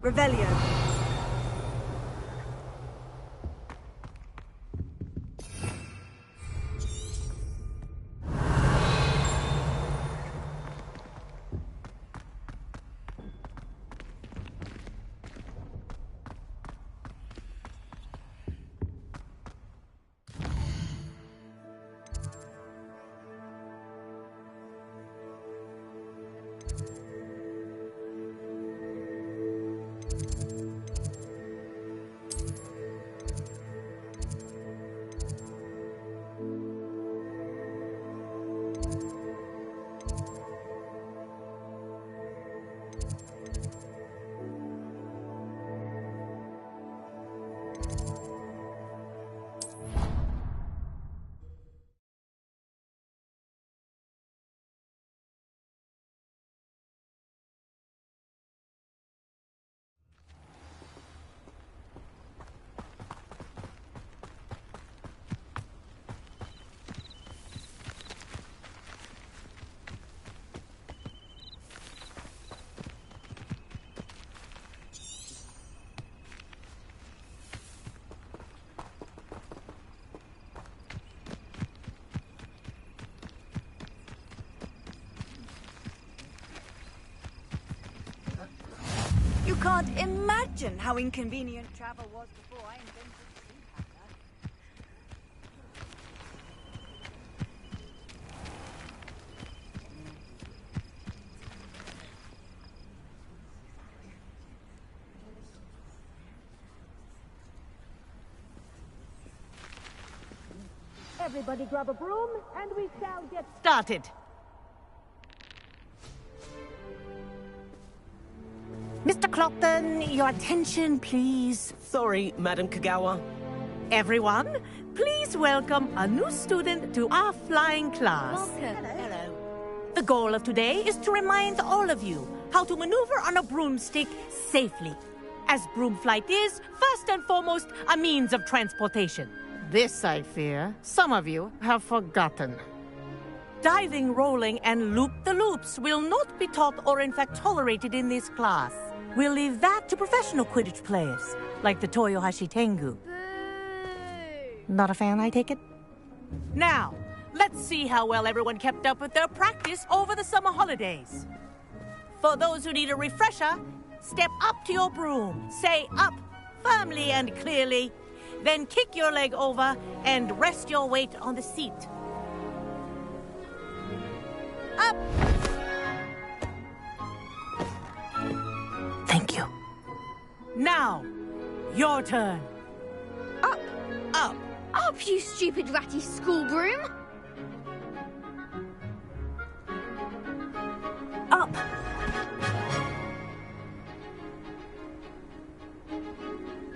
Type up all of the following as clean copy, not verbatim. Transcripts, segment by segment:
Revelio. You can't imagine how inconvenient travel was before I invented the sea. Everybody grab a broom, and we shall get started. Mr. Clopton, your attention, please. Sorry, Madam Kagawa. Everyone, please welcome a new student to our flying class. Welcome. Hello. The goal of today is to remind all of you how to maneuver on a broomstick safely, as broom flight is, first and foremost, a means of transportation. This, I fear, some of you have forgotten. Diving, rolling, and loop-the-loops will not be taught or in fact tolerated in this class. We'll leave that to professional Quidditch players, like the Toyohashi Tengu. Not a fan, I take it? Now, let's see how well everyone kept up with their practice over the summer holidays. For those who need a refresher, step up to your broom, say up firmly and clearly, then kick your leg over and rest your weight on the seat. Up! Thank you. Now, your turn. Up! Up! Up, you stupid ratty school broom! Up!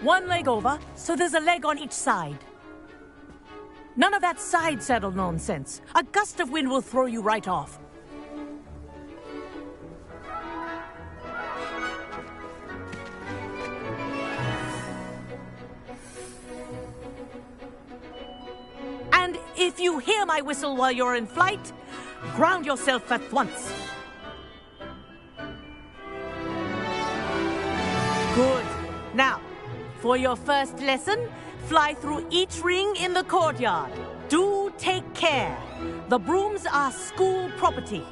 One leg over, so there's a leg on each side. None of that side saddle nonsense. A gust of wind will throw you right off. And if you hear my whistle while you're in flight, ground yourself at once. Good. Now, for your first lesson, fly through each ring in the courtyard. Do take care. The brooms are school property.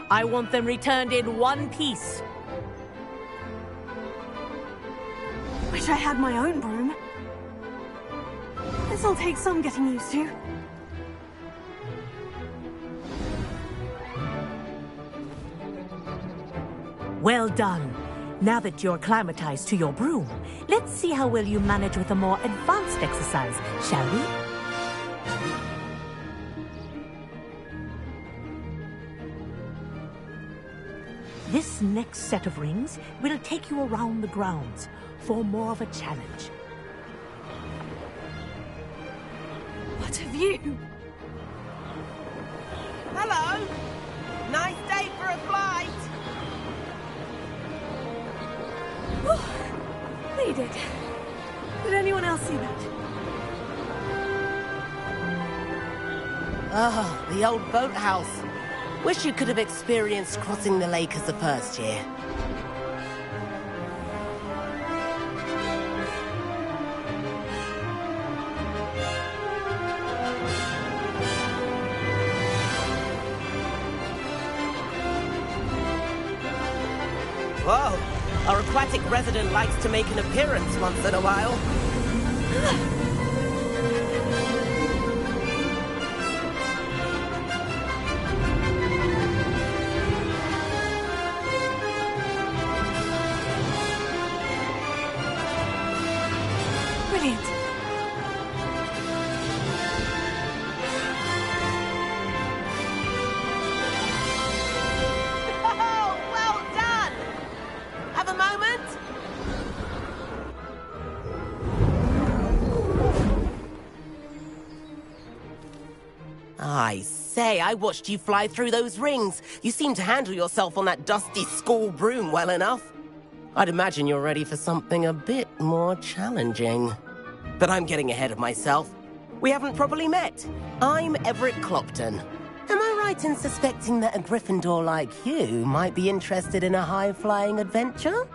I want them returned in one piece. Wish I had my own broom. This'll take some getting used to. Well done. Now that you're acclimatized to your broom, let's see how well you manage with a more advanced exercise, shall we? This next set of rings will take you around the grounds for more of a challenge. What have you? Hello! Nice day for a flight! They did. Did anyone else see that? Oh, the old boathouse. Wish you could have experienced crossing the lake as a first year. Whoa, our aquatic resident likes to make an appearance once in a while. Brilliant. Oh, well done! Have a moment? I say, I watched you fly through those rings. You seem to handle yourself on that dusty school broom well enough. I'd imagine you're ready for something a bit more challenging. But I'm getting ahead of myself. We haven't properly met. I'm Everett Clopton. Am I right in suspecting that a Gryffindor like you might be interested in a high-flying adventure?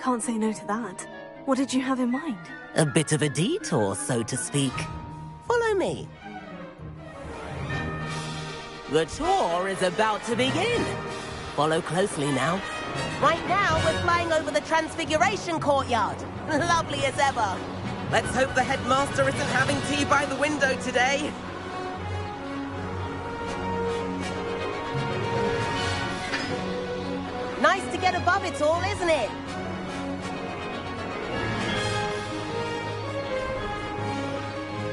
Can't say no to that. What did you have in mind? A bit of a detour, so to speak. Follow me. The tour is about to begin. Follow closely now. Right now, we're flying over the Transfiguration Courtyard. Lovely as ever. Let's hope the headmaster isn't having tea by the window today. Nice to get above it all, isn't it?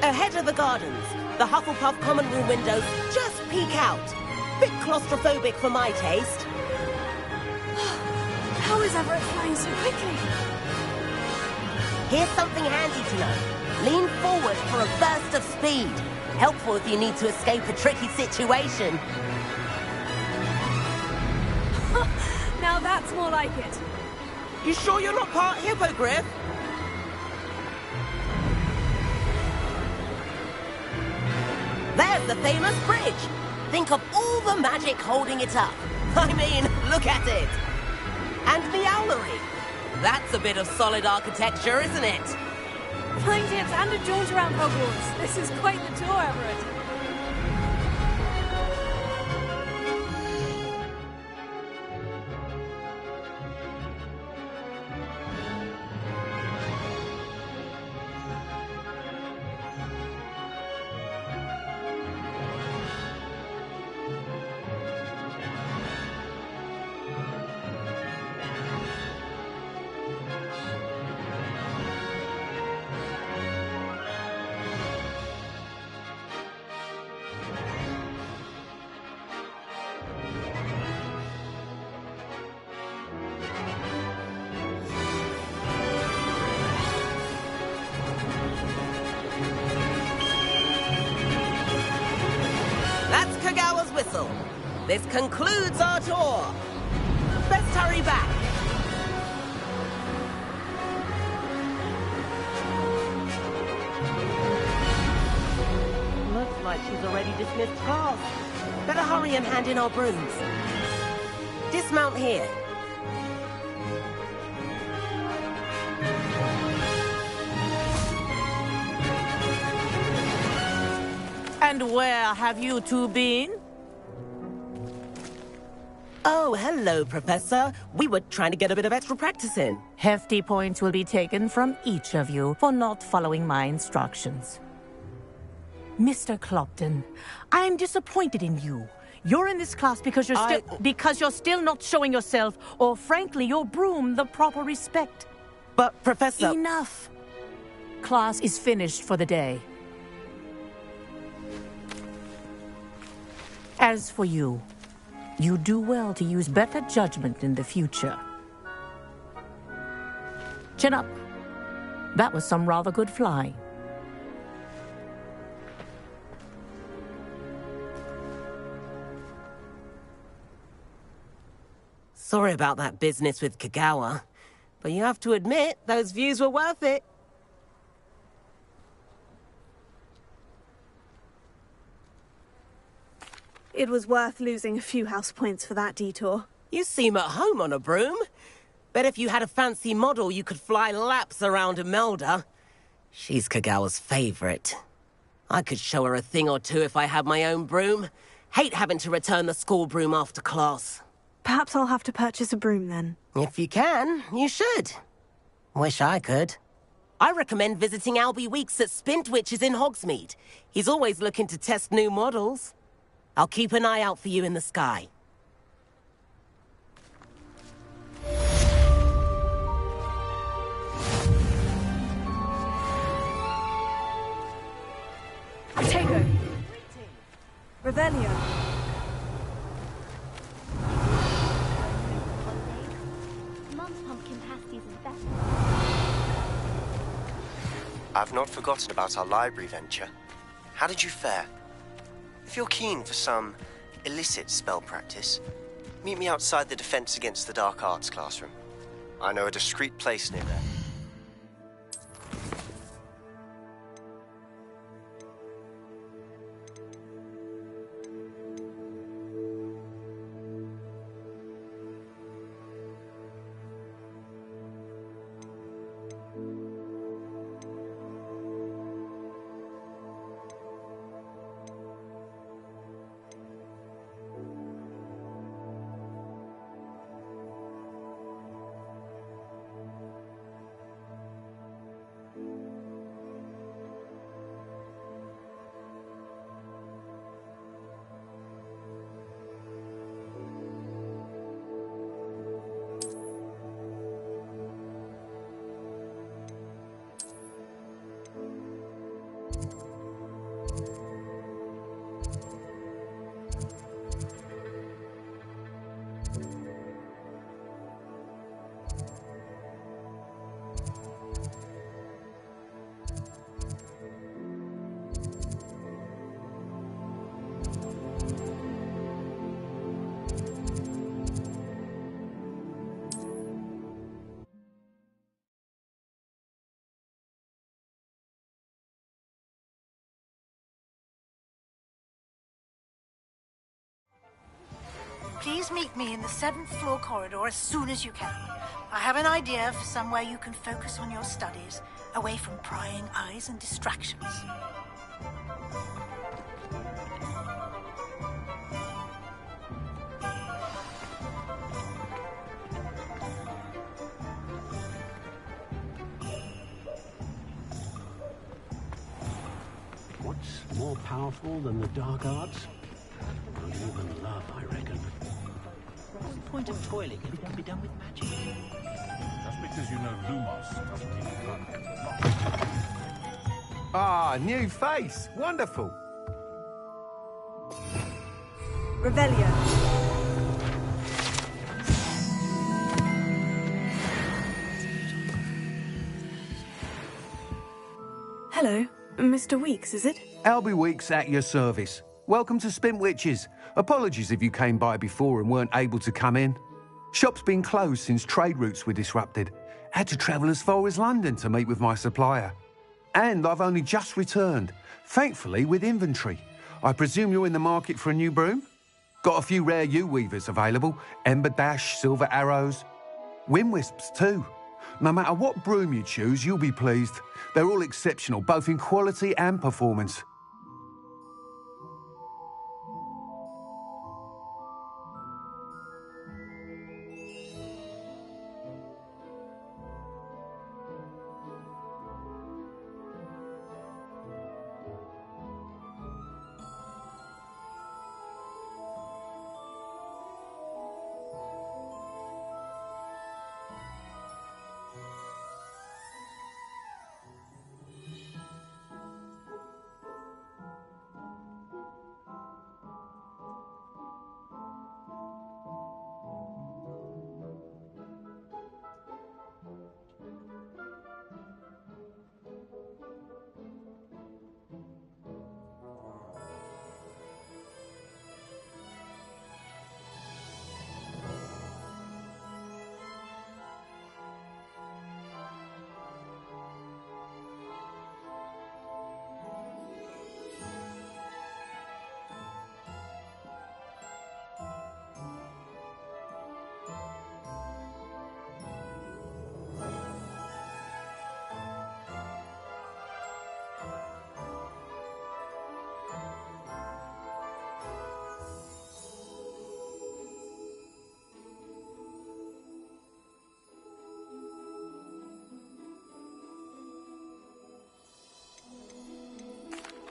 Ahead of the gardens, the Hufflepuff common room windows just peek out. Bit claustrophobic for my taste. How is Everett flying so quickly? Here's something handy to know. Lean forward for a burst of speed. Helpful if you need to escape a tricky situation. Now that's more like it. You sure you're not part hippogriff? There's the famous bridge. Think of all the magic holding it up. I mean, look at it. And the owlery. That's a bit of solid architecture, isn't it? Flying tips and a jaunt around Hogwarts. This is quite the tour, Everett. Whistle. This concludes our tour. Let's hurry back. Looks like she's already dismissed class. Better hurry and hand in our brooms. Dismount here. And where have you two been? Oh, hello, Professor. We were trying to get a bit of extra practice in. Hefty points will be taken from each of you for not following my instructions. Mr. Clopton, I'm disappointed in you. You're in this class because you're still not showing yourself, or frankly, your broom the proper respect. But, Professor... Enough. Class is finished for the day. As for you, you do well to use better judgment in the future. Chin up. That was some rather good flying. Sorry about that business with Kagawa, but you have to admit, those views were worth it. It was worth losing a few house points for that detour. You seem at home on a broom. Bet if you had a fancy model, you could fly laps around Imelda. She's Kagawa's favorite. I could show her a thing or two if I had my own broom. Hate having to return the school broom after class. Perhaps I'll have to purchase a broom then. If you can, you should. Wish I could. I recommend visiting Albie Weeks at Spintwitches in Hogsmeade. He's always looking to test new models. I'll keep an eye out for you in the sky. Tego! Revelio! Mum's pumpkin pasties is better. I've not forgotten about our library venture. How did you fare? If you're keen for some illicit spell practice, meet me outside the Defense Against the Dark Arts classroom. I know a discreet place near there. Please meet me in the 7th floor corridor as soon as you can. I have an idea for somewhere you can focus on your studies, away from prying eyes and distractions. What's more powerful than the dark arts? More than love, I reckon. What's the point of toiling if it can be done with magic? Just because you know Lumos doesn't mean you can't. Ah, new face. Wonderful. Revelio. Hello, Mr. Weeks, is it? Albie Weeks at your service. Welcome to Spintwitches. Apologies if you came by before and weren't able to come in. Shop's been closed since trade routes were disrupted. Had to travel as far as London to meet with my supplier. And I've only just returned, thankfully with inventory. I presume you're in the market for a new broom? Got a few rare yew-weavers available. Ember Dash, Silver Arrows. Wind Wisps too. No matter what broom you choose, you'll be pleased. They're all exceptional, both in quality and performance.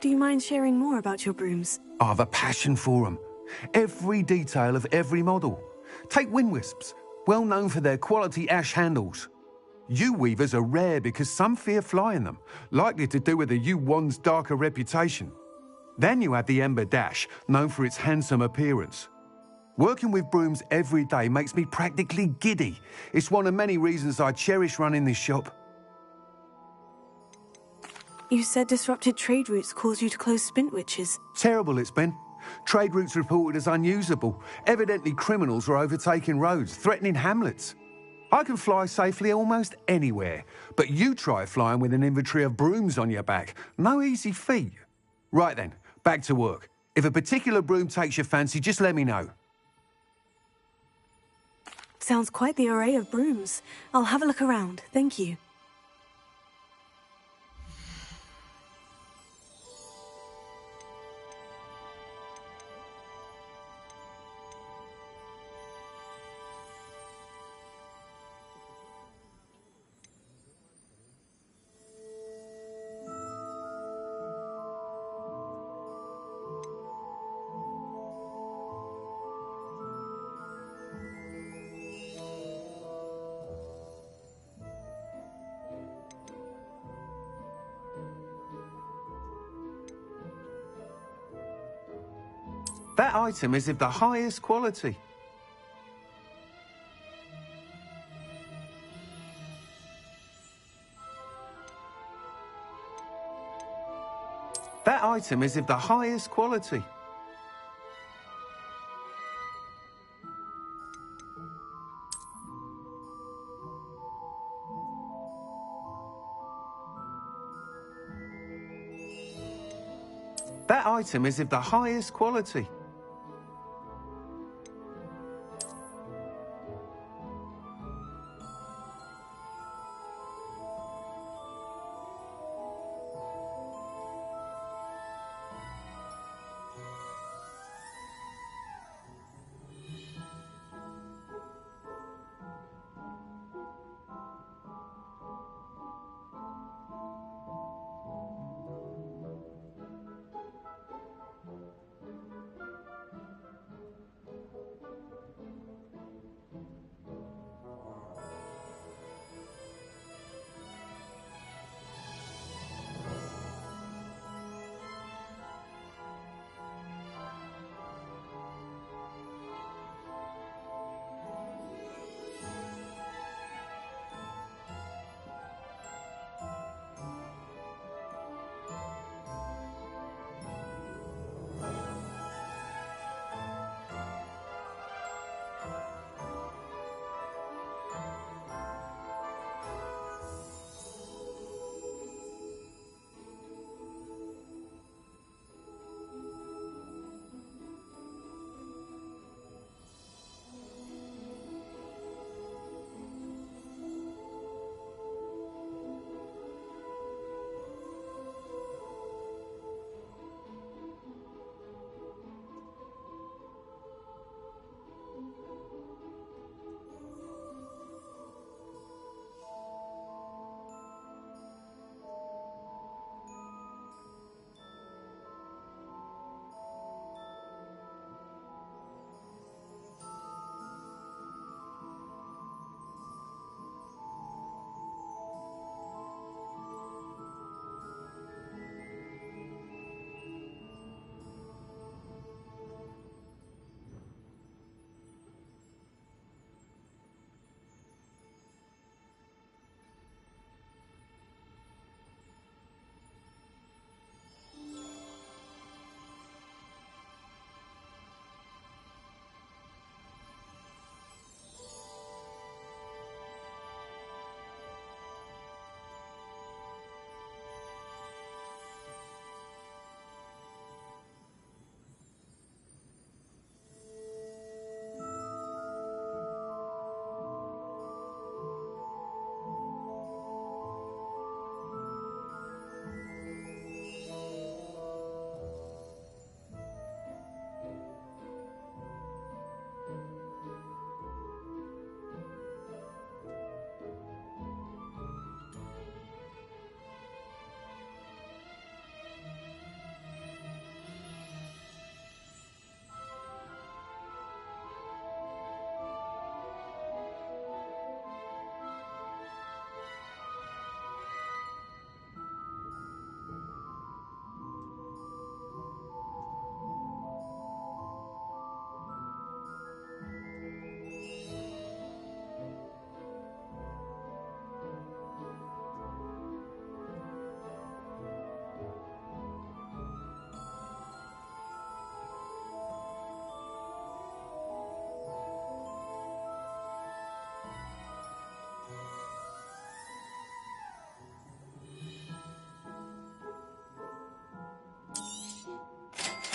Do you mind sharing more about your brooms? I have a passion for them. Every detail of every model. Take wind wisps, well known for their quality ash handles. Yew weavers are rare because some fear flying them, likely to do with the yew wand's darker reputation. Then you have the ember dash, known for its handsome appearance. Working with brooms every day makes me practically giddy. It's one of many reasons I cherish running this shop. You said disrupted trade routes caused you to close Spintwitches. Terrible it's been. Trade routes reported as unusable. Evidently criminals are overtaking roads, threatening hamlets. I can fly safely almost anywhere, but you try flying with an inventory of brooms on your back. No easy feat. Right then, back to work. If a particular broom takes your fancy, just let me know. Sounds quite the array of brooms. I'll have a look around, thank you. That item is of the highest quality. That item is of the highest quality. That item is of the highest quality.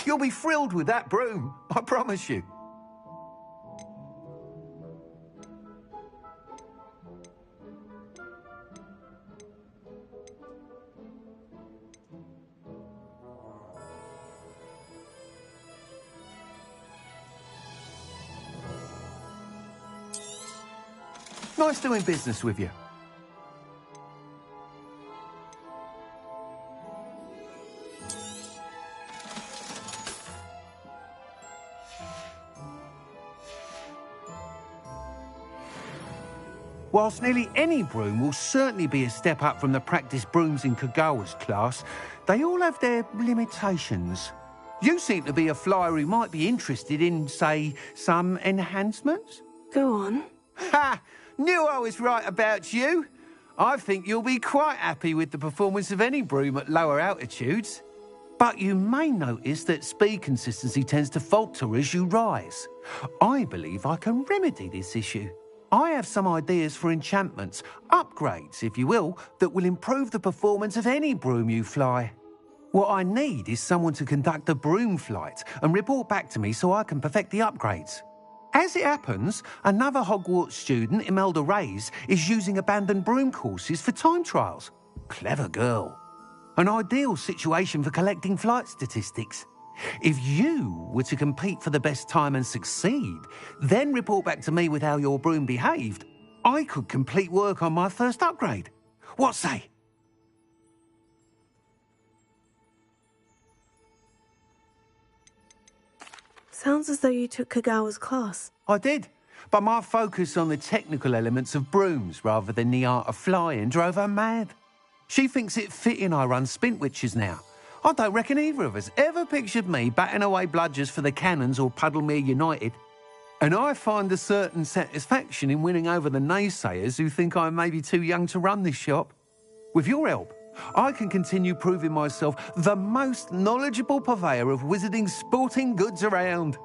You'll be thrilled with that broom, I promise you. Nice doing business with you. Whilst nearly any broom will certainly be a step up from the practice brooms in Kagawa's class, they all have their limitations. You seem to be a flyer who might be interested in, say, some enhancements? Go on. Ha! Knew I was right about you. I think you'll be quite happy with the performance of any broom at lower altitudes. But you may notice that speed consistency tends to falter as you rise. I believe I can remedy this issue. I have some ideas for enchantments, upgrades, if you will, that will improve the performance of any broom you fly. What I need is someone to conduct a broom flight and report back to me so I can perfect the upgrades. As it happens, another Hogwarts student, Imelda Reyes, is using abandoned broom courses for time trials. Clever girl. An ideal situation for collecting flight statistics. If you were to compete for the best time and succeed, then report back to me with how your broom behaved, I could complete work on my first upgrade. What say? Sounds as though you took Kagawa's class. I did, but my focus on the technical elements of brooms rather than the art of flying drove her mad. She thinks it fitting I run Spintwitches now. I don't reckon either of us ever pictured me batting away bludgers for the Cannons or Puddlemere United. And I find a certain satisfaction in winning over the naysayers who think I may be too young to run this shop. With your help, I can continue proving myself the most knowledgeable purveyor of wizarding sporting goods around.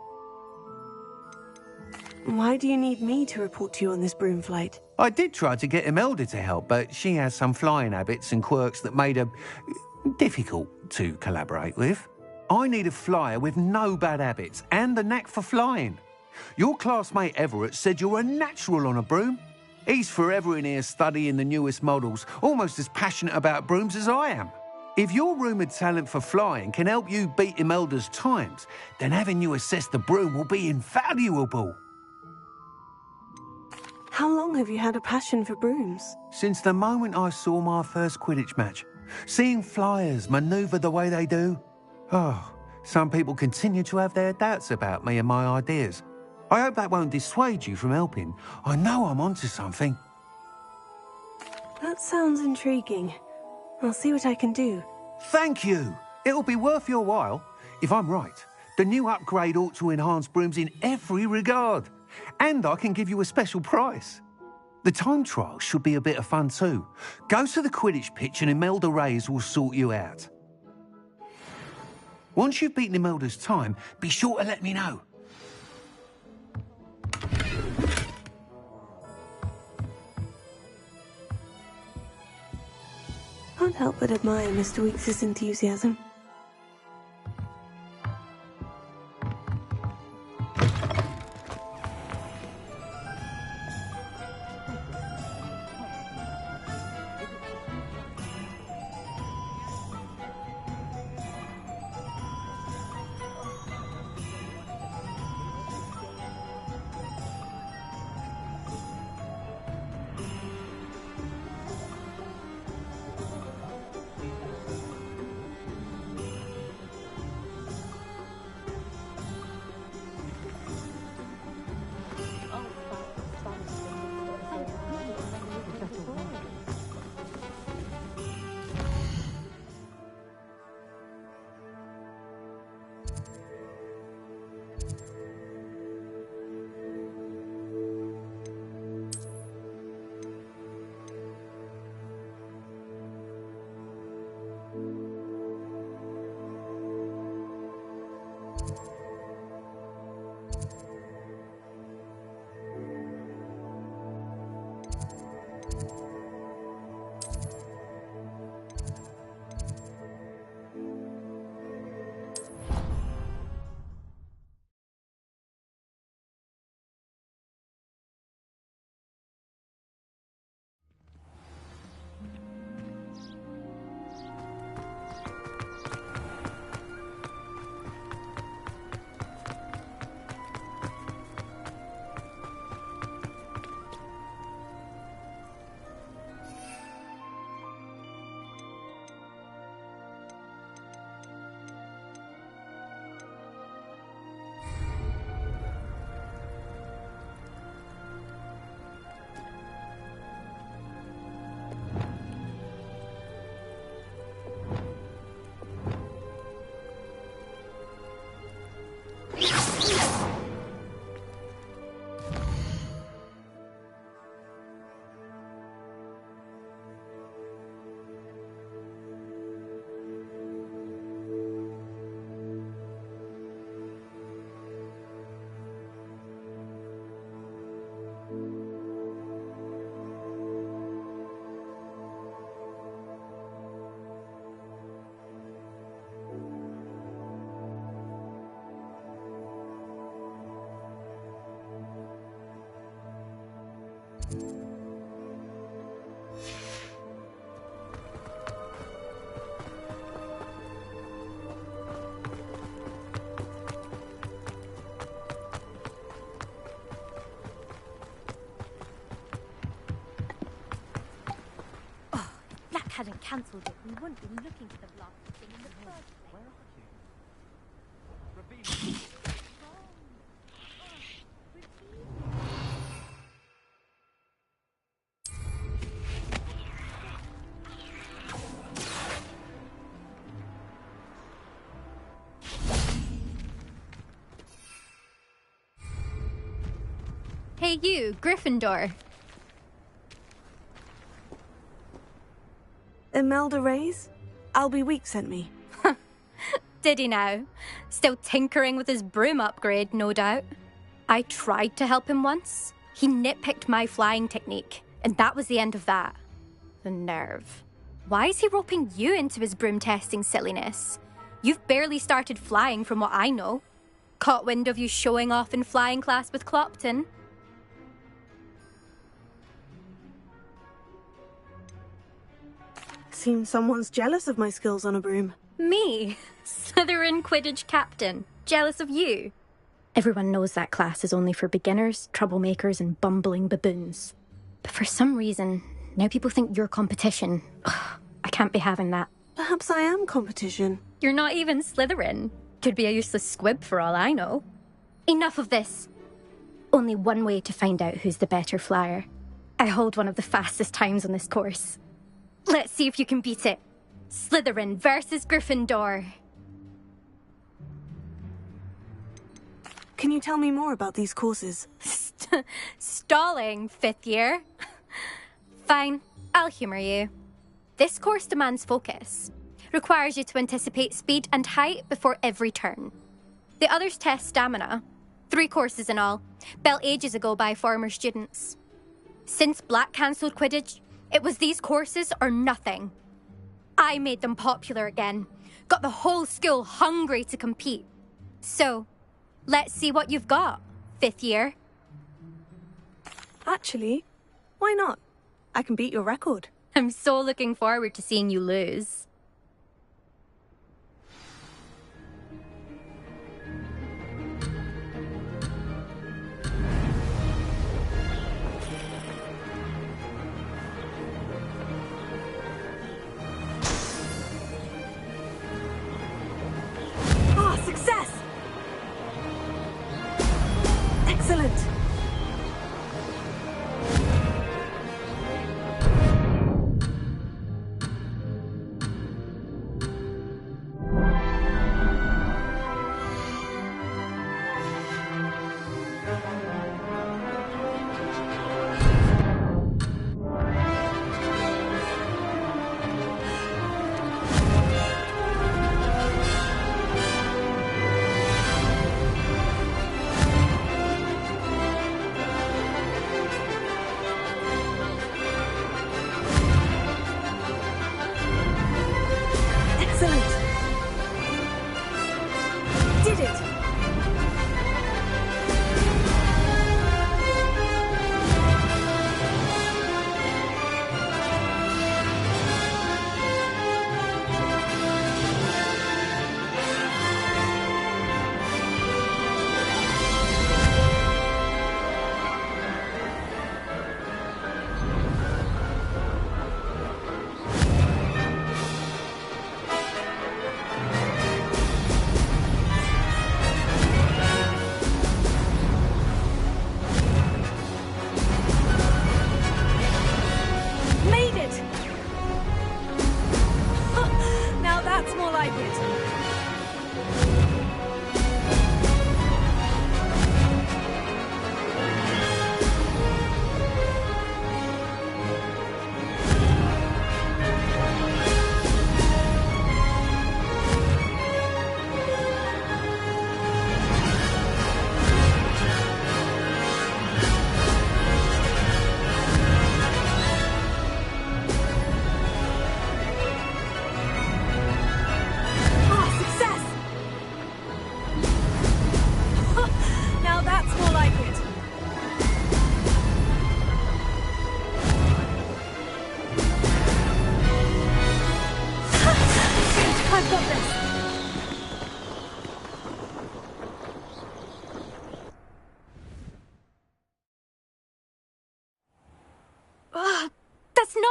Why do you need me to report to you on this broom flight? I did try to get Imelda to help, but she has some flying habits and quirks that made her difficult to collaborate with. I need a flyer with no bad habits and the knack for flying. Your classmate Everett said you're a natural on a broom. He's forever in here studying the newest models, almost as passionate about brooms as I am. If your rumoured talent for flying can help you beat Imelda's times, then having you assess the broom will be invaluable. How long have you had a passion for brooms? Since the moment I saw my first Quidditch match. Seeing flyers manoeuvre the way they do. Oh, some people continue to have their doubts about me and my ideas. I hope that won't dissuade you from helping. I know I'm onto something. That sounds intriguing. I'll see what I can do. Thank you. It'll be worth your while. If I'm right, the new upgrade ought to enhance brooms in every regard. And I can give you a special price. The time trial should be a bit of fun too. Go to the Quidditch pitch and Imelda Reyes will sort you out. Once you've beaten Imelda's time, be sure to let me know. Can't help but admire Mr. Weeks' enthusiasm. hadn't cancelled it, we wouldn't be looking for the blasted thing in the first place. Hey you, Gryffindor. Imelda Reyes? Albie Week sent me. Did he now? Still tinkering with his broom upgrade, no doubt. I tried to help him once. He nitpicked my flying technique, and that was the end of that. The nerve. Why is he roping you into his broom testing silliness? You've barely started flying from what I know. Caught wind of you showing off in flying class with Clopton. Seems someone's jealous of my skills on a broom. Me? Slytherin Quidditch captain. Jealous of you? Everyone knows that class is only for beginners, troublemakers, and bumbling baboons. But for some reason, now people think you're competition. Ugh, I can't be having that. Perhaps I am competition. You're not even Slytherin. Could be a useless squib for all I know. Enough of this. Only one way to find out who's the better flyer. I hold one of the fastest times on this course. Let's see if you can beat it. Slytherin versus Gryffindor. Can you tell me more about these courses? Stalling, 5th year. Fine, I'll humour you. This course demands focus. Requires you to anticipate speed and height before every turn. The others test stamina. 3 courses in all, built ages ago by former students. Since Black cancelled Quidditch, it was these courses or nothing. I made them popular again. Got the whole school hungry to compete. So, let's see what you've got, 5th year. Actually, why not? I can beat your record. I'm so looking forward to seeing you lose. Success! Excellent!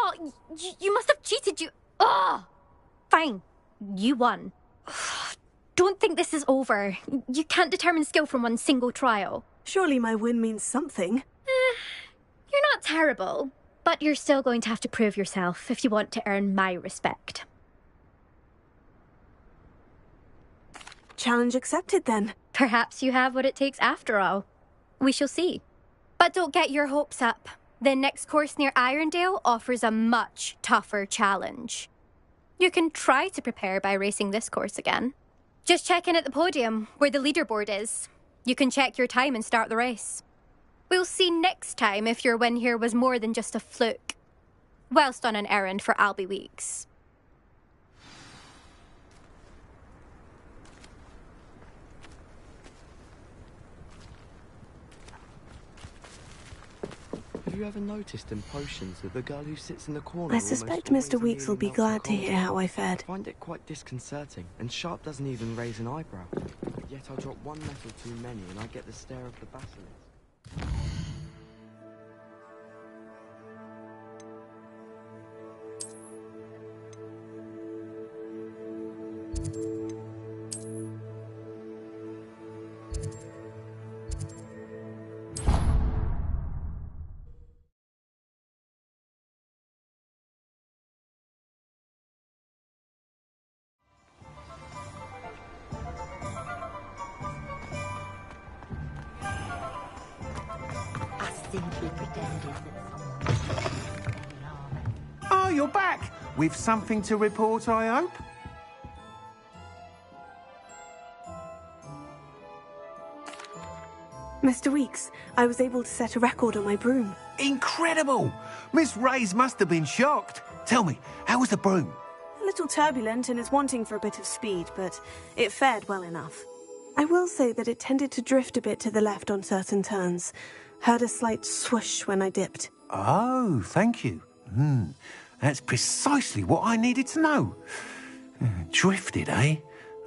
Oh, you must have cheated, you... Oh! Fine. You won. Don't think this is over. You can't determine skill from one single trial. Surely my win means something. You're not terrible, but you're still going to have to prove yourself if you want to earn my respect. Challenge accepted, then. Perhaps you have what it takes after all. We shall see. But don't get your hopes up. The next course near Irondale offers a much tougher challenge. You can try to prepare by racing this course again. Just check in at the podium, where the leaderboard is. You can check your time and start the race. We'll see next time if your win here was more than just a fluke, whilst on an errand for Albie Weeks. Have you ever noticed in potions that the girl who sits in the corner... I suspect Mr. Weeks will be glad to hear how I fared. I find it quite disconcerting, and Sharp doesn't even raise an eyebrow. Yet I drop one metal too many, and I get the stare of the basilisk. Oh, you're back! With something to report, I hope? Mr. Weeks, I was able to set a record on my broom. Incredible! Miss Reyes must have been shocked. Tell me, how was the broom? A little turbulent and is wanting for a bit of speed, but it fared well enough. I will say that it tended to drift a bit to the left on certain turns. Heard a slight swoosh when I dipped. Oh, thank you. That's precisely what I needed to know. Drifted, eh?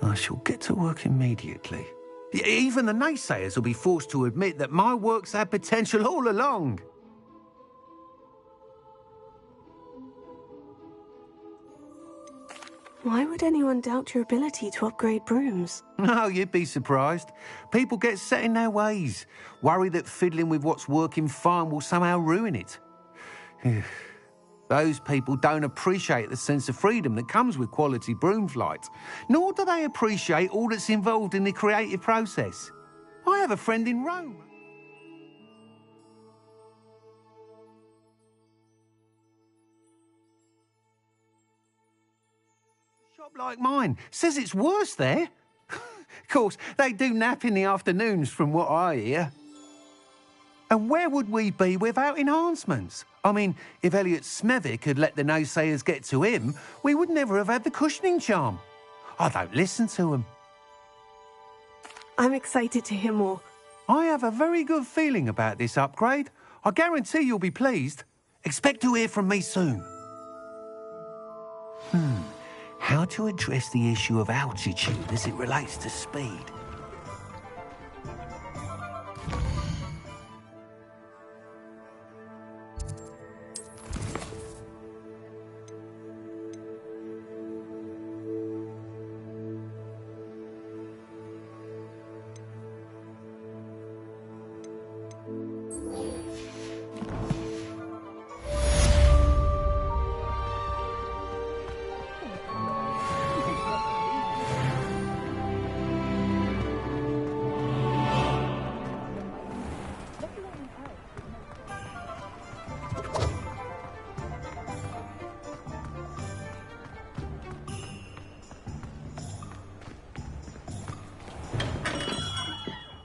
I shall get to work immediately. Even the naysayers will be forced to admit that my work's had potential all along. Why would anyone doubt your ability to upgrade brooms? No, you'd be surprised. People get set in their ways, worry that fiddling with what's working fine will somehow ruin it. Those people don't appreciate the sense of freedom that comes with quality broom flight, nor do they appreciate all that's involved in the creative process. I have a friend in Rome. A shop like mine says it's worse there. Of course, they do nap in the afternoons from what I hear. And where would we be without enhancements? I mean, if Elliot Smethwick had let the naysayers get to him, we would never have had the cushioning charm. I don't listen to them. I'm excited to hear more. I have a very good feeling about this upgrade. I guarantee you'll be pleased. Expect to hear from me soon. How to address the issue of altitude as it relates to speed?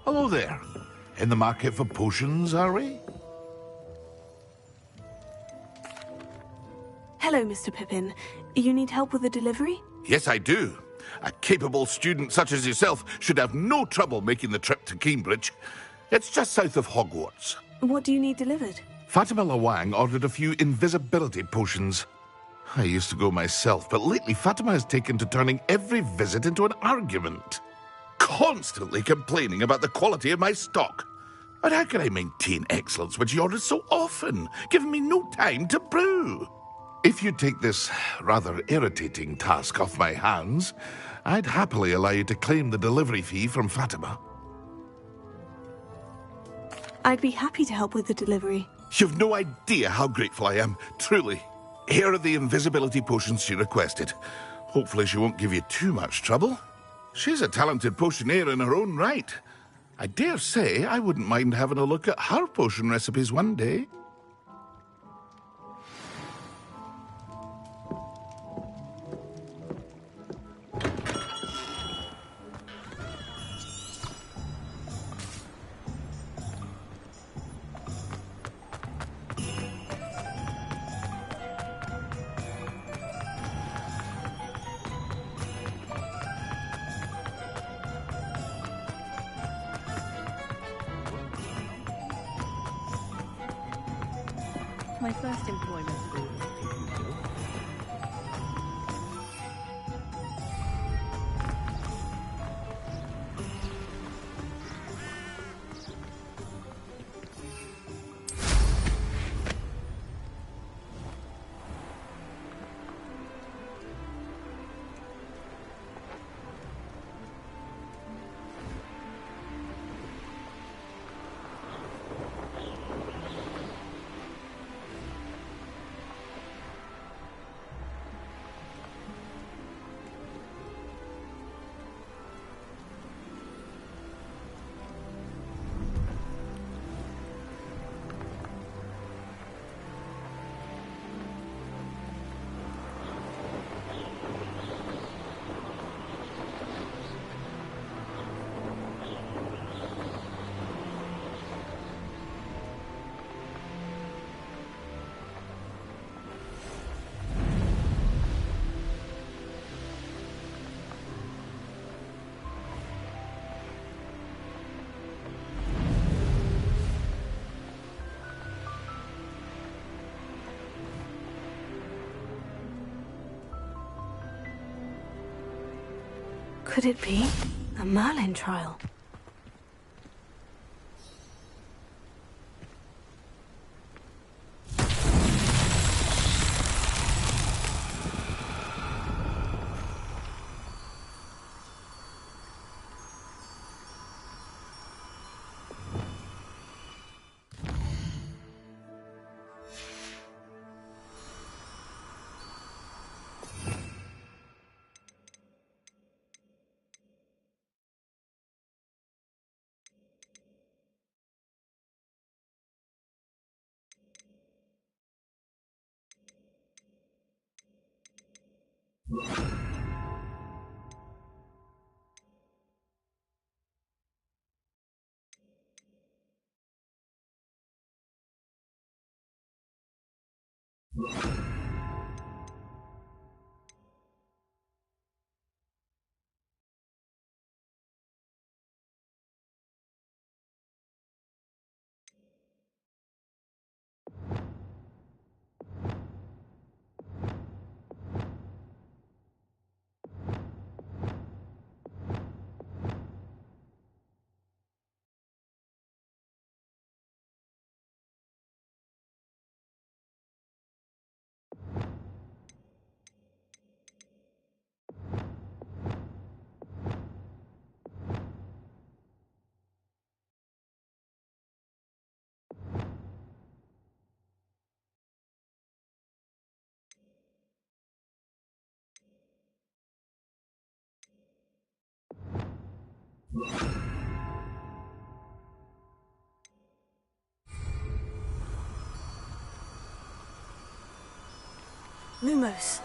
Hello there. In the market for potions, are we? Hello, Mr. Pippin. You need help with a delivery? Yes, I do. A capable student such as yourself should have no trouble making the trip to Cambridge. It's just south of Hogwarts. What do you need delivered? Fatima Lawang ordered a few invisibility potions. I used to go myself, but lately Fatima has taken to turning every visit into an argument. Constantly complaining about the quality of my stock. But how can I maintain excellence when she orders so often, giving me no time to brew? If you take this rather irritating task off my hands, I'd happily allow you to claim the delivery fee from Fatima. I'd be happy to help with the delivery. You've no idea how grateful I am, truly. Here are the invisibility potions she requested. Hopefully she won't give you too much trouble. She's a talented potioneer in her own right. I dare say I wouldn't mind having a look at her potion recipes one day. My first employment. Could it be a Merlin trial? Lumos.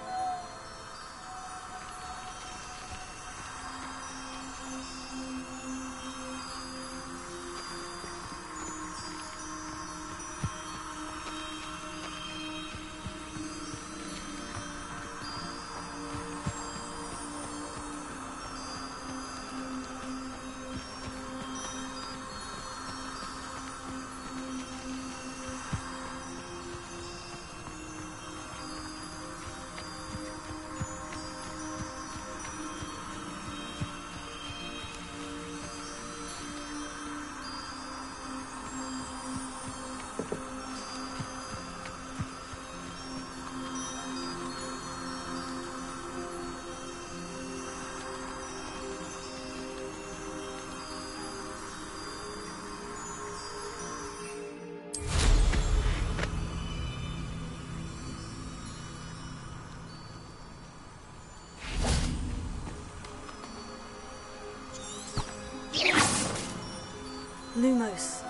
Lumos.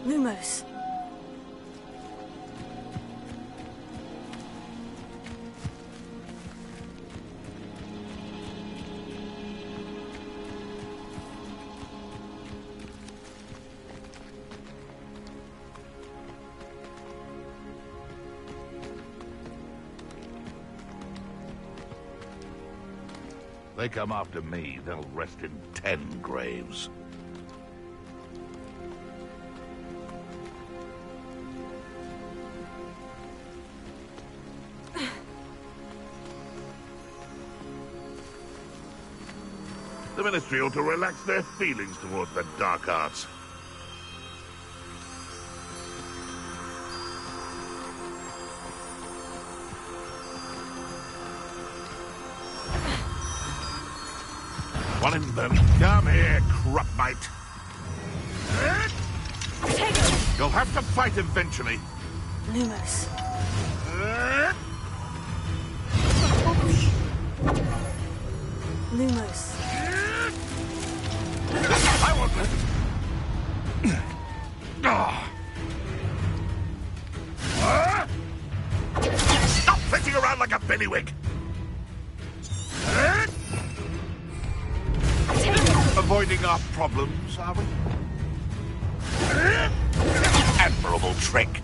Lumos. They come after me, they'll rest in 10 graves. The Ministry ought to relax their feelings towards the dark arts. One in them. Come here, Crupmite. You'll have to fight eventually. Lumos. Lumos. I won't let Stop flitting around like a billywig! Avoiding our problems, are we? Admirable trick.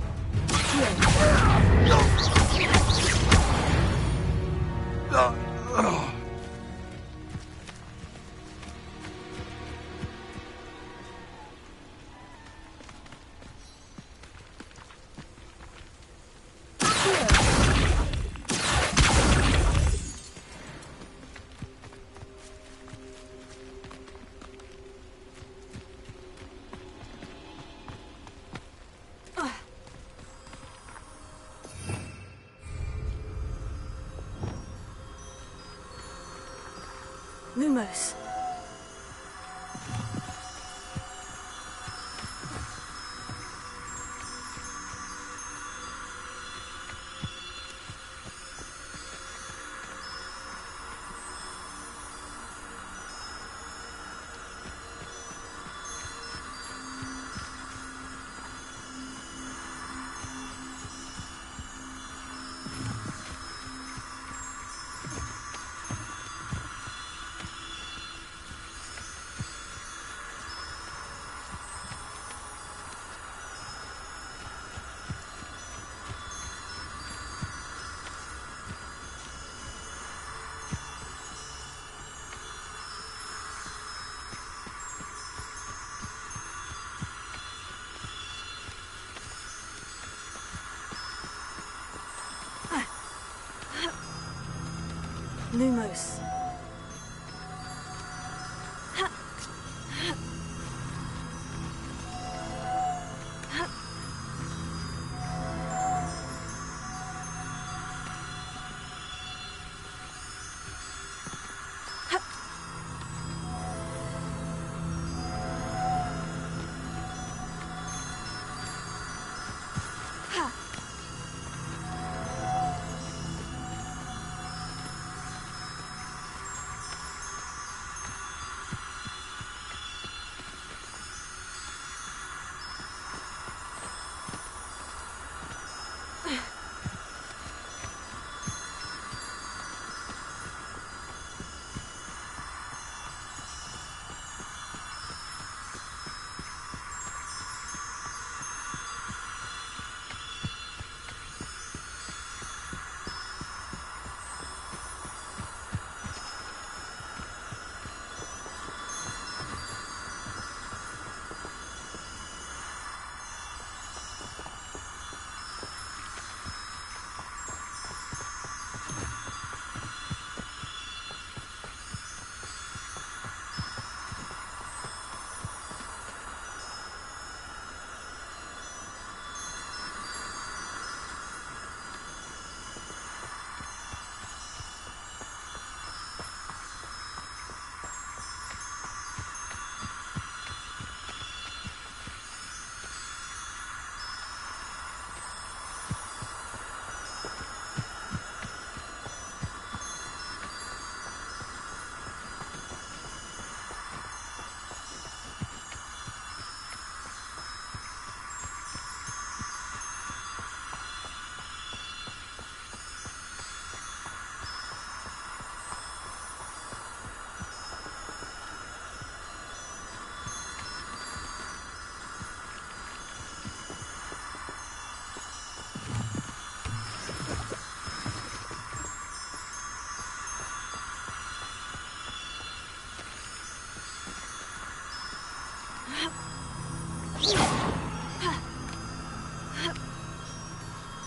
Lumos. Lumos.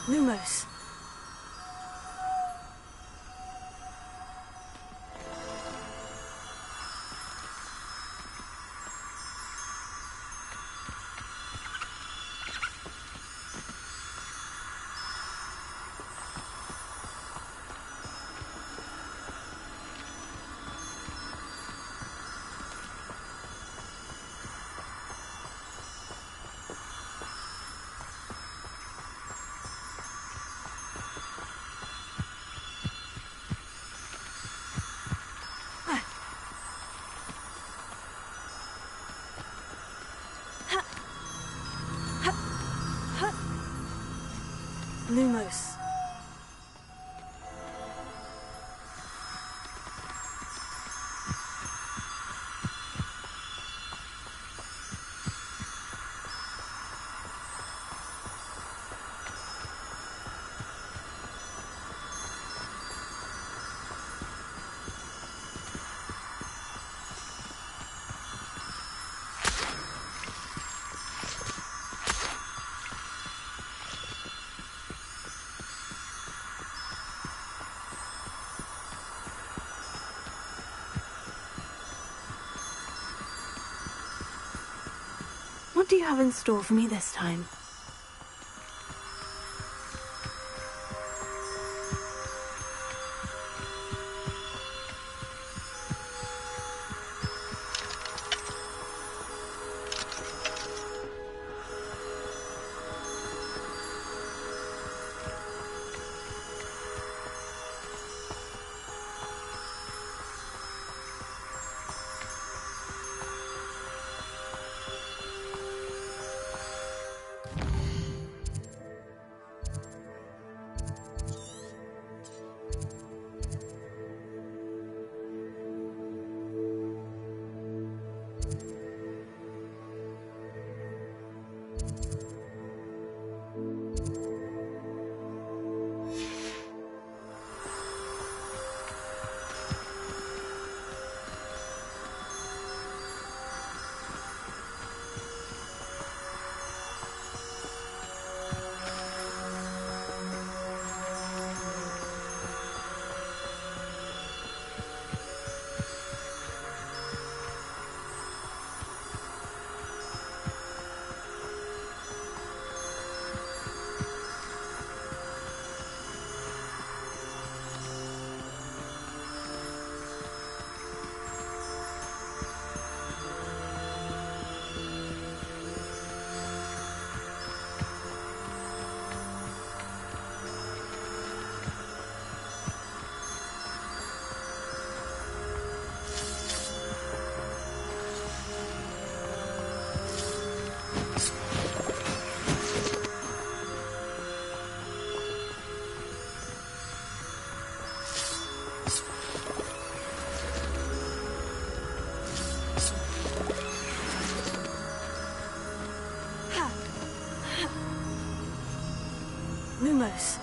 Lumos. Lumos. What do you have in store for me this time? Lumos.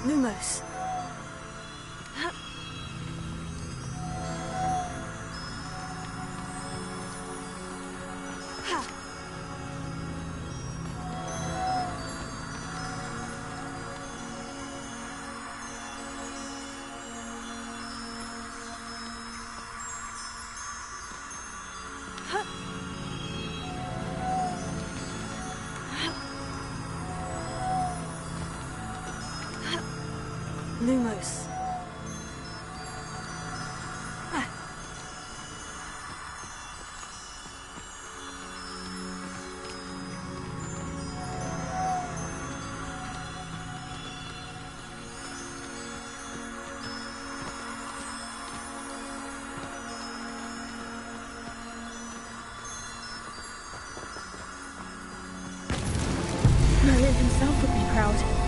Lumos. Lumos. Merlin himself would be proud.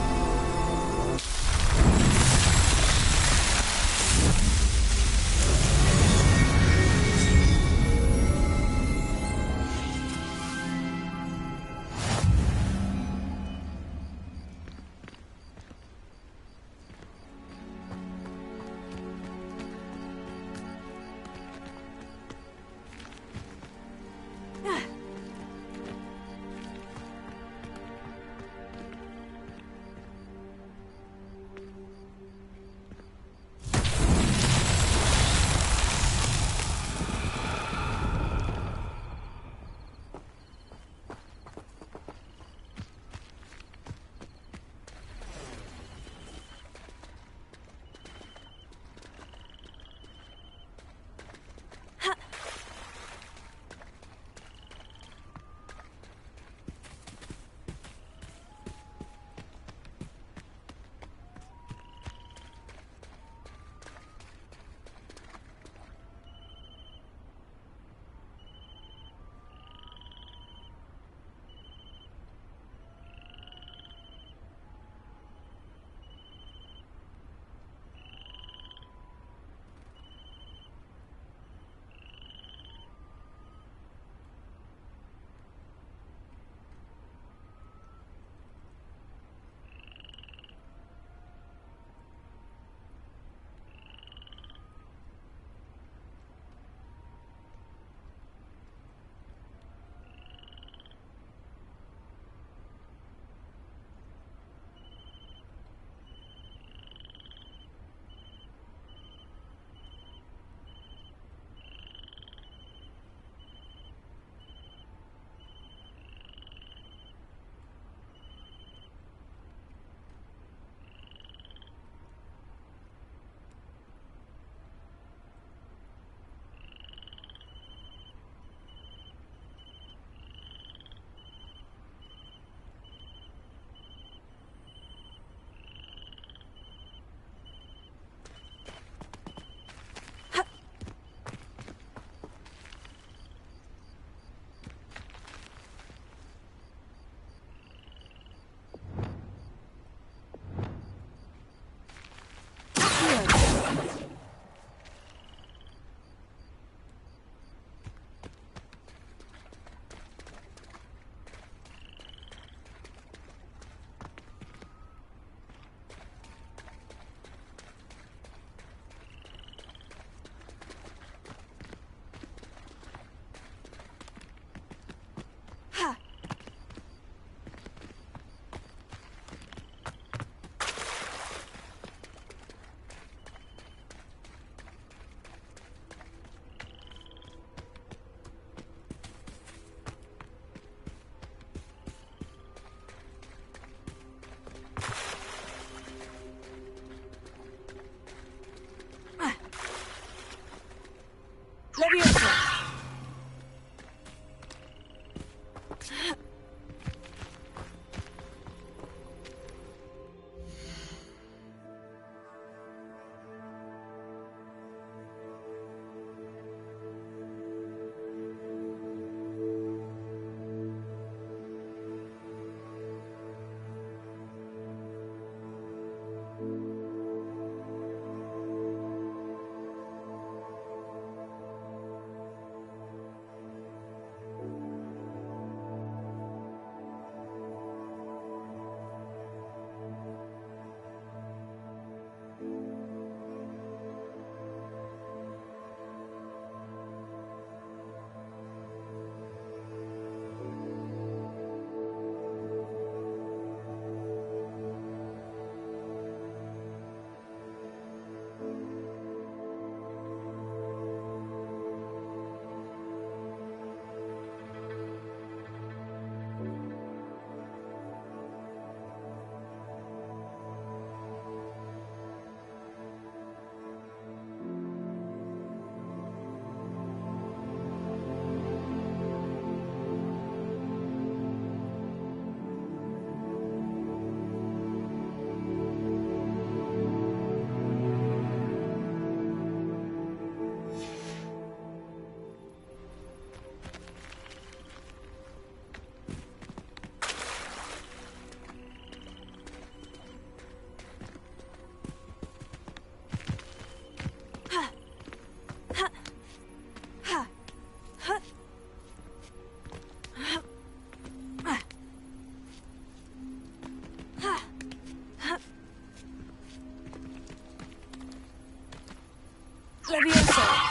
Leviosa!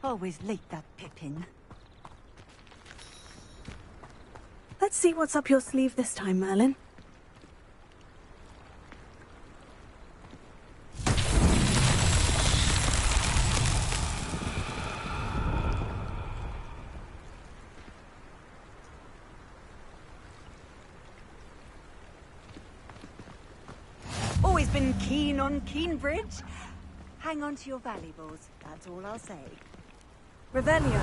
Always late, that Pippin. Let's see what's up your sleeve this time, Merlin. Always been keen on Keenbridge. Hang on to your valuables, that's all I'll say. Revelio.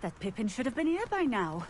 That Pippin should have been here by now.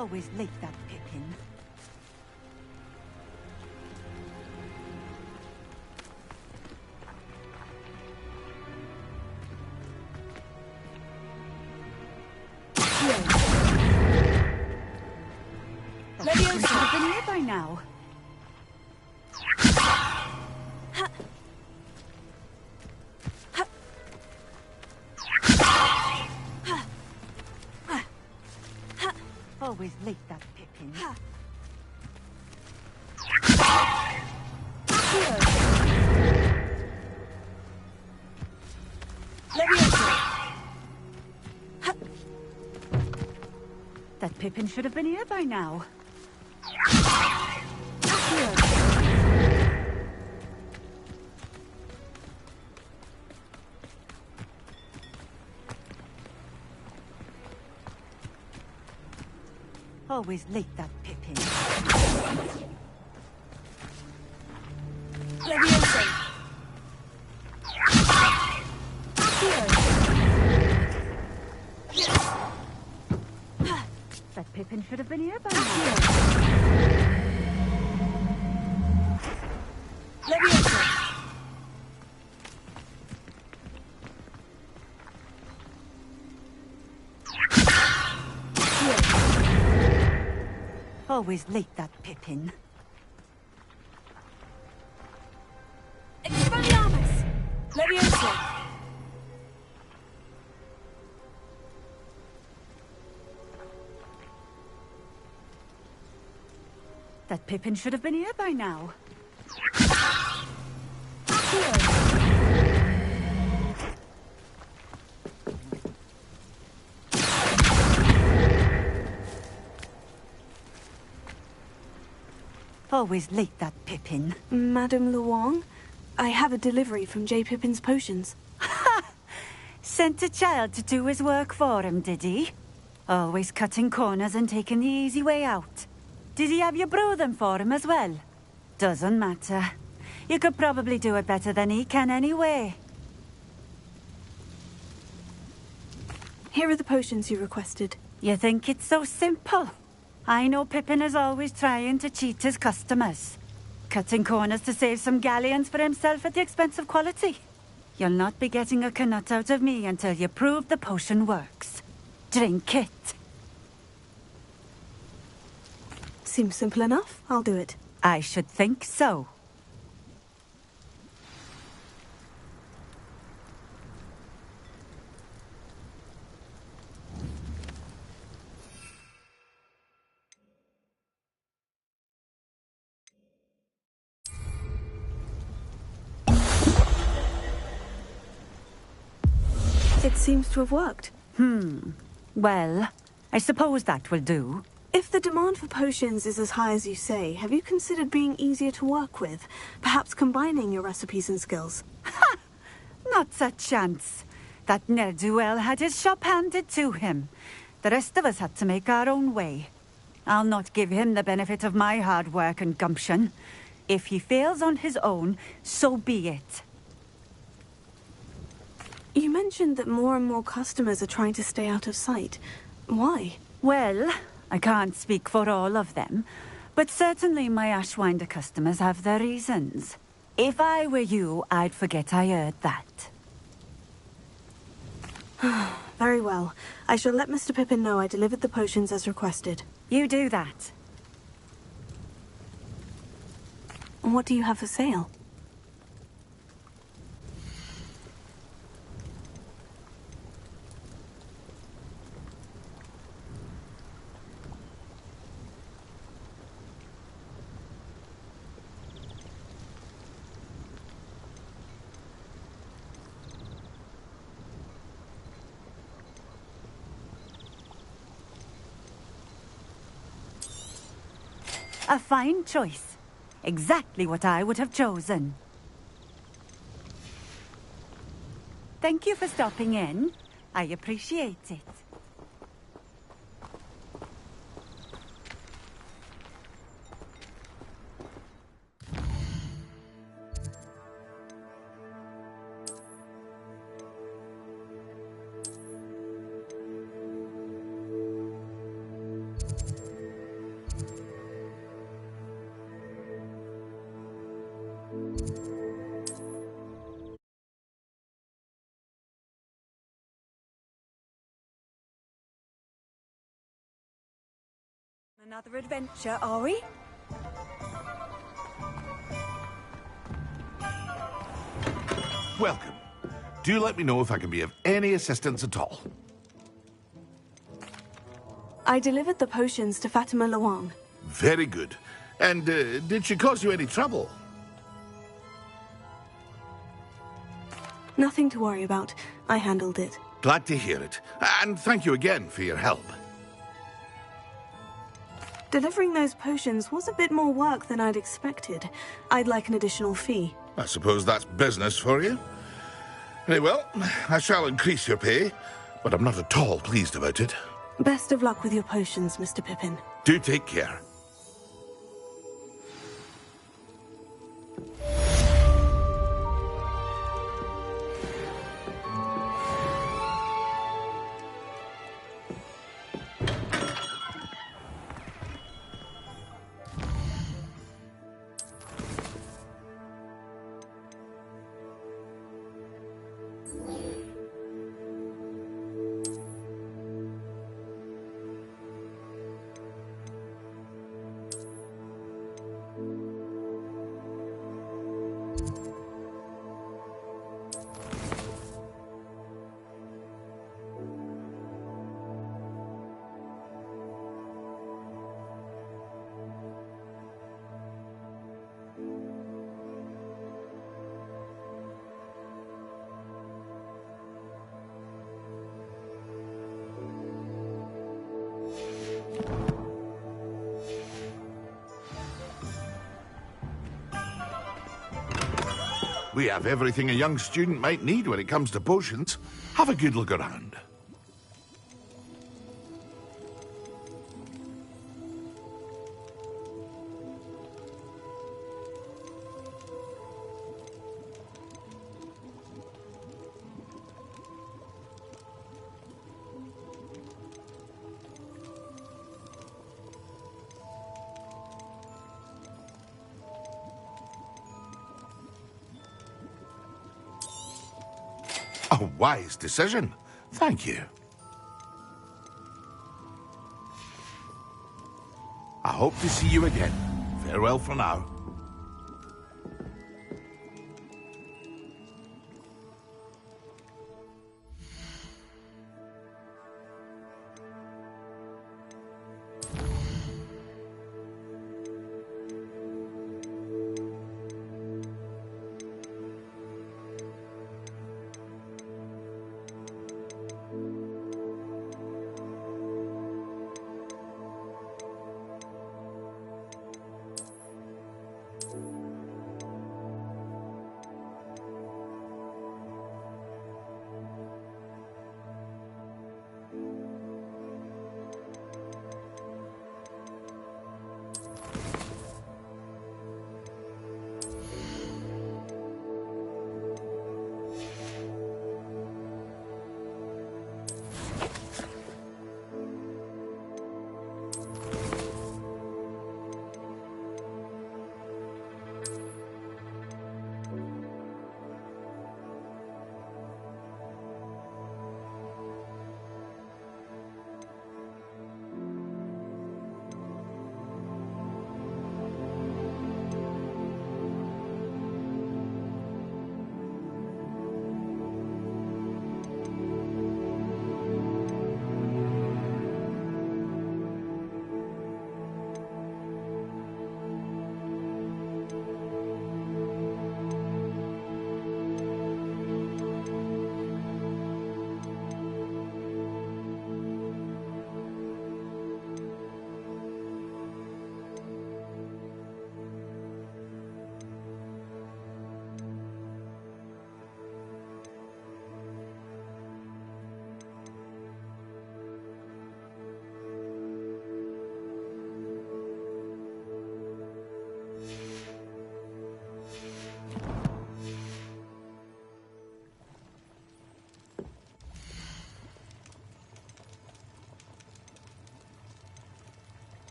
Always like that Pippin. Leviosa should have been here by now. Always like that Pippin. That Pippin should have been here by now. Always like that Pippin. Leviosa! That Pippin should have been here by now. Leviosa! Always like that Pippin. Expelliarmus! Leviosa! That Pippin should have been here by now. Always like that Pippin. Madame Luong, I have a delivery from J. Pippin's potions. Ha! Sent a child to do his work for him, did he? Always cutting corners and taking the easy way out. Did he have you brew them for him as well? Doesn't matter. You could probably do it better than he can anyway. Here are the potions you requested. You think it's so simple? I know Pippin is always trying to cheat his customers. Cutting corners to save some galleons for himself at the expense of quality. You'll not be getting a canut out of me until you prove the potion works. Drink it. Seems simple enough. I'll do it. I should think so. It seems to have worked. Well, I suppose that will do. If the demand for potions is as high as you say, have you considered being easier to work with? Perhaps combining your recipes and skills? Ha! Not a chance. That ne'er-do-well had his shop handed to him. The rest of us had to make our own way. I'll not give him the benefit of my hard work and gumption. If he fails on his own, so be it. You mentioned that more and more customers are trying to stay out of sight. Why? Well, I can't speak for all of them, but certainly my Ashwinder customers have their reasons. If I were you, I'd forget I heard that. Very well. I shall let Mr. Pippin know I delivered the potions as requested. You do that. What do you have for sale? A fine choice. Exactly what I would have chosen. Thank you for stopping in. I appreciate it. Another adventure, are we? Welcome. Do let me know if I can be of any assistance at all. I delivered the potions to Fatima Luang. Very good. And did she cause you any trouble? Nothing to worry about. I handled it. Glad to hear it. And thank you again for your help. Delivering those potions was a bit more work than I'd expected. I'd like an additional fee. I suppose that's business for you. Very well, I shall increase your pay, but I'm not at all pleased about it. Best of luck with your potions, Mr. Pippin. Do take care. We have everything a young student might need when it comes to potions. Have a good look around. A wise decision. Thank you. I hope to see you again. Farewell for now.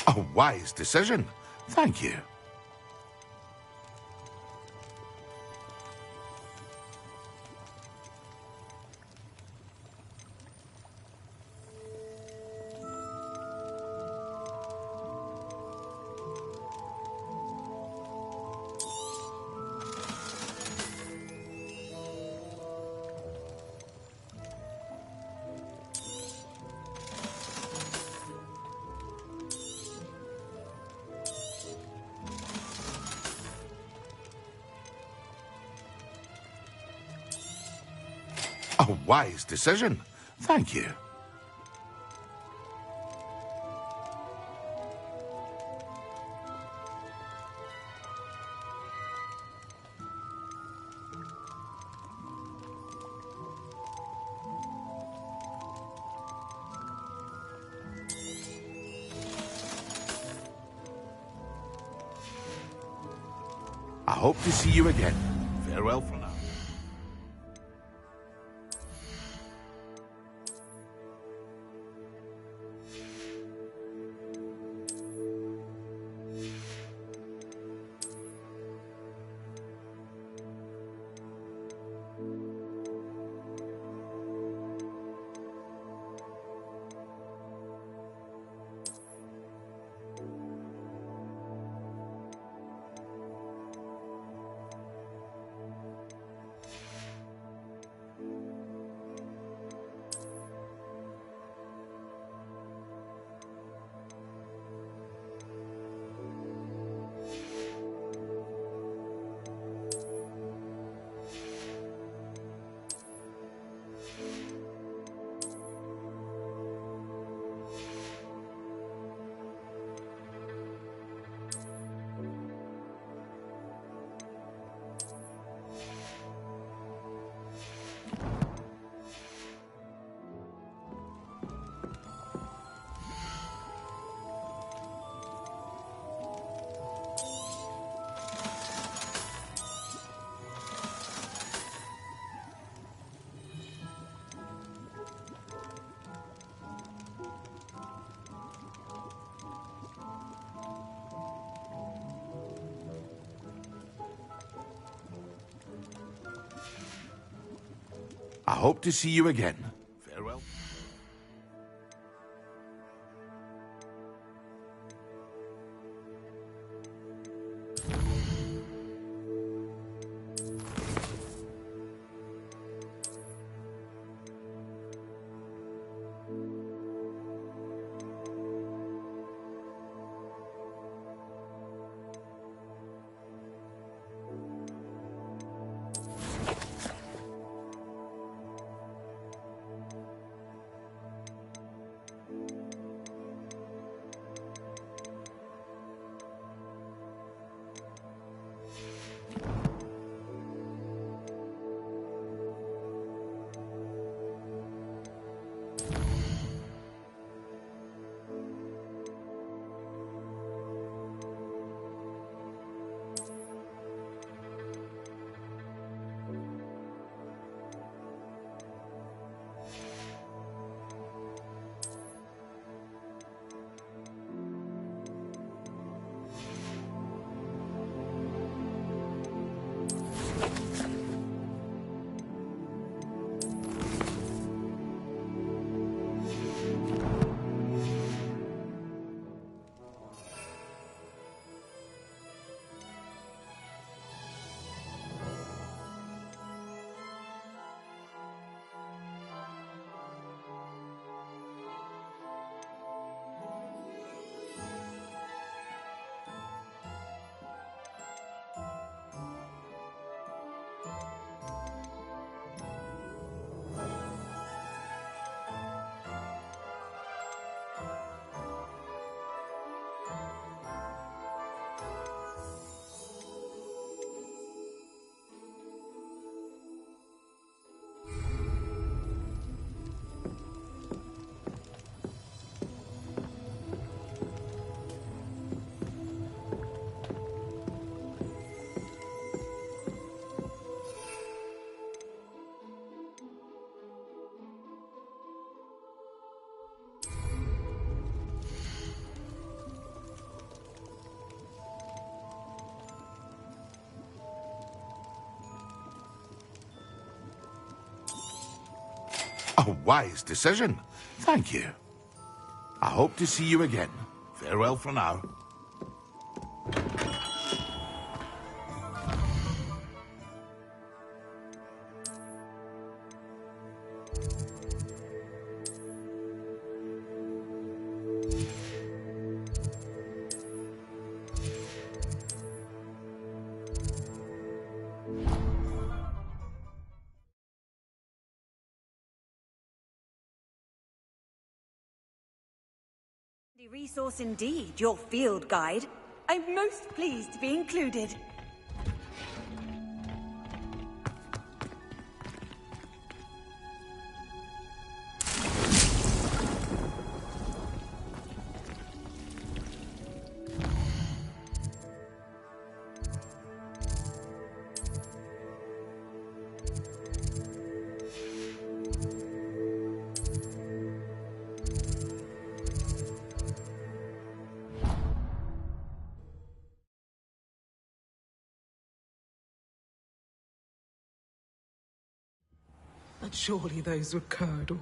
A wise decision. Thank you. A wise decision. Thank you. I hope to see you again. Farewell for now. I hope to see you again. Farewell. A wise decision. Thank you. I hope to see you again. Farewell for now. The resource indeed, your field guide. I'm most pleased to be included. But surely those would curdle.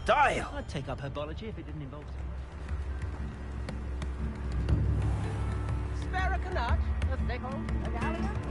style! I'd take up herbology if it didn't involve... Spare a canard, a thickle, a galleon.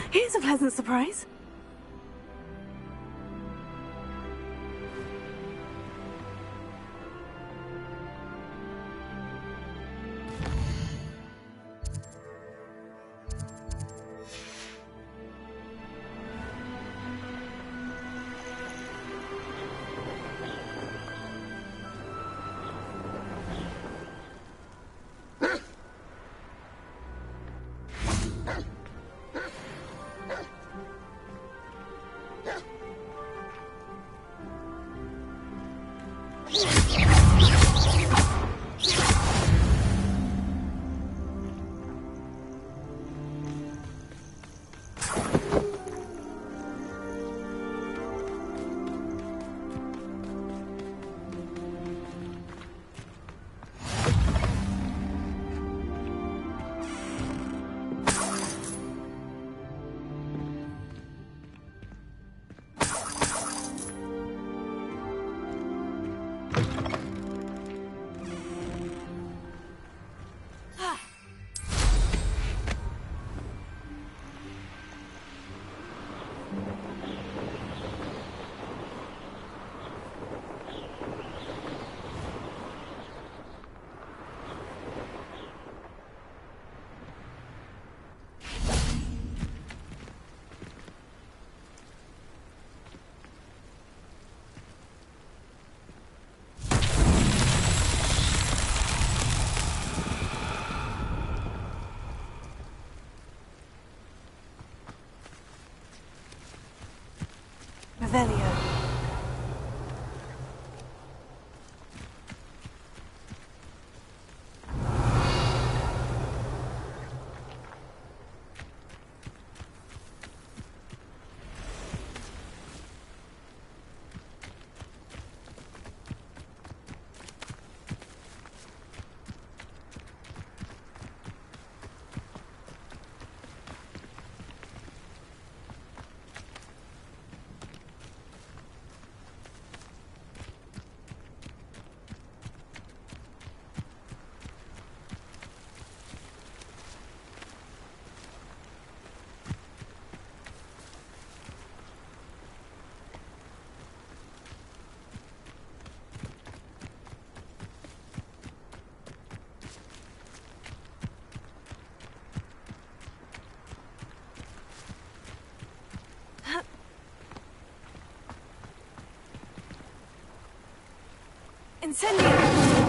Here's a pleasant surprise. Revelio. Incendio!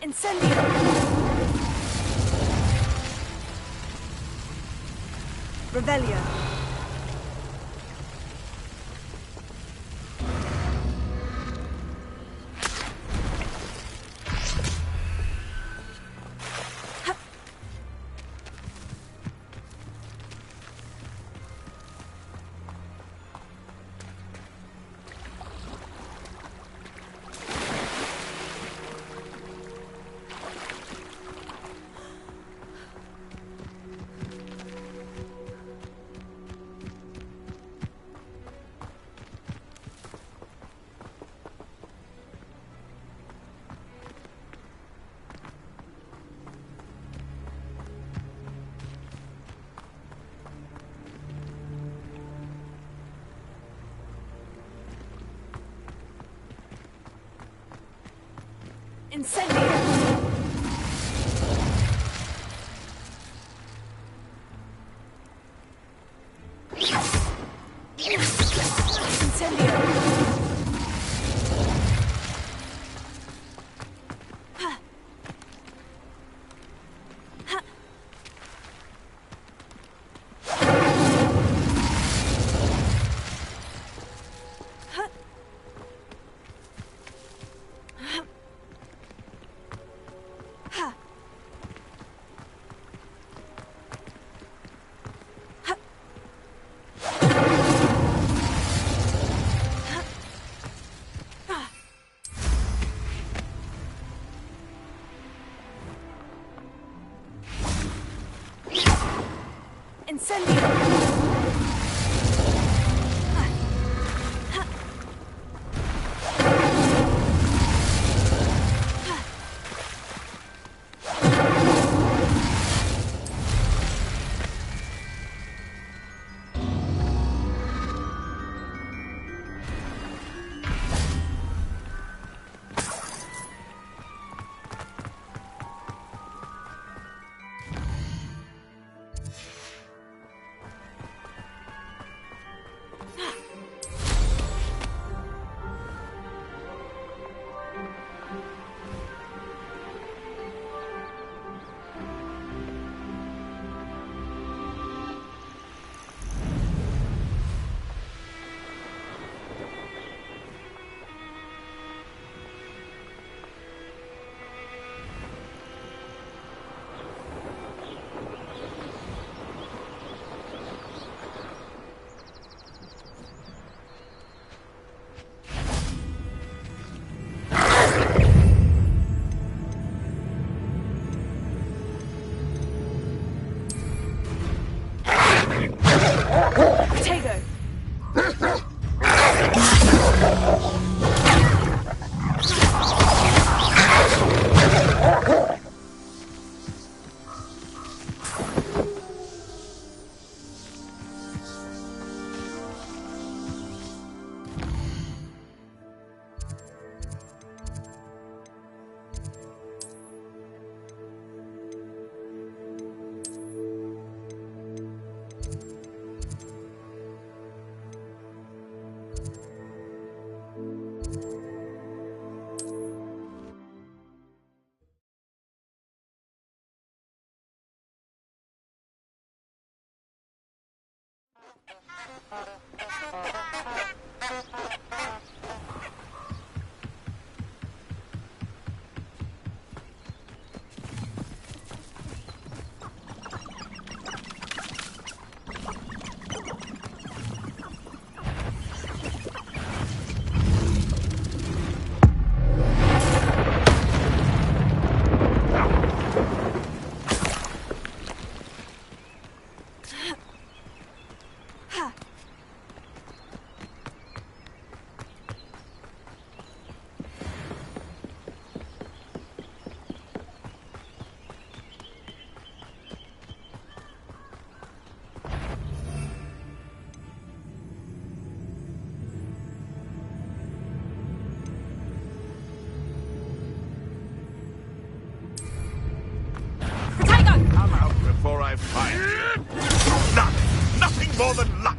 Incendio! Revelio. Incendio! I'm out before I find you. Luck! Nothing more than luck!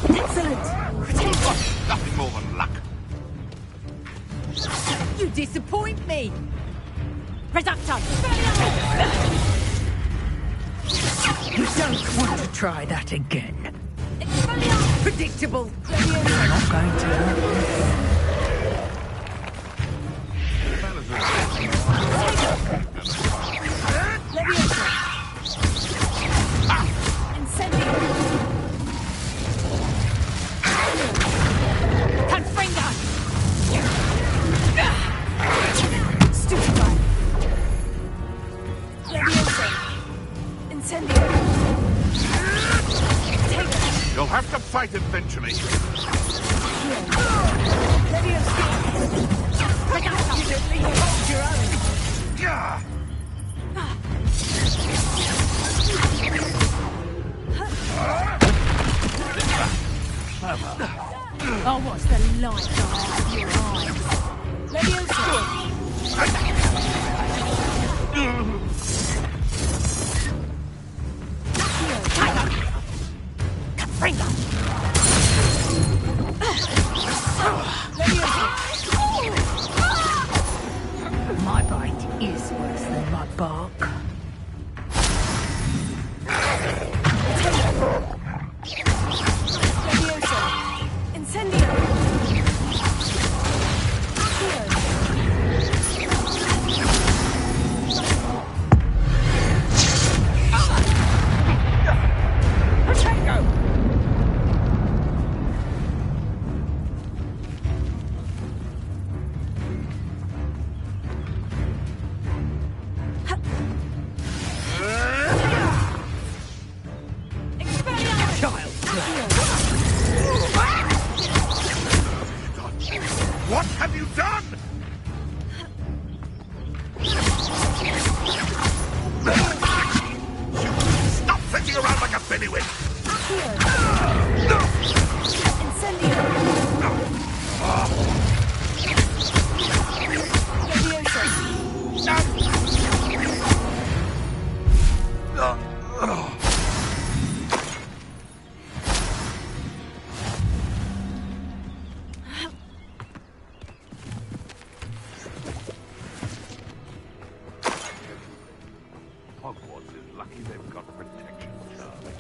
Excellent! Nothing more than luck. You disappoint me! Reductor! You don't want to try that again. Predictable. You're not going to. You'll have to fight eventually. I'll watch the light go out of your eyes. Leviosa! My bite is worse than my bark. What have you done? Stop sitting around like a bellywit! Hogwarts is lucky they've got protection, Charlie.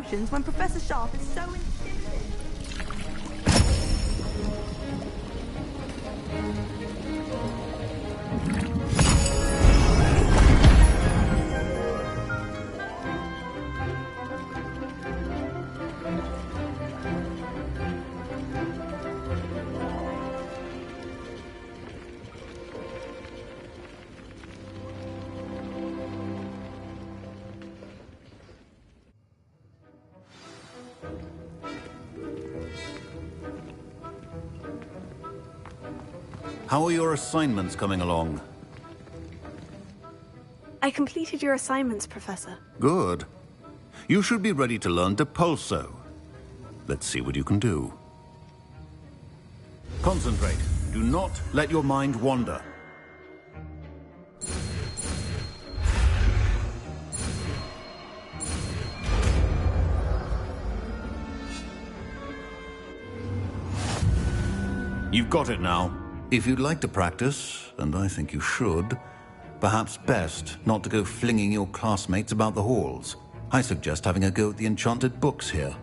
potions when Professor Sharp is so insistent? How are your assignments coming along? I completed your assignments, Professor. Good. You should be ready to learn Depulso. Let's see what you can do. Concentrate. Do not let your mind wander. You've got it now. If you'd like to practice, and I think you should, perhaps best not to go flinging your classmates about the halls. I suggest having a go at the enchanted books here.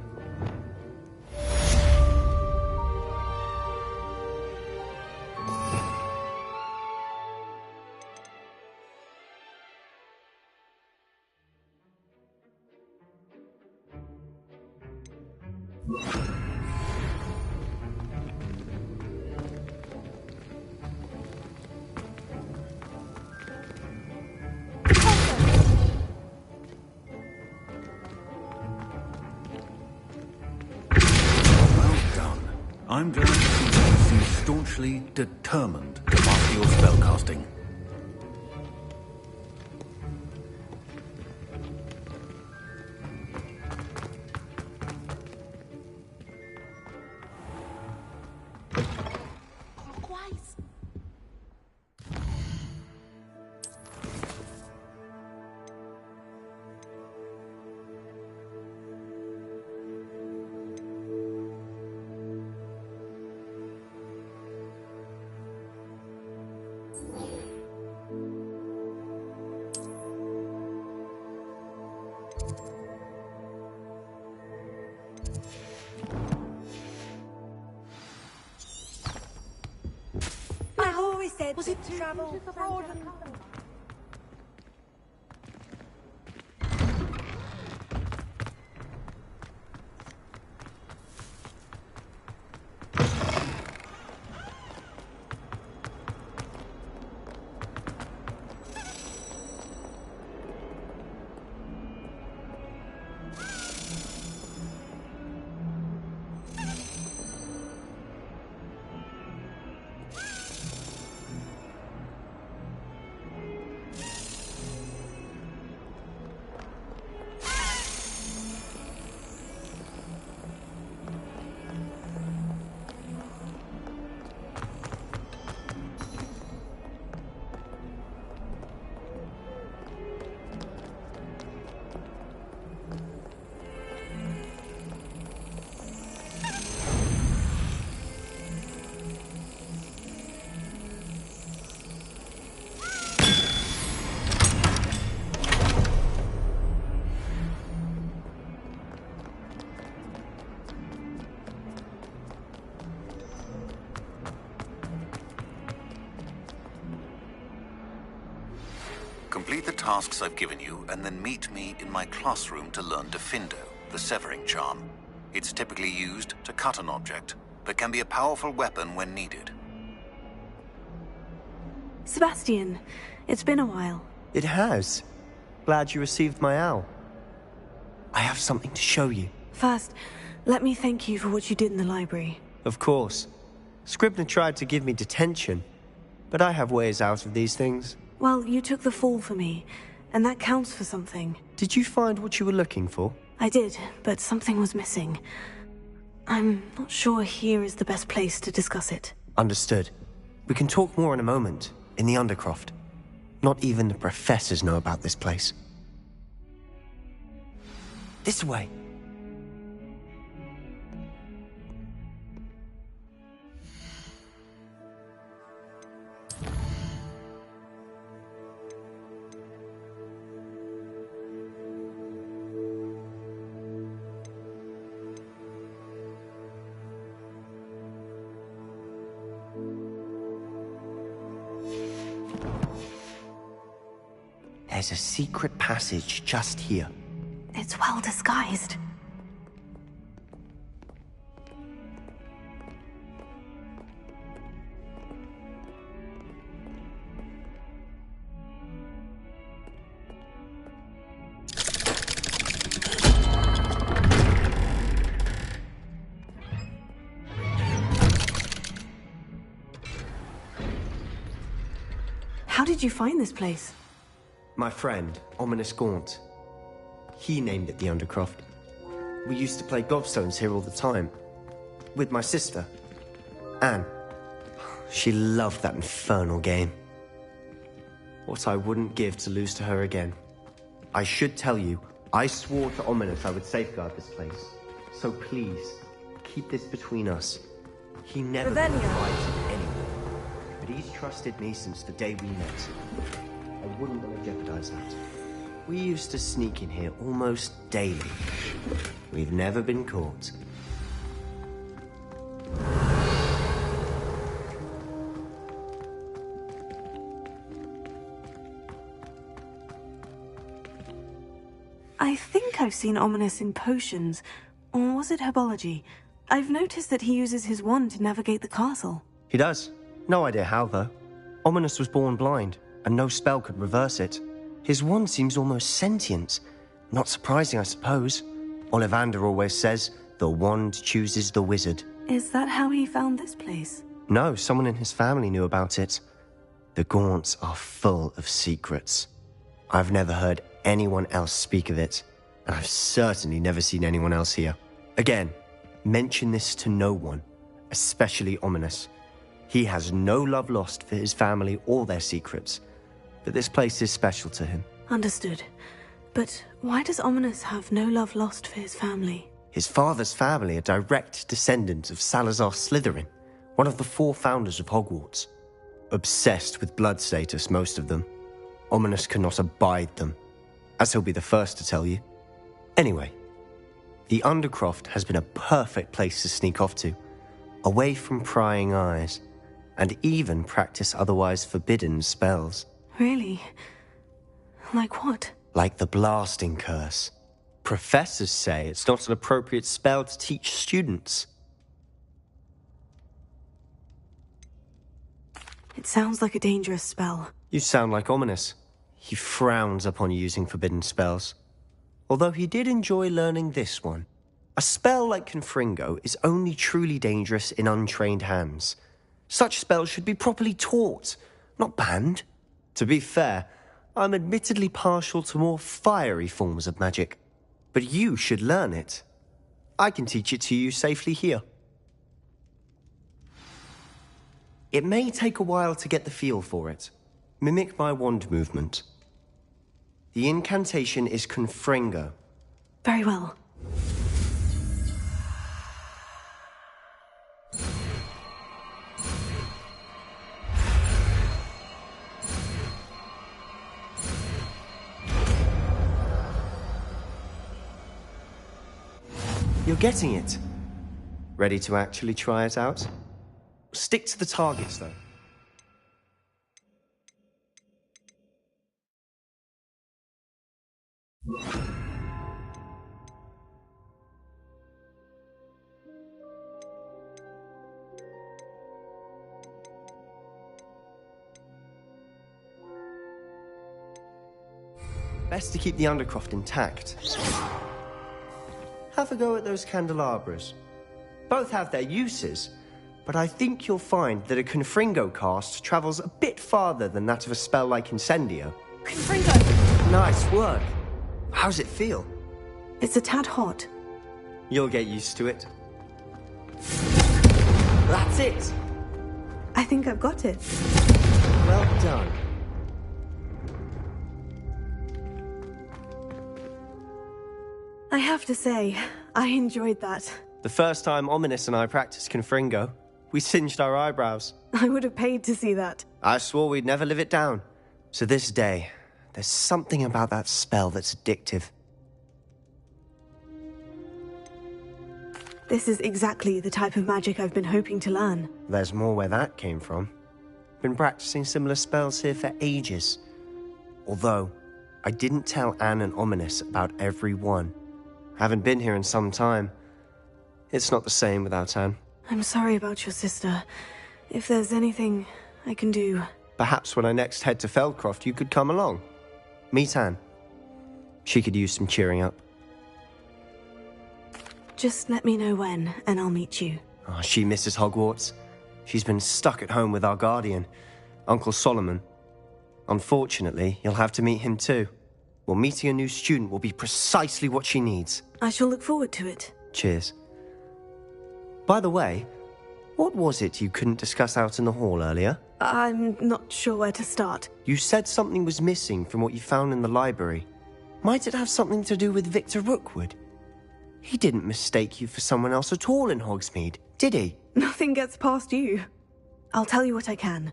I'm glad to see you seem staunchly determined to master your spellcasting. I've always said was it to travel abroad and... Complete the tasks I've given you, and then meet me in my classroom to learn Defindo, the severing charm. It's typically used to cut an object, but can be a powerful weapon when needed. Sebastian, it's been a while. It has. Glad you received my owl. I have something to show you. First, let me thank you for what you did in the library. Of course. Scribner tried to give me detention, but I have ways out of these things. Well, you took the fall for me, and that counts for something. Did you find what you were looking for? I did, but something was missing. I'm not sure here is the best place to discuss it. Understood. We can talk more in a moment, in the Undercroft. Not even the professors know about this place. This way. There's a secret passage just here. It's well disguised. How did you find this place? My friend, Ominous Gaunt. He named it the Undercroft. We used to play gobstones here all the time. With my sister, Anne. She loved that infernal game. What I wouldn't give to lose to her again. I should tell you, I swore to Ominous I would safeguard this place. So please, keep this between us. He never confided in anyone. But he's trusted me since the day we met. I wouldn't want to jeopardize that. We used to sneak in here almost daily. We've never been caught. I think I've seen Ominous in potions. Or was it herbology? I've noticed that he uses his wand to navigate the castle. He does. No idea how, though. Ominous was born blind, and no spell could reverse it. His wand seems almost sentient. Not surprising, I suppose. Ollivander always says, the wand chooses the wizard. Is that how he found this place? No, someone in his family knew about it. The Gaunts are full of secrets. I've never heard anyone else speak of it, and I've certainly never seen anyone else here. Again, mention this to no one, especially Ominous. He has no love lost for his family or their secrets, but this place is special to him. Understood. But why does Ominous have no love lost for his family? His father's family are direct descendants of Salazar Slytherin, one of the 4 founders of Hogwarts. Obsessed with blood status, most of them. Ominous cannot abide them, as he'll be the first to tell you. Anyway, the Undercroft has been a perfect place to sneak off to, away from prying eyes, and even practice otherwise forbidden spells. Really? Like what? Like the blasting curse. Professors say it's not an appropriate spell to teach students. It sounds like a dangerous spell. You sound like Ominous. He frowns upon using forbidden spells. Although he did enjoy learning this one. A spell like Confringo is only truly dangerous in untrained hands. Such spells should be properly taught, not banned. To be fair, I'm admittedly partial to more fiery forms of magic. But you should learn it. I can teach it to you safely here. It may take a while to get the feel for it. Mimic my wand movement. The incantation is Confringo. Very well. You're getting it. Ready to actually try it out? Stick to the targets, though. Best to keep the Undercroft intact. Have a go at those candelabras. Both have their uses, but I think you'll find that a Confringo cast travels a bit farther than that of a spell like Incendio. Confringo! Nice work. How's it feel? It's a tad hot. You'll get used to it. That's it! I think I've got it. Well done. I have to say, I enjoyed that. The first time Ominous and I practiced Confringo, we singed our eyebrows. I would have paid to see that. I swore we'd never live it down. To this day, there's something about that spell that's addictive. This is exactly the type of magic I've been hoping to learn. There's more where that came from. Been practicing similar spells here for ages. Although, I didn't tell Anne and Ominous about every one. Haven't been here in some time. It's not the same without Anne. I'm sorry about your sister. If there's anything I can do... Perhaps when I next head to Feldcroft, you could come along. Meet Anne. She could use some cheering up. Just let me know when, and I'll meet you. Oh, she misses Hogwarts. She's been stuck at home with our guardian, Uncle Solomon. Unfortunately, you'll have to meet him too. Well, meeting a new student will be precisely what she needs. I shall look forward to it. Cheers. By the way, what was it you couldn't discuss out in the hall earlier? I'm not sure where to start. You said something was missing from what you found in the library. Might it have something to do with Victor Rookwood? He didn't mistake you for someone else at all in Hogsmeade, did he? Nothing gets past you. I'll tell you what I can.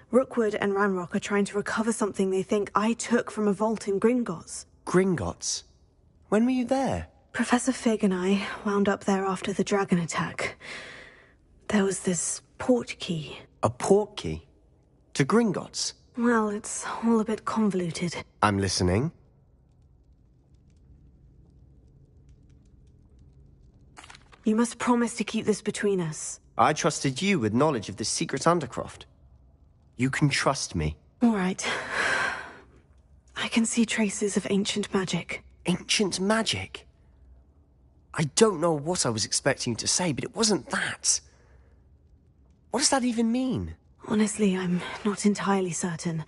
Rookwood and Ranrock are trying to recover something they think I took from a vault in Gringotts. Gringotts? When were you there? Professor Fig and I wound up there after the dragon attack. There was this port key. A port key? To Gringotts? Well, it's all a bit convoluted. I'm listening. You must promise to keep this between us. I trusted you with knowledge of the secret Undercroft. You can trust me. All right. I can see traces of ancient magic. Ancient magic? I don't know what I was expecting you to say, but it wasn't that. What does that even mean? Honestly, I'm not entirely certain.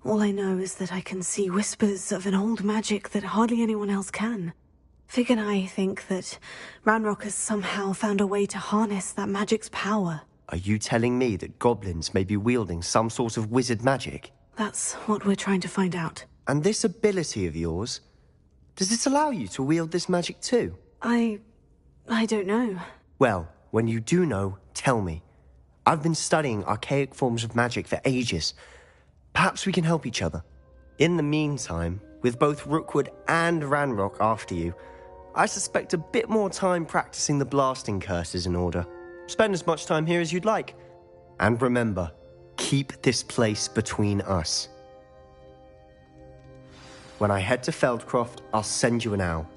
All I know is that I can see whispers of an old magic that hardly anyone else can. Fig and I think that Ranrock has somehow found a way to harness that magic's power. Are you telling me that goblins may be wielding some sort of wizard magic? That's what we're trying to find out. And this ability of yours, does it allow you to wield this magic too? I don't know. Well, when you do know, tell me. I've been studying archaic forms of magic for ages. Perhaps we can help each other. In the meantime, with both Rookwood and Ranrock after you, I suspect a bit more time practicing the blasting curse is in order. Spend as much time here as you'd like. And remember, keep this place between us. When I head to Feldcroft, I'll send you an owl.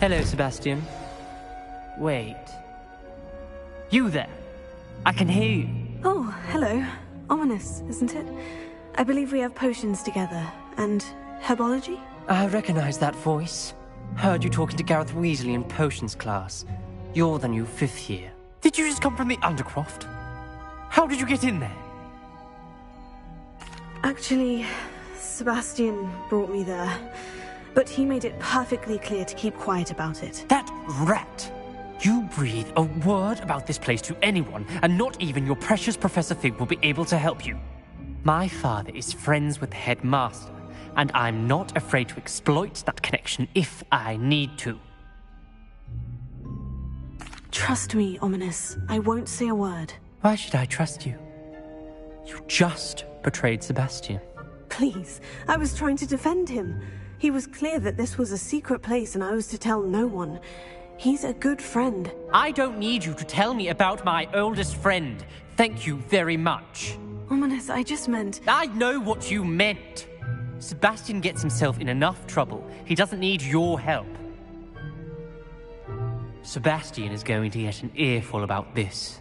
Hello, Sebastian. Wait. You there? I can hear you. Oh, hello. Ominous, isn't it? I believe we have potions together. And herbology? I recognize that voice. Heard you talking to Gareth Weasley in potions class. You're the new 5th year. Did you just come from the Undercroft? How did you get in there? Actually, Sebastian brought me there. But he made it perfectly clear to keep quiet about it. That rat! You breathe a word about this place to anyone, and not even your precious Professor Fig will be able to help you. My father is friends with the headmaster, and I'm not afraid to exploit that connection if I need to. Trust me, Ominous. I won't say a word. Why should I trust you? You just betrayed Sebastian. Please, I was trying to defend him. He was clear that this was a secret place and I was to tell no one. He's a good friend. I don't need you to tell me about my oldest friend. Thank you very much. Ominous, I just meant... I know what you meant. Sebastian gets himself in enough trouble. He doesn't need your help. Sebastian is going to get an earful about this.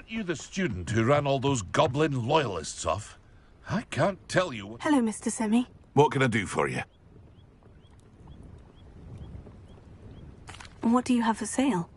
Aren't you the student who ran all those goblin loyalists off? I can't tell you what... Hello, Mr. Semi. What can I do for you? What do you have for sale?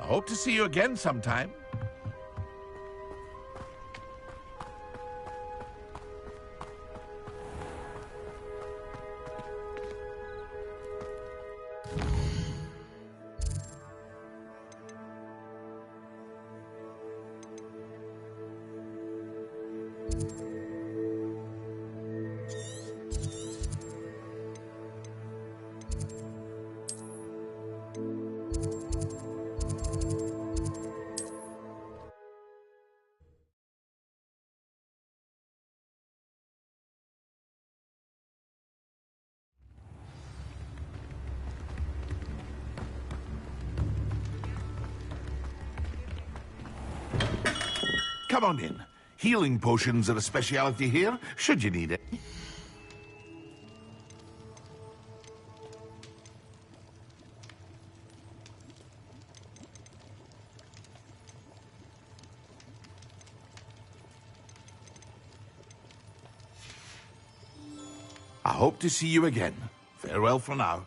I hope to see you again sometime. Come on in. Healing potions are a speciality here, should you need it. I hope to see you again. Farewell for now.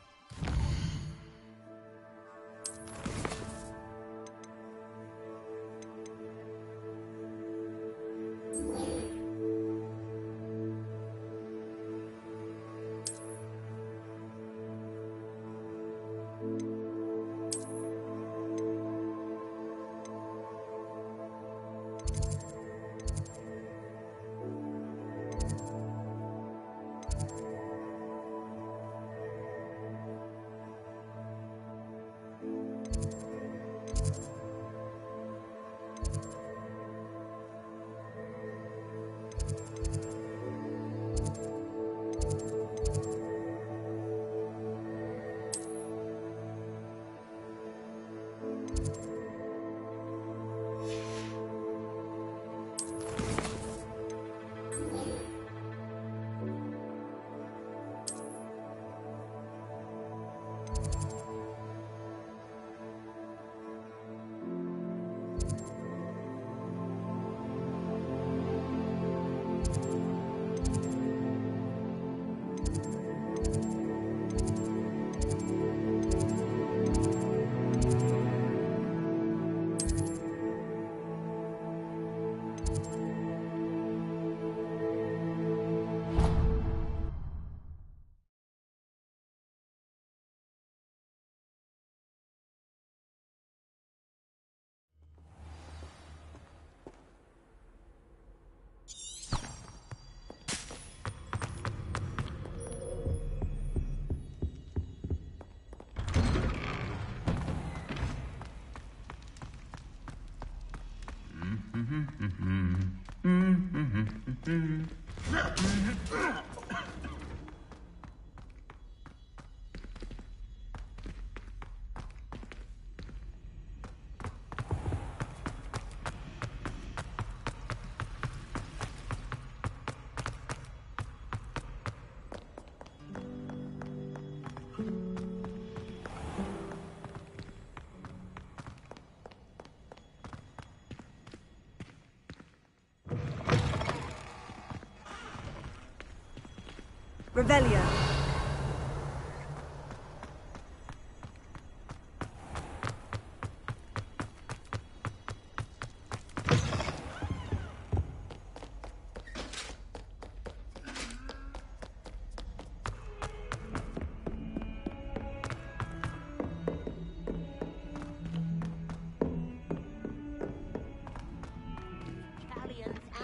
Revelio.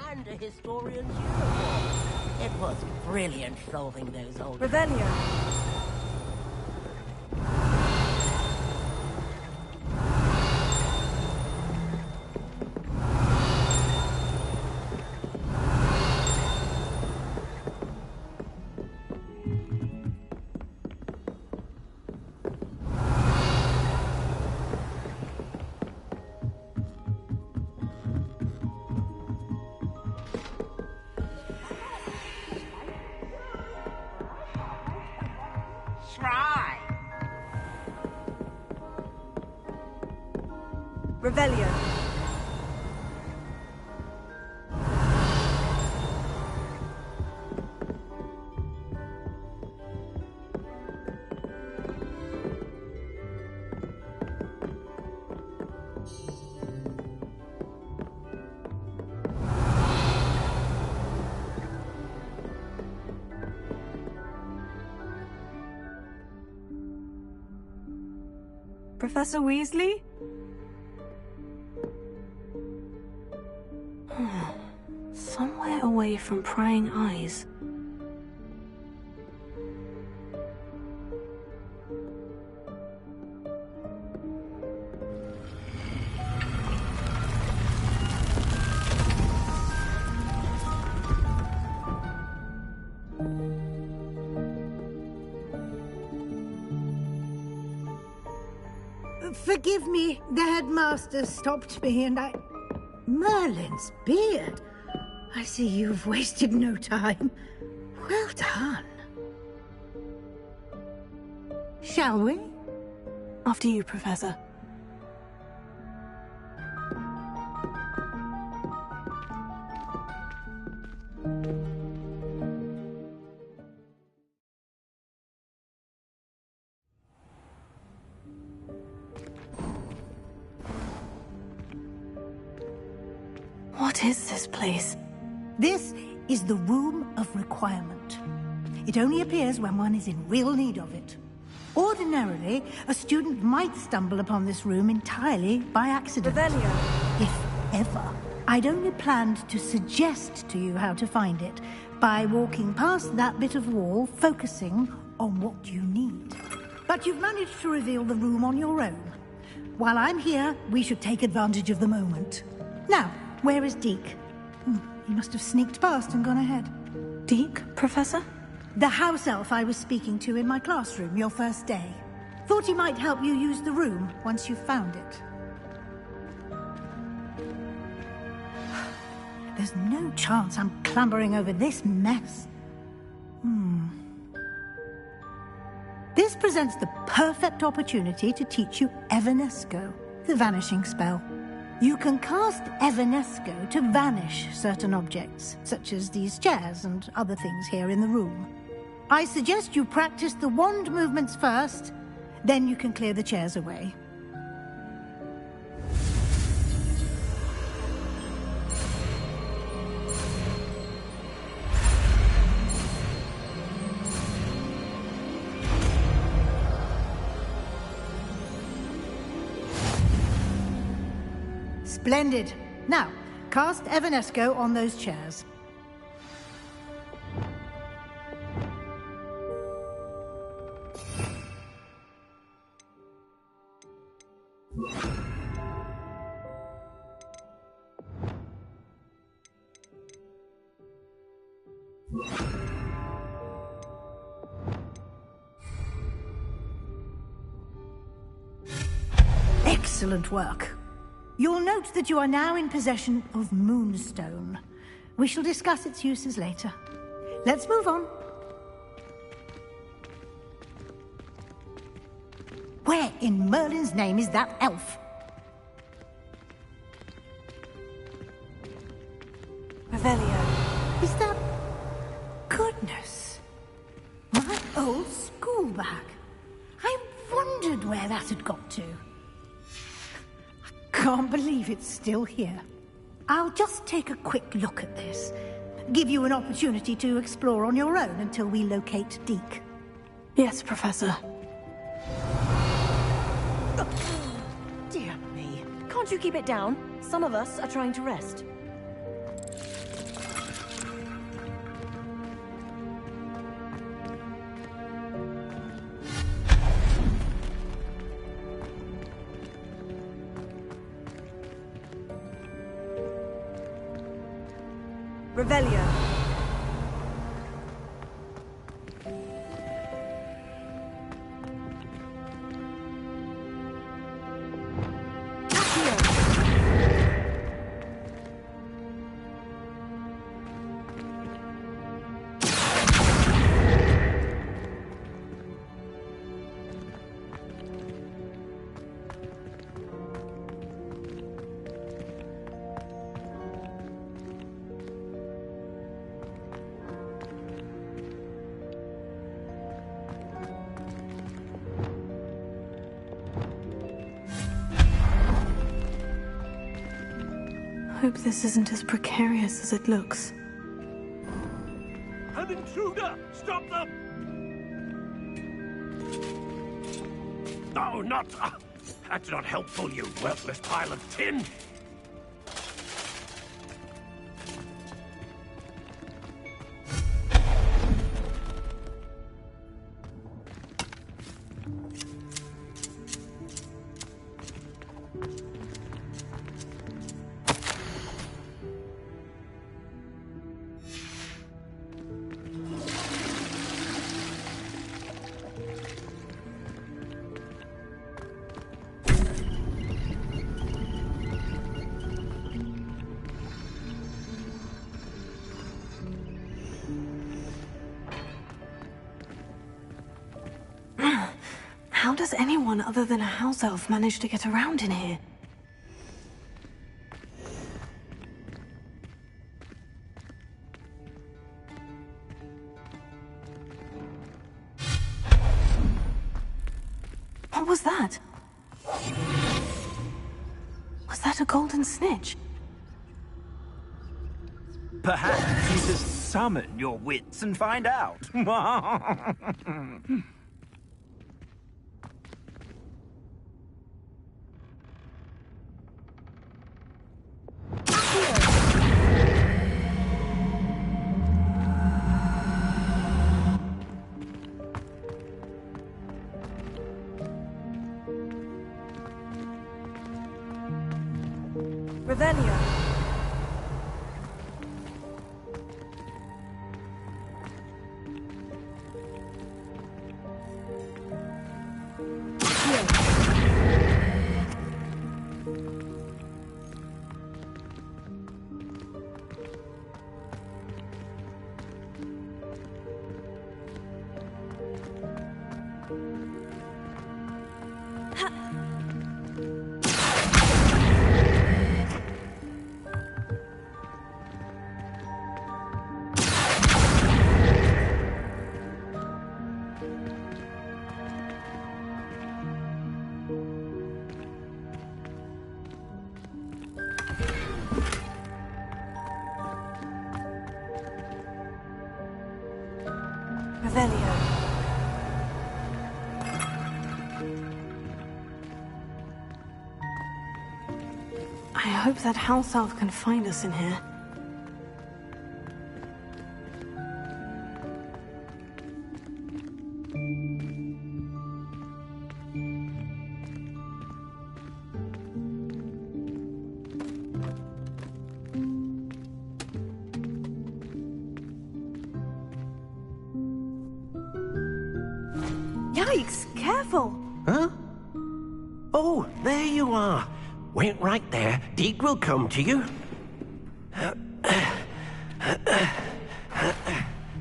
And a historian's uniform. It was brilliant solving those old... Revelio. Revelio. Professor Weasley? Somewhere away from prying eyes. Forgive me, the headmaster stopped me and I... Merlin's beard. I see you've wasted no time. Well done. Shall we? After you, Professor. What is this place? This is the Room of Requirement. It only appears when one is in real need of it. Ordinarily, a student might stumble upon this room entirely by accident. Revelio. If ever. I'd only planned to suggest to you how to find it by walking past that bit of wall, focusing on what you need. But you've managed to reveal the room on your own. While I'm here, we should take advantage of the moment. Now, where is Deke? He must have sneaked past and gone ahead. Deke, Professor? The house elf I was speaking to in my classroom your first day. Thought he might help you use the room once you've found it. There's no chance I'm clambering over this mess. This presents the perfect opportunity to teach you Evanesco, the vanishing spell. You can cast Evanesco to vanish certain objects, such as these chairs and other things here in the room. I suggest you practice the wand movements first, then you can clear the chairs away. Splendid. Now, cast Evanesco on those chairs. Excellent work. You'll note that you are now in possession of Moonstone. We shall discuss its uses later. Let's move on. Where in Merlin's name is that elf? Revelio. Is that... Goodness. My old school bag. I wondered where that had got to. Can't believe it's still here. I'll just take a quick look at this. Give you an opportunity to explore on your own until we locate Deke. Yes, Professor. Dear me. Can't you keep it down? Some of us are trying to rest. Revelio. hope this isn't as precarious as it looks. An intruder! Stop them! No, not... that's not helpful, you worthless pile of tin! How does anyone other than a house elf manage to get around in here? What was that? Was that a golden snitch? Perhaps you just summon your wits and find out. Revelio. Revelio. I hope that house elf can find us in here. Yikes! Careful! Huh? Oh, there you are. Wait right there. Deke will come to you.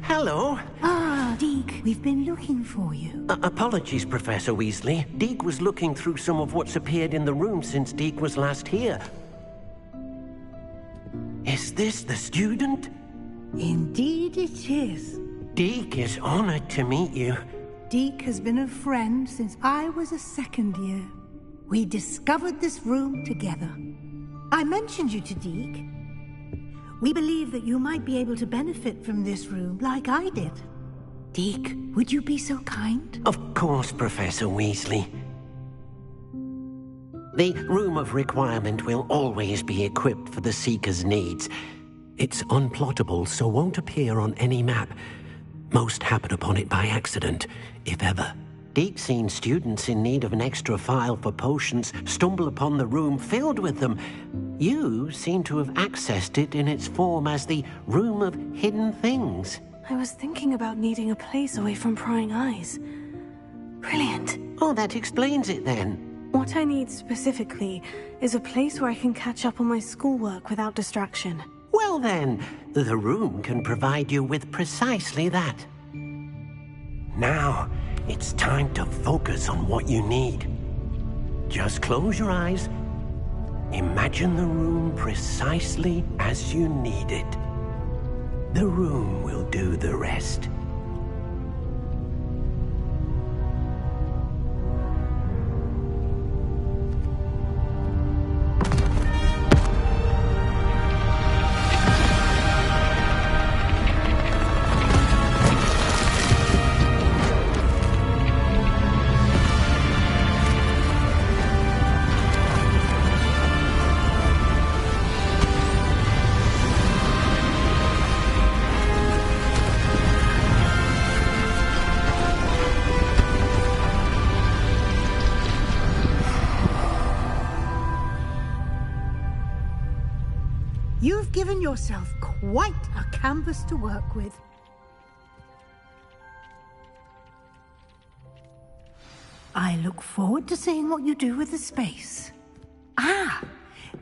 Hello. Ah, Deke, we've been looking for you. Apologies, Professor Weasley. Deke was looking through some of what's appeared in the room since Deke was last here. Is this the student? Indeed it is. Deke is honored to meet you. Deke has been a friend since I was a second year. We discovered this room together. I mentioned you to Deke. We believe that you might be able to benefit from this room like I did. Deke, would you be so kind? Of course, Professor Weasley. The Room of Requirement will always be equipped for the Seeker's needs. It's unplottable, so won't appear on any map. Most happen upon it by accident, if ever. Deke's seen students in need of an extra file for potions stumble upon the room filled with them. You seem to have accessed it in its form as the Room of Hidden Things. I was thinking about needing a place away from prying eyes. Brilliant. Oh, that explains it then. What I need specifically is a place where I can catch up on my schoolwork without distraction. Well then, the room can provide you with precisely that. Now, it's time to focus on what you need. Just close your eyes. Imagine the room precisely as you need it. The room will do the rest. You've given yourself quite a canvas to work with. I look forward to seeing what you do with the space. Ah,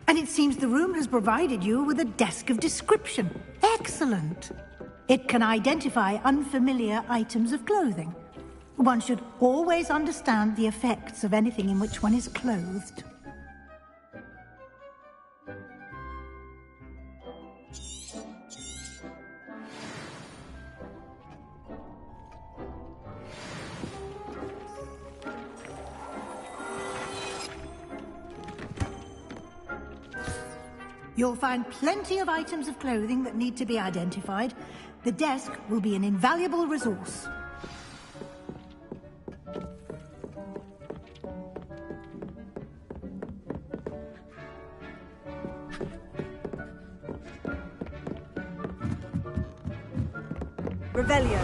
and it seems the room has provided you with a desk of description. Excellent. It can identify unfamiliar items of clothing. One should always understand the effects of anything in which one is clothed. You'll find plenty of items of clothing that need to be identified. The desk will be an invaluable resource. Revelio.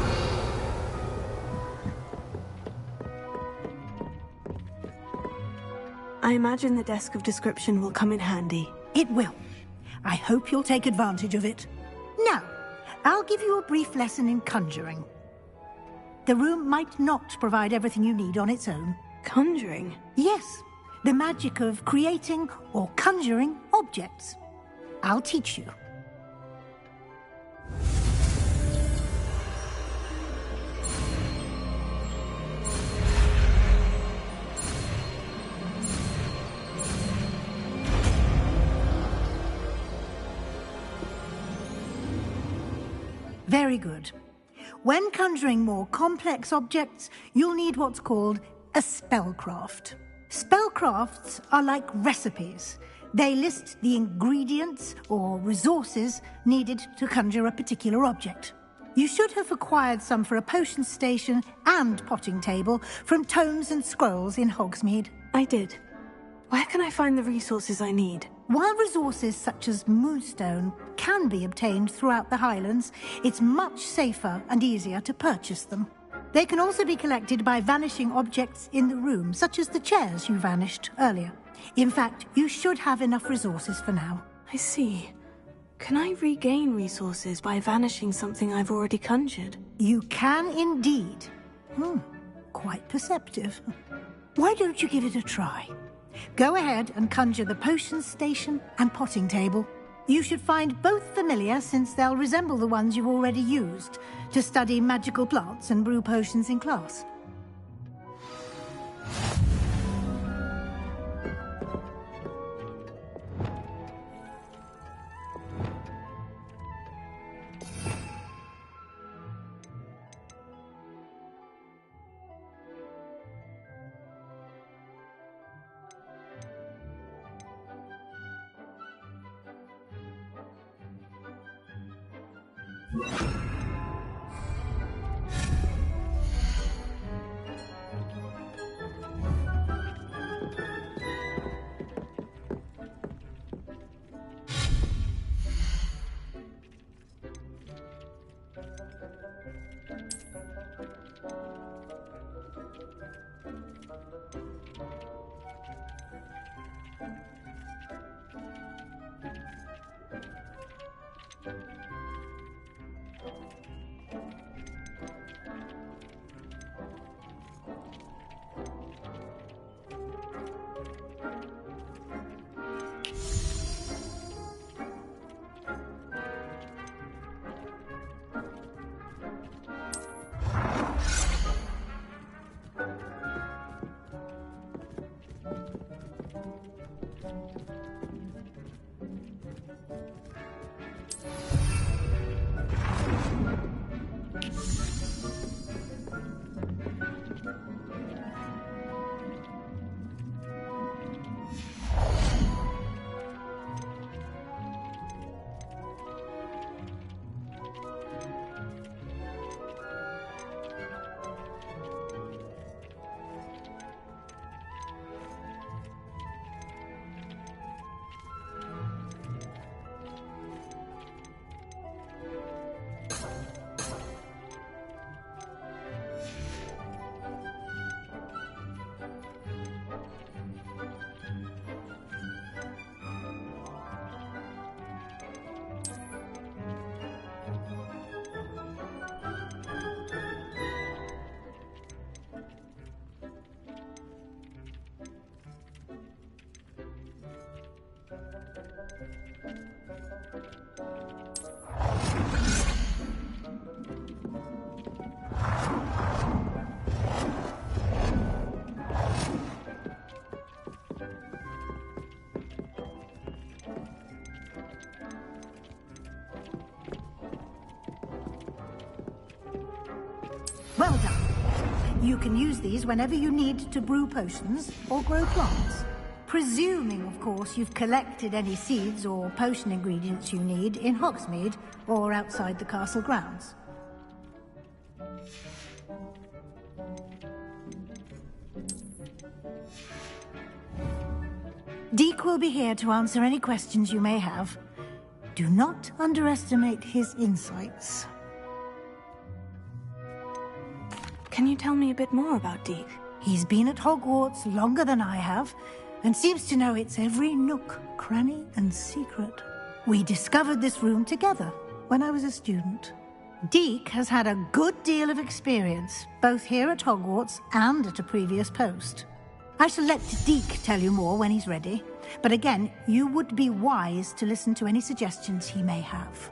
I imagine the desk of description will come in handy. It will. I hope you'll take advantage of it. Now, I'll give you a brief lesson in conjuring. The room might not provide everything you need on its own. Conjuring? Yes, the magic of creating or conjuring objects. I'll teach you. Very good. When conjuring more complex objects, you'll need what's called a spellcraft. Spellcrafts are like recipes. They list the ingredients or resources needed to conjure a particular object. You should have acquired some for a potion station and potting table from tomes and scrolls in Hogsmeade. I did. Where can I find the resources I need? While resources such as moonstone can be obtained throughout the Highlands, it's much safer and easier to purchase them. They can also be collected by vanishing objects in the room, such as the chairs you vanished earlier. In fact, you should have enough resources for now. I see. Can I regain resources by vanishing something I've already conjured? You can indeed. Quite perceptive. Why don't you give it a try? Go ahead and conjure the potion station and potting table. You should find both familiar, since they'll resemble the ones you've already used to study magical plants and brew potions in class. You can use these whenever you need to brew potions or grow plants. Presuming, of course, you've collected any seeds or potion ingredients you need in Hogsmeade or outside the castle grounds. Deke will be here to answer any questions you may have. Do not underestimate his insights. Can you tell me a bit more about Deke? He's been at Hogwarts longer than I have, and seems to know its every nook, cranny, and secret. We discovered this room together when I was a student. Deke has had a good deal of experience, both here at Hogwarts and at a previous post. I shall let Deke tell you more when he's ready, but again, you would be wise to listen to any suggestions he may have.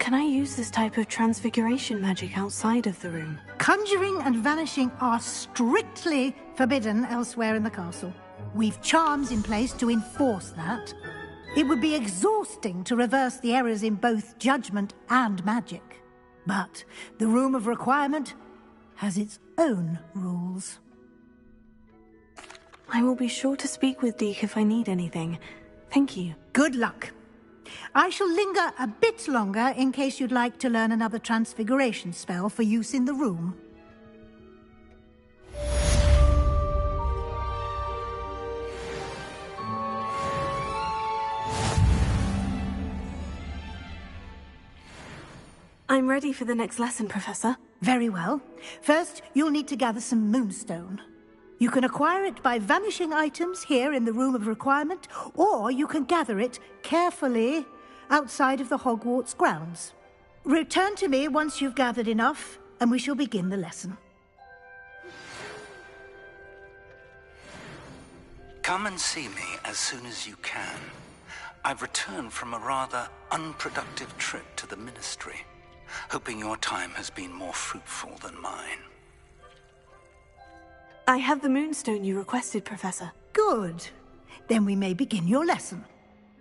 Can I use this type of transfiguration magic outside of the room? Conjuring and vanishing are strictly forbidden elsewhere in the castle. We've charms in place to enforce that. It would be exhausting to reverse the errors in both judgment and magic. But the Room of Requirement has its own rules. I will be sure to speak with Deke if I need anything. Thank you. Good luck. I shall linger a bit longer in case you'd like to learn another transfiguration spell for use in the room. I'm ready for the next lesson, Professor. Very well. First, you'll need to gather some moonstone. You can acquire it by vanishing items here in the Room of Requirement, or you can gather it carefully outside of the Hogwarts grounds. Return to me once you've gathered enough, and we shall begin the lesson. Come and see me as soon as you can. I've returned from a rather unproductive trip to the Ministry, hoping your time has been more fruitful than mine. I have the moonstone you requested, Professor. Good. Then we may begin your lesson.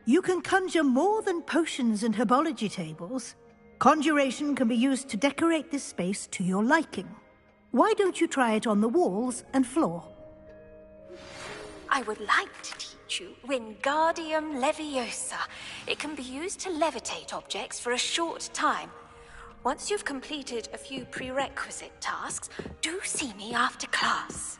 You can conjure more than potions and herbology tables. Conjuration can be used to decorate this space to your liking. Why don't you try it on the walls and floor? I would like to teach you Wingardium Leviosa. It can be used to levitate objects for a short time. Once you've completed a few prerequisite tasks, do see me after class.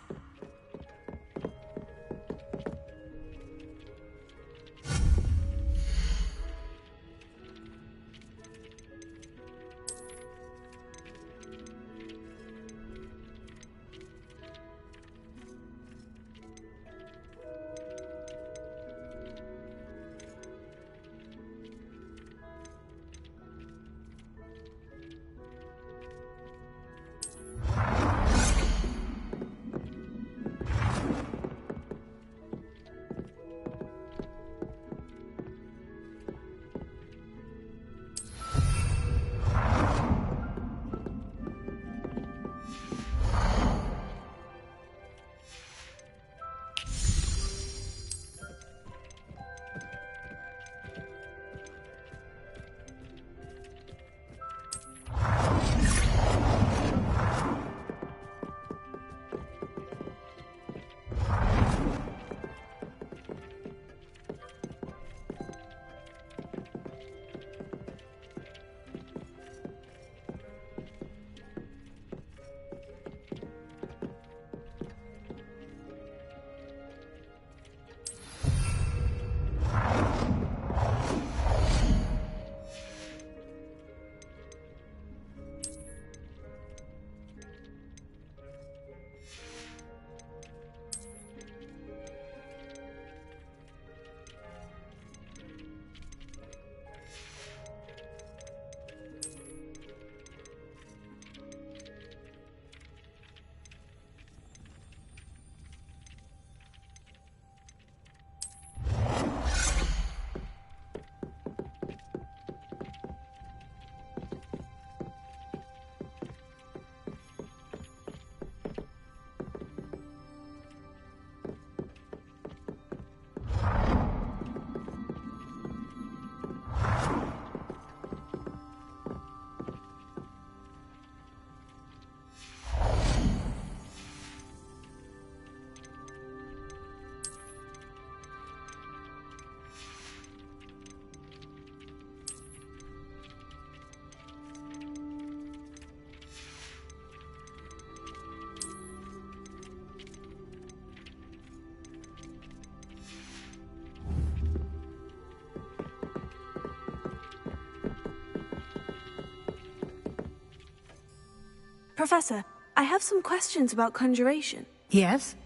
Professor, I have some questions about conjuration. Yes?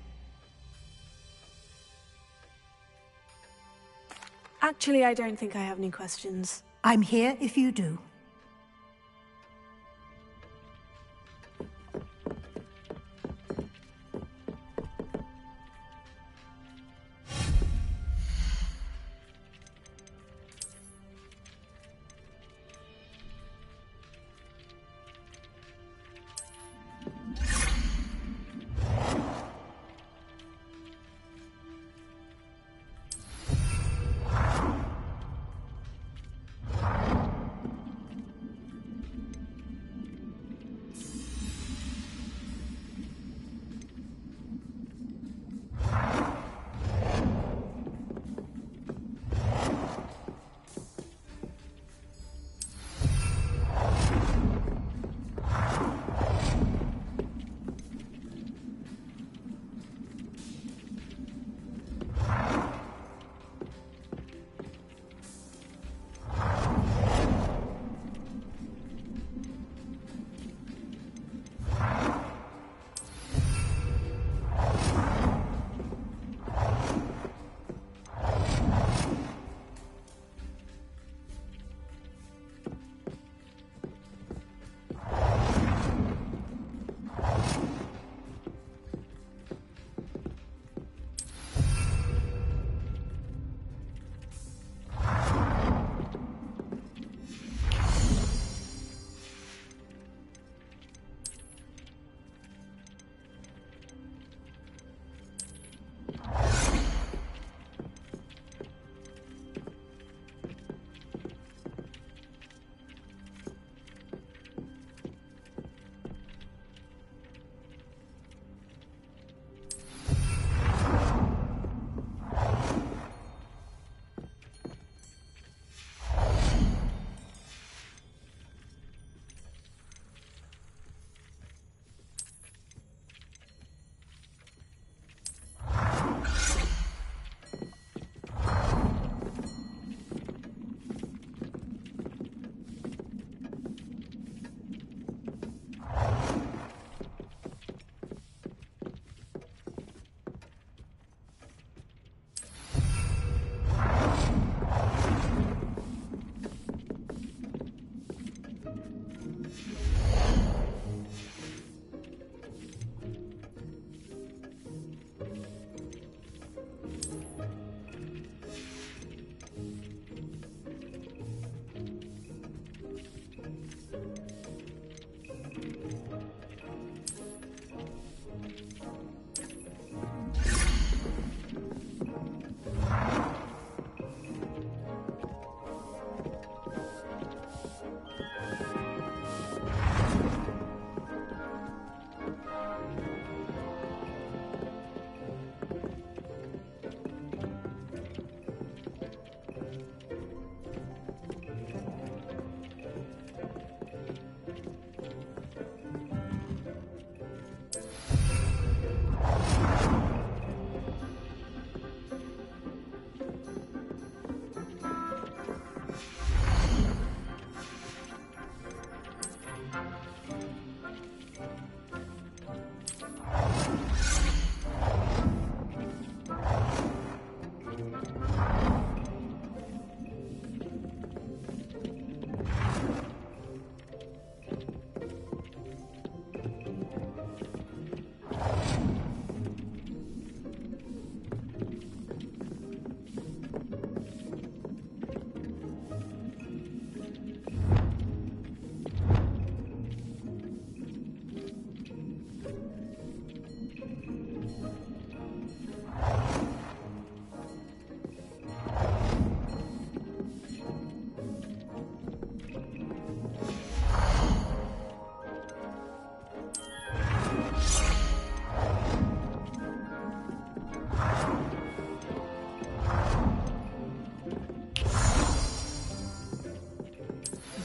Actually, I don't think I have any questions. I'm here if you do.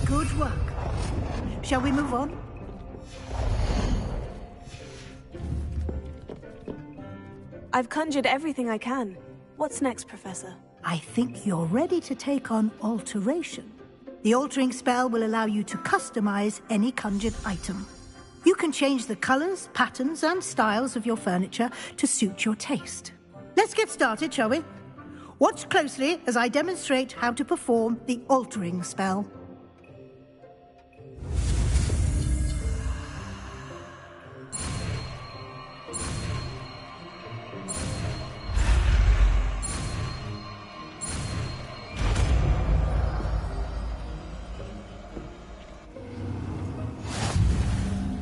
Good work. Shall we move on? I've conjured everything I can. What's next, Professor? I think you're ready to take on alteration. The altering spell will allow you to customize any conjured item. You can change the colours, patterns and styles of your furniture to suit your taste. Let's get started, shall we? Watch closely as I demonstrate how to perform the altering spell.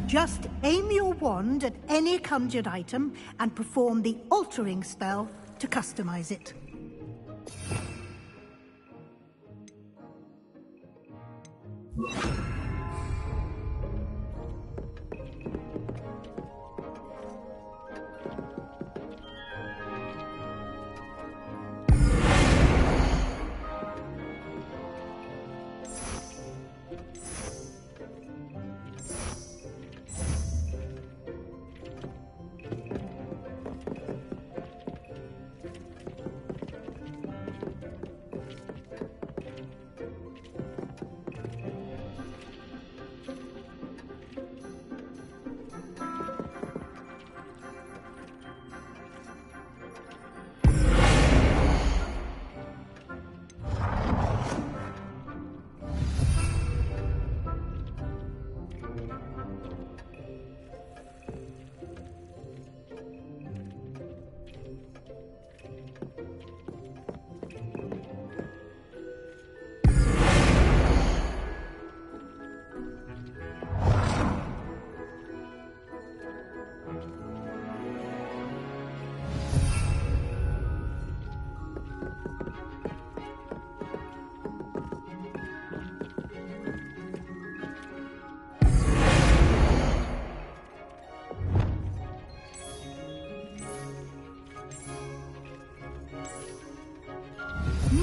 Just aim your wand at any conjured item and perform the altering spell to customize it.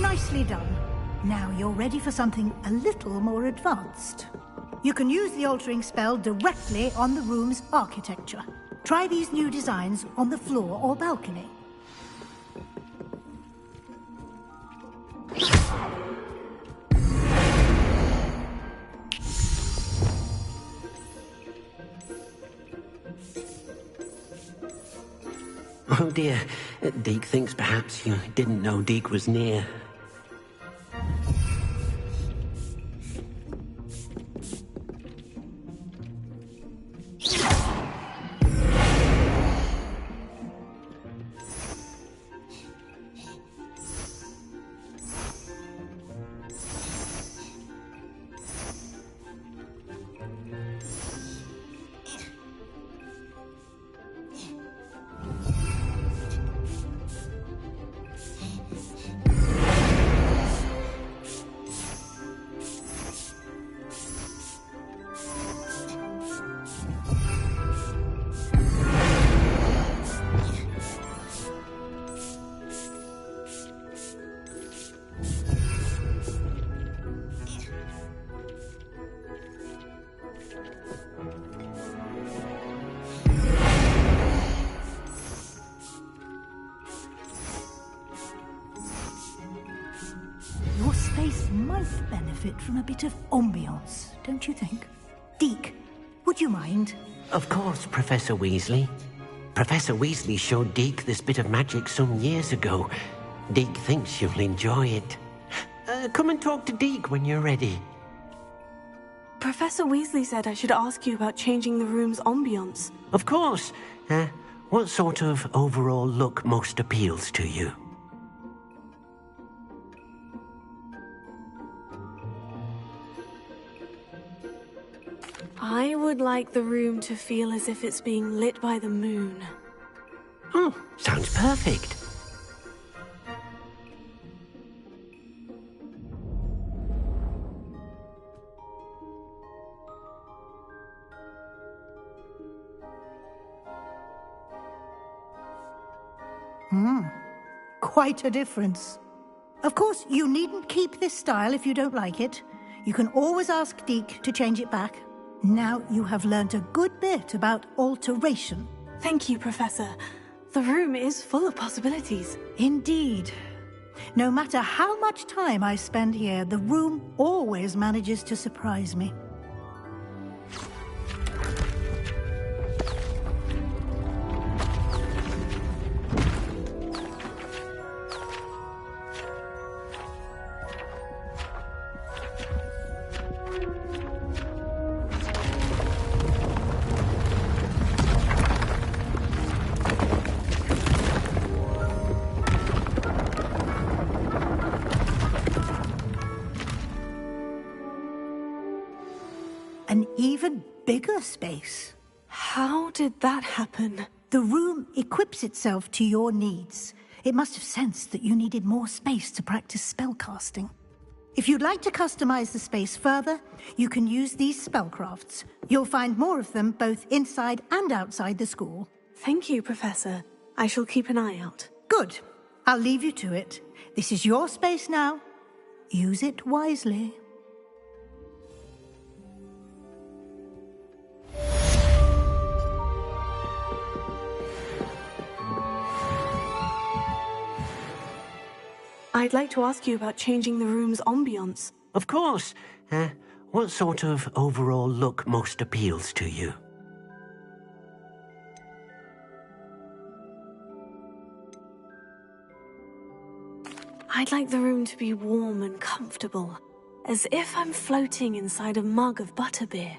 Nicely done. Now you're ready for something a little more advanced. You can use the altering spell directly on the room's architecture. Try these new designs on the floor or balcony. Oh dear, Deke thinks perhaps you didn't know Deke was near. Might benefit from a bit of ambiance, don't you think? Deke, would you mind? Of course, Professor Weasley. Professor Weasley showed Deke this bit of magic some years ago. Deke thinks you'll enjoy it. Come and talk to Deke when you're ready. Professor Weasley said I should ask you about changing the room's ambiance. Of course. What sort of overall look most appeals to you? I would like the room to feel as if it's being lit by the moon. Oh, sounds perfect. Quite a difference. Of course, you needn't keep this style if you don't like it. You can always ask Deke to change it back. Now you have learnt a good bit about alteration. Thank you, Professor. The room is full of possibilities. Indeed. No matter how much time I spend here, the room always manages to surprise me. even bigger space. How did that happen? The room equips itself to your needs. It must have sensed that you needed more space to practice spellcasting. If you'd like to customize the space further, you can use these spellcrafts. You'll find more of them both inside and outside the school. Thank you, Professor. I shall keep an eye out. Good. I'll leave you to it. This is your space now. Use it wisely. I'd like to ask you about changing the room's ambience. Of course. What sort of overall look most appeals to you? I'd like the room to be warm and comfortable, as if I'm floating inside a mug of butterbeer.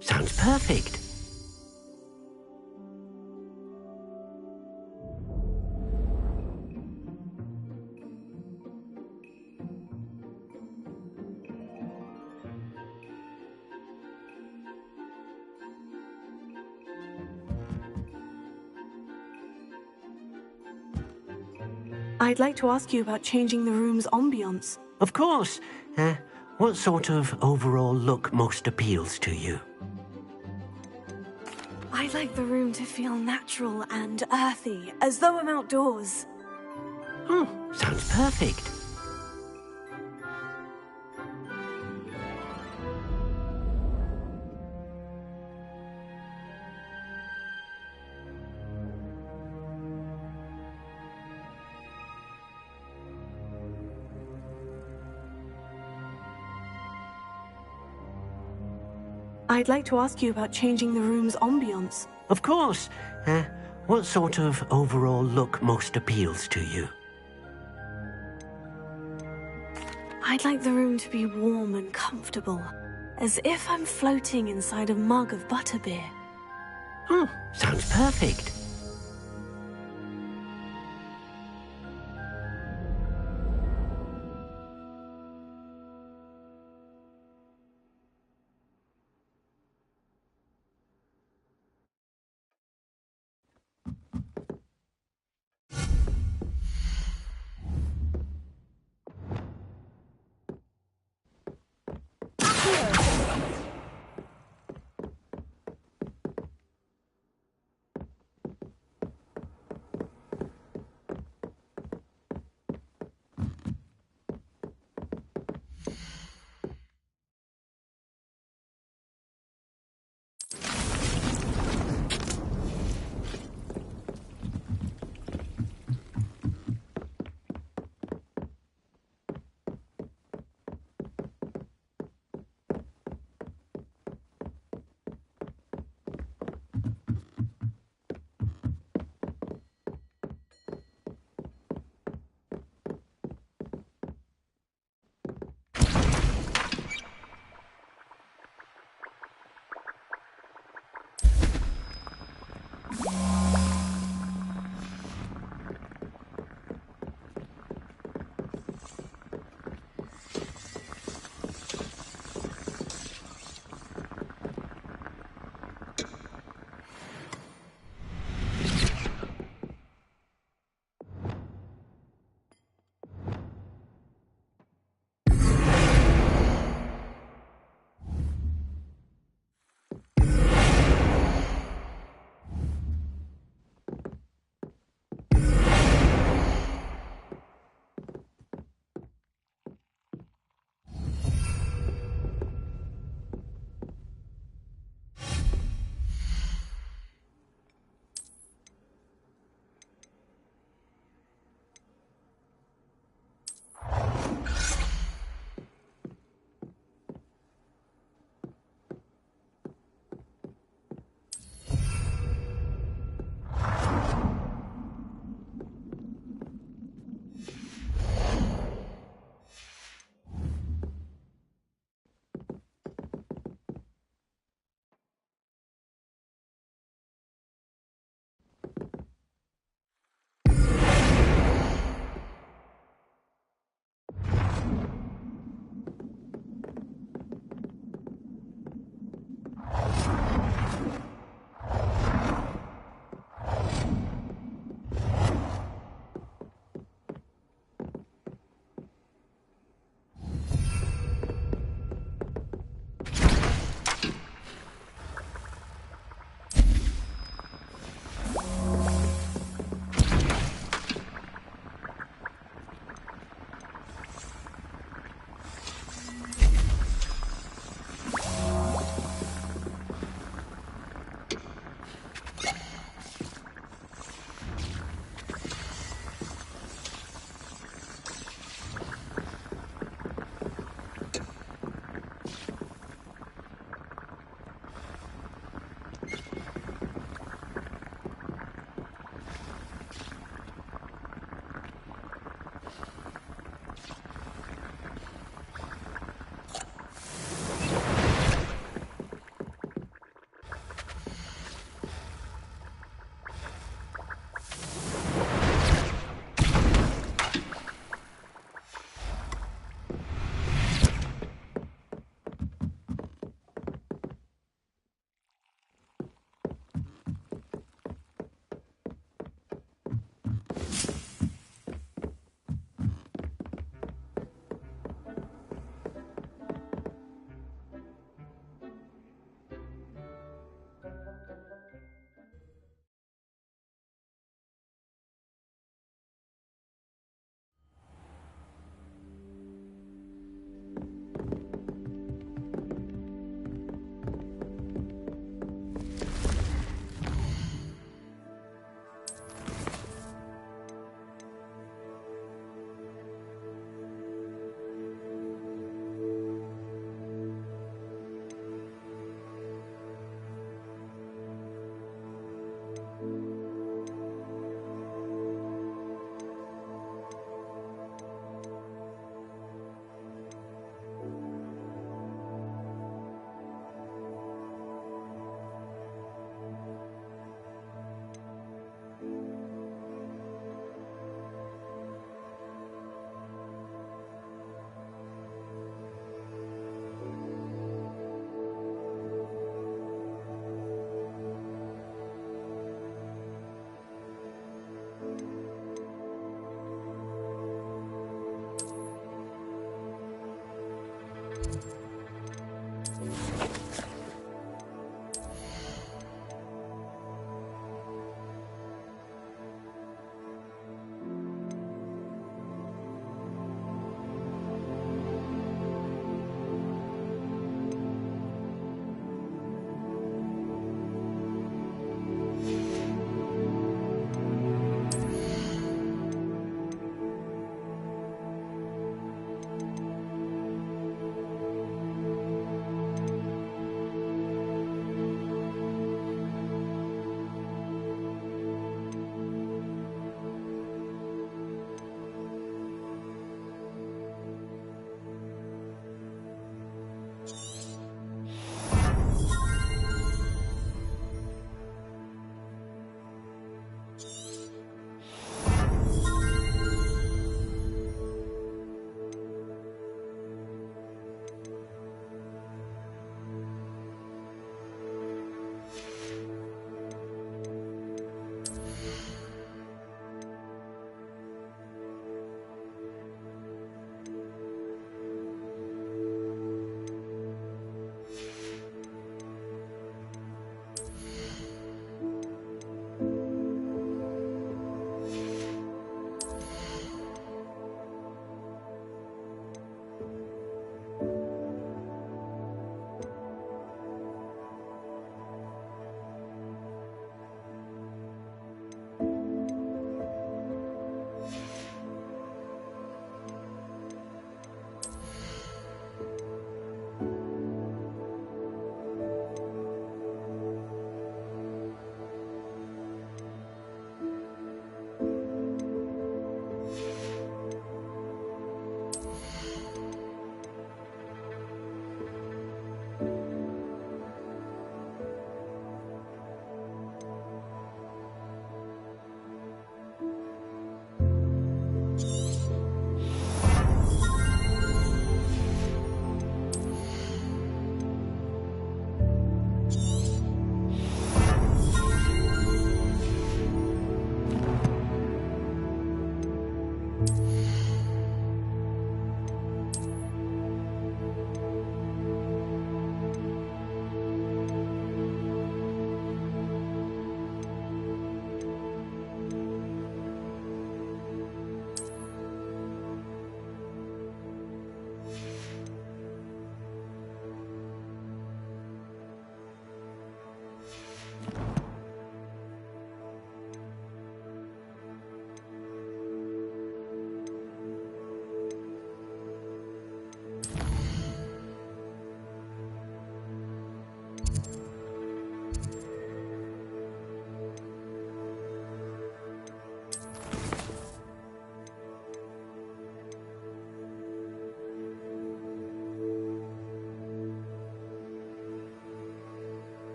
Sounds perfect. I'd like to ask you about changing the room's ambience. Of course. What sort of overall look most appeals to you? I'd like the room to feel natural and earthy, as though I'm outdoors. Sounds perfect. I'd like to ask you about changing the room's ambience. Of course. What sort of overall look most appeals to you? I'd like the room to be warm and comfortable, as if I'm floating inside a mug of butterbeer. Sounds perfect.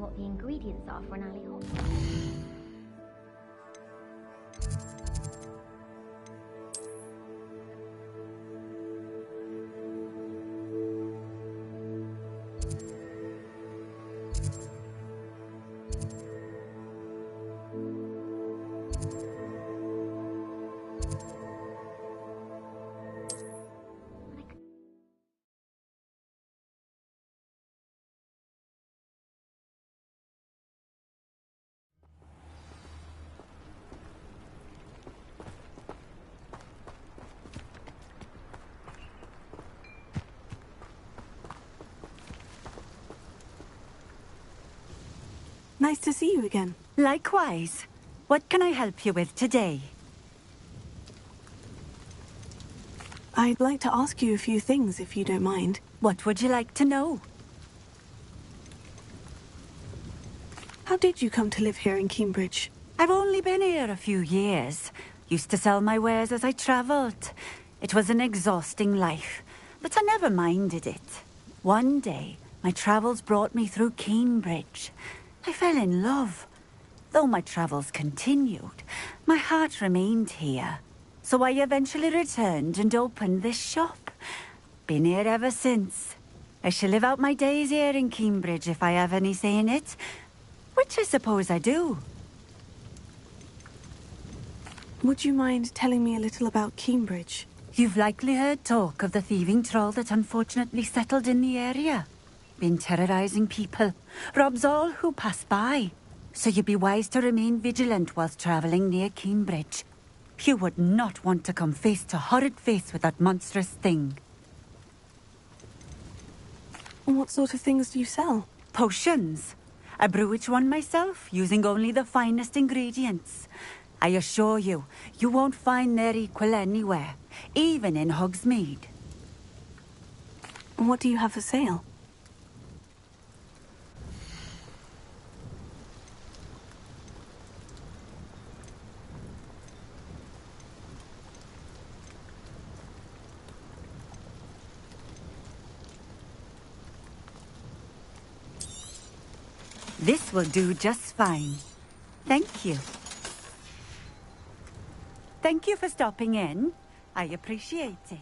what the ingredients are for an alley hop. Nice to see you again. Likewise. What can I help you with today? I'd like to ask you a few things, if you don't mind. What would you like to know? How did you come to live here in Cambridge? I've only been here a few years. Used to sell my wares as I travelled. It was an exhausting life, but I never minded it. One day, my travels brought me through Cambridge. I fell in love. Though my travels continued, my heart remained here. So I eventually returned and opened this shop. Been here ever since. I shall live out my days here in Cambridge if I have any say in it, which I suppose I do. Would you mind telling me a little about Cambridge? You've likely heard talk of the thieving troll that unfortunately settled in the area. Been terrorizing people, robs all who pass by. So you'd be wise to remain vigilant whilst traveling near Cambridge. You would not want to come face to horrid face with that monstrous thing. And what sort of things do you sell? Potions. I brew each one myself, using only the finest ingredients. I assure you, you won't find their equal anywhere, even in Hogsmeade. And what do you have for sale? This will do just fine. Thank you. Thank you for stopping in. I appreciate it.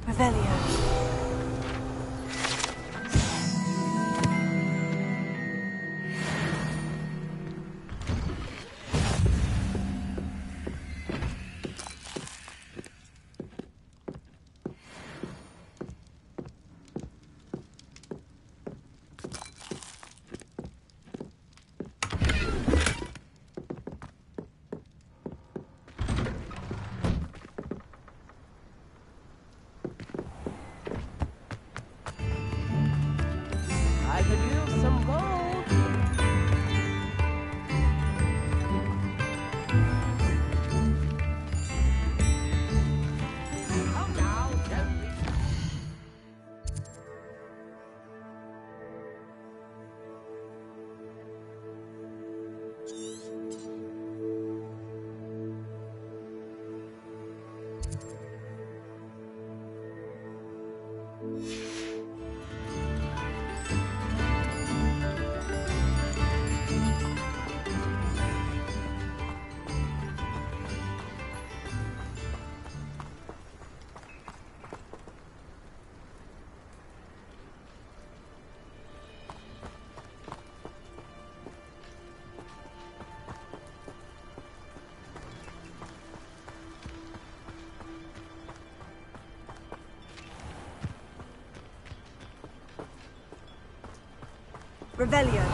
Revelio. I could use some gold. Come now, gently. Revelio.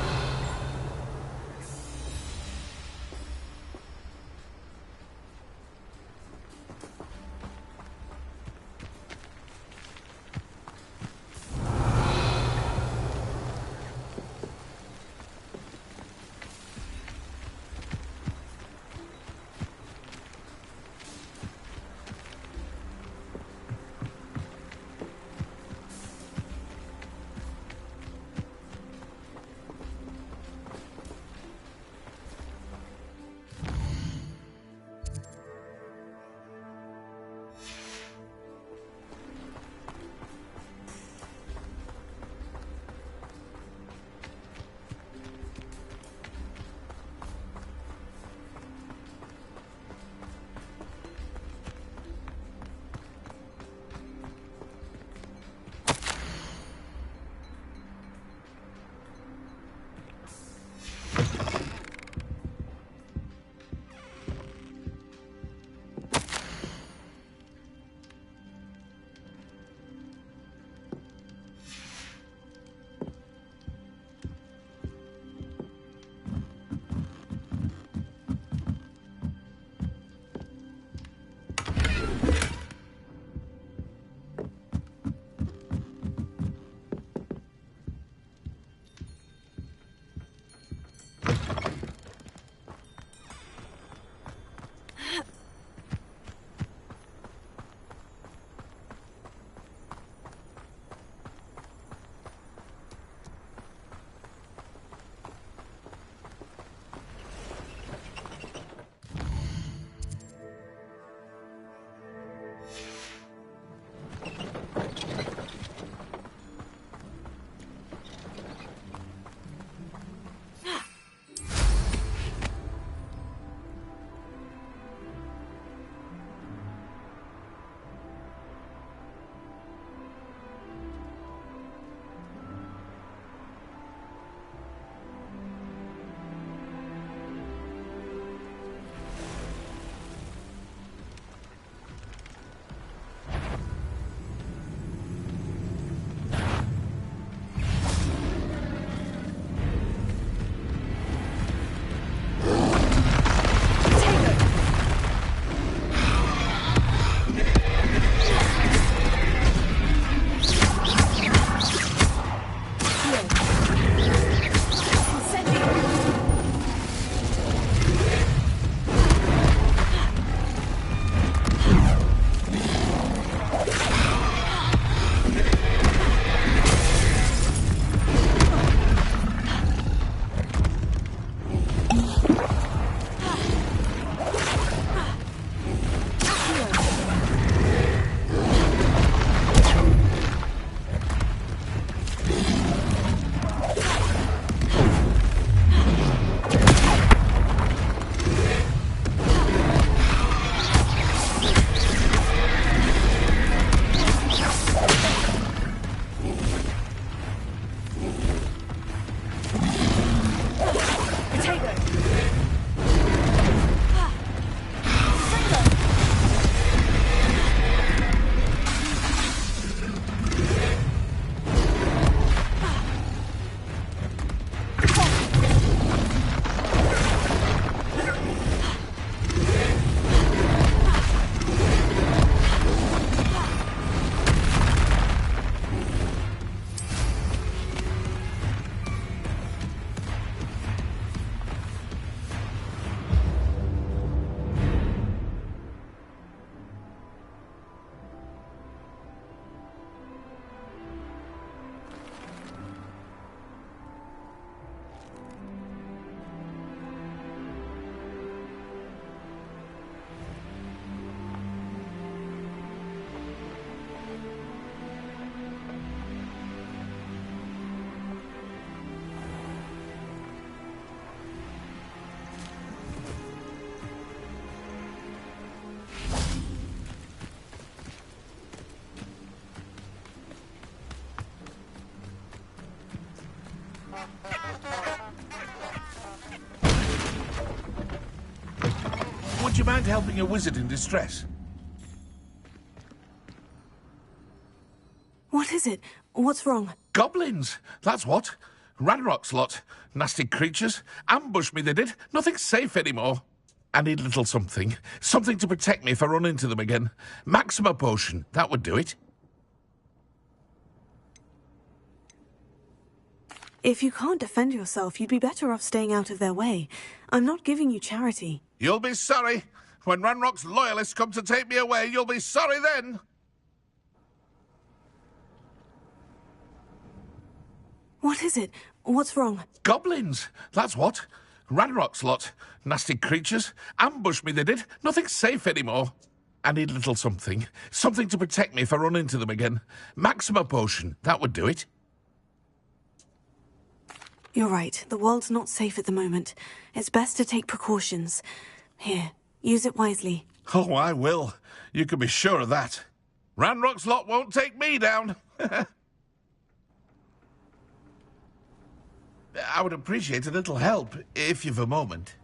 Would you mind helping a wizard in distress? What is it? What's wrong? Goblins, that's what. Ranrock's lot. Nasty creatures. Ambush me, they did. Nothing's safe anymore. I need a little something. Something to protect me if I run into them again. Maxima potion, that would do it. If you can't defend yourself, you'd be better off staying out of their way. I'm not giving you charity. You'll be sorry. When Ranrock's loyalists come to take me away, you'll be sorry then. What is it? What's wrong? Goblins, that's what. Ranrock's lot. Nasty creatures. Ambush me, they did. Nothing's safe anymore. I need a little something. Something to protect me if I run into them again. Maxima potion, that would do it. You're right. The world's not safe at the moment. It's best to take precautions. Here, use it wisely. Oh, I will. You can be sure of that. Ranrock's lot won't take me down. I would appreciate a little help, if you've a moment.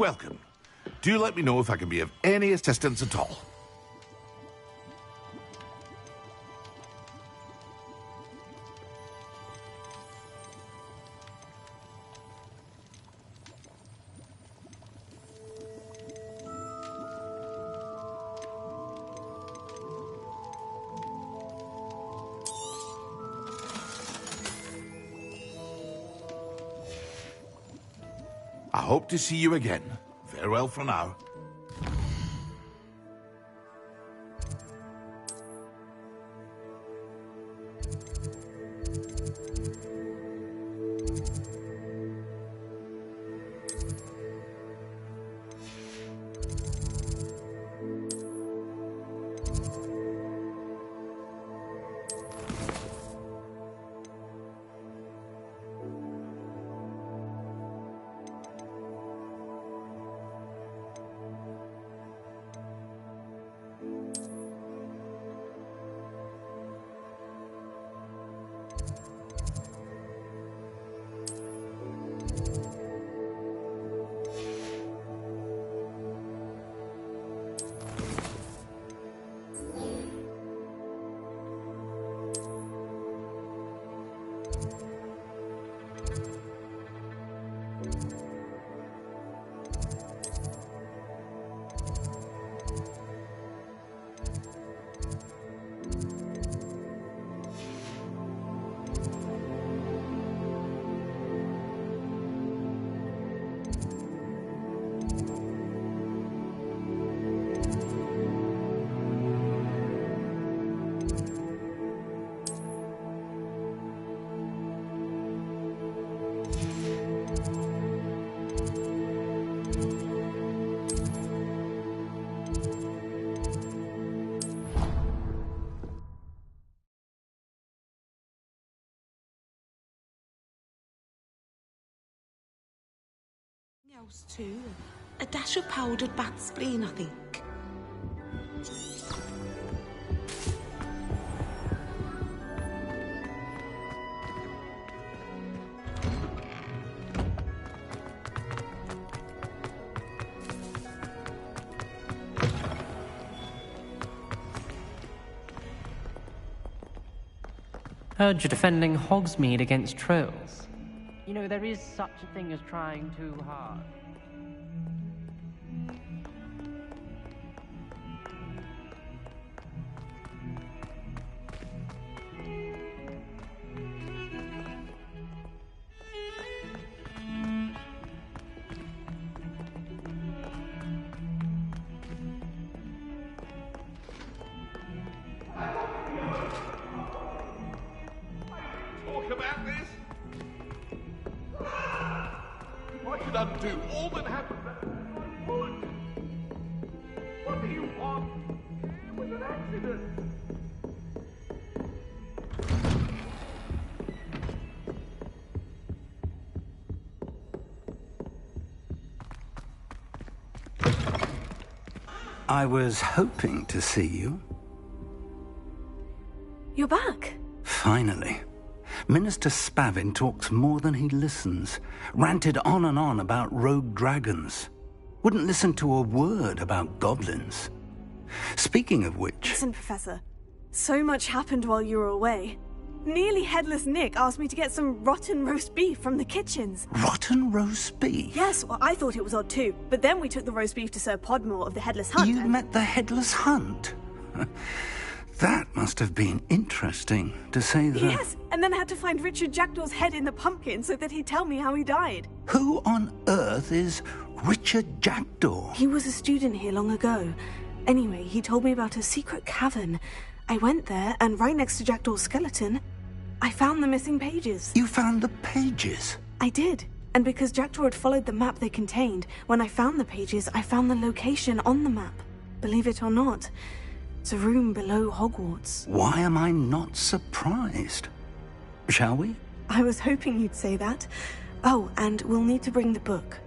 welcome. Do let me know if I can be of any assistance at all. I hope to see you again. Farewell for now. Else too. A dash of powdered bat spleen, I think. Heard you're defending Hogsmeade against trolls. You know, there is such a thing as trying too hard. Talk about this? I could undo all that happened. I would. What do you want? It was an accident. I was hoping to see you. You're back. Finally. Minister Spavin talks more than he listens. Ranted on and on about rogue dragons. Wouldn't listen to a word about goblins. Speaking of which... Listen, Professor. So much happened while you were away. Nearly Headless Nick asked me to get some rotten roast beef from the kitchens. Rotten roast beef? Yes, well, I thought it was odd too. But then we took the roast beef to Sir Podmore of the Headless Hunt. You met the Headless Hunt? That must have been interesting, to say the... Yes, and then I had to find Richard Jackdaw's head in the pumpkin so that he'd tell me how he died. Who on earth is Richard Jackdaw? He was a student here long ago. Anyway, he told me about a secret cavern. I went there, and right next to Jackdaw's skeleton, I found the missing pages. You found the pages? I did. And because Jackdaw had followed the map they contained, when I found the pages, I found the location on the map. Believe it or not, it's a room below Hogwarts. Why am I not surprised? Shall we? I was hoping you'd say that. Oh, and we'll need to bring the book.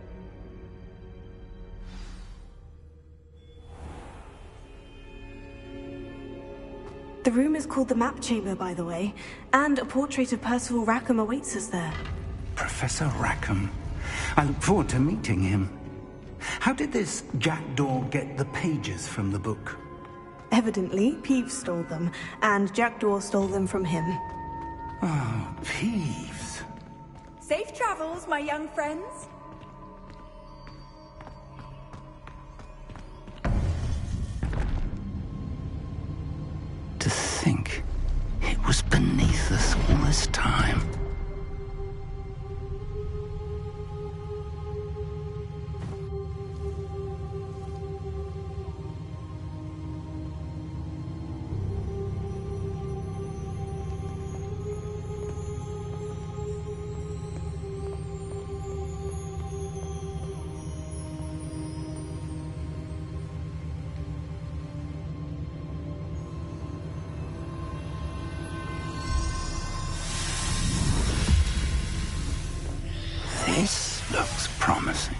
The room is called the Map Chamber, by the way, and a portrait of Percival Rackham awaits us there. Professor Rackham. I look forward to meeting him. How did this jackdaw get the pages from the book? Evidently, Peeves stole them, and Jackdaw stole them from him. Oh, Peeves. Safe travels, my young friends. To think it was beneath us all this time. This looks promising.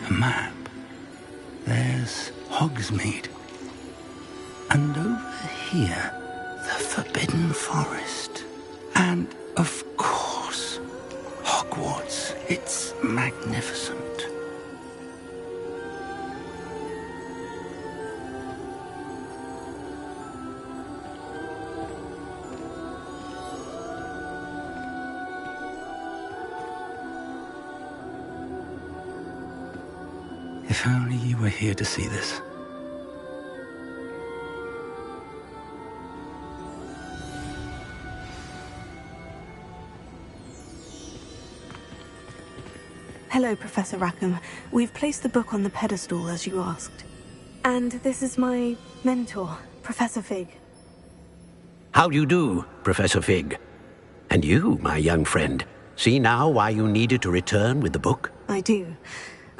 A map. There's Hogsmeade. And over here, the Forbidden Forest. And, of course, Hogwarts. It's magnificent. If only you were here to see this. Hello, Professor Rackham. We've placed the book on the pedestal, as you asked. And this is my mentor, Professor Fig. How do you do, Professor Fig? And you, my young friend, see now why you needed to return with the book? I do.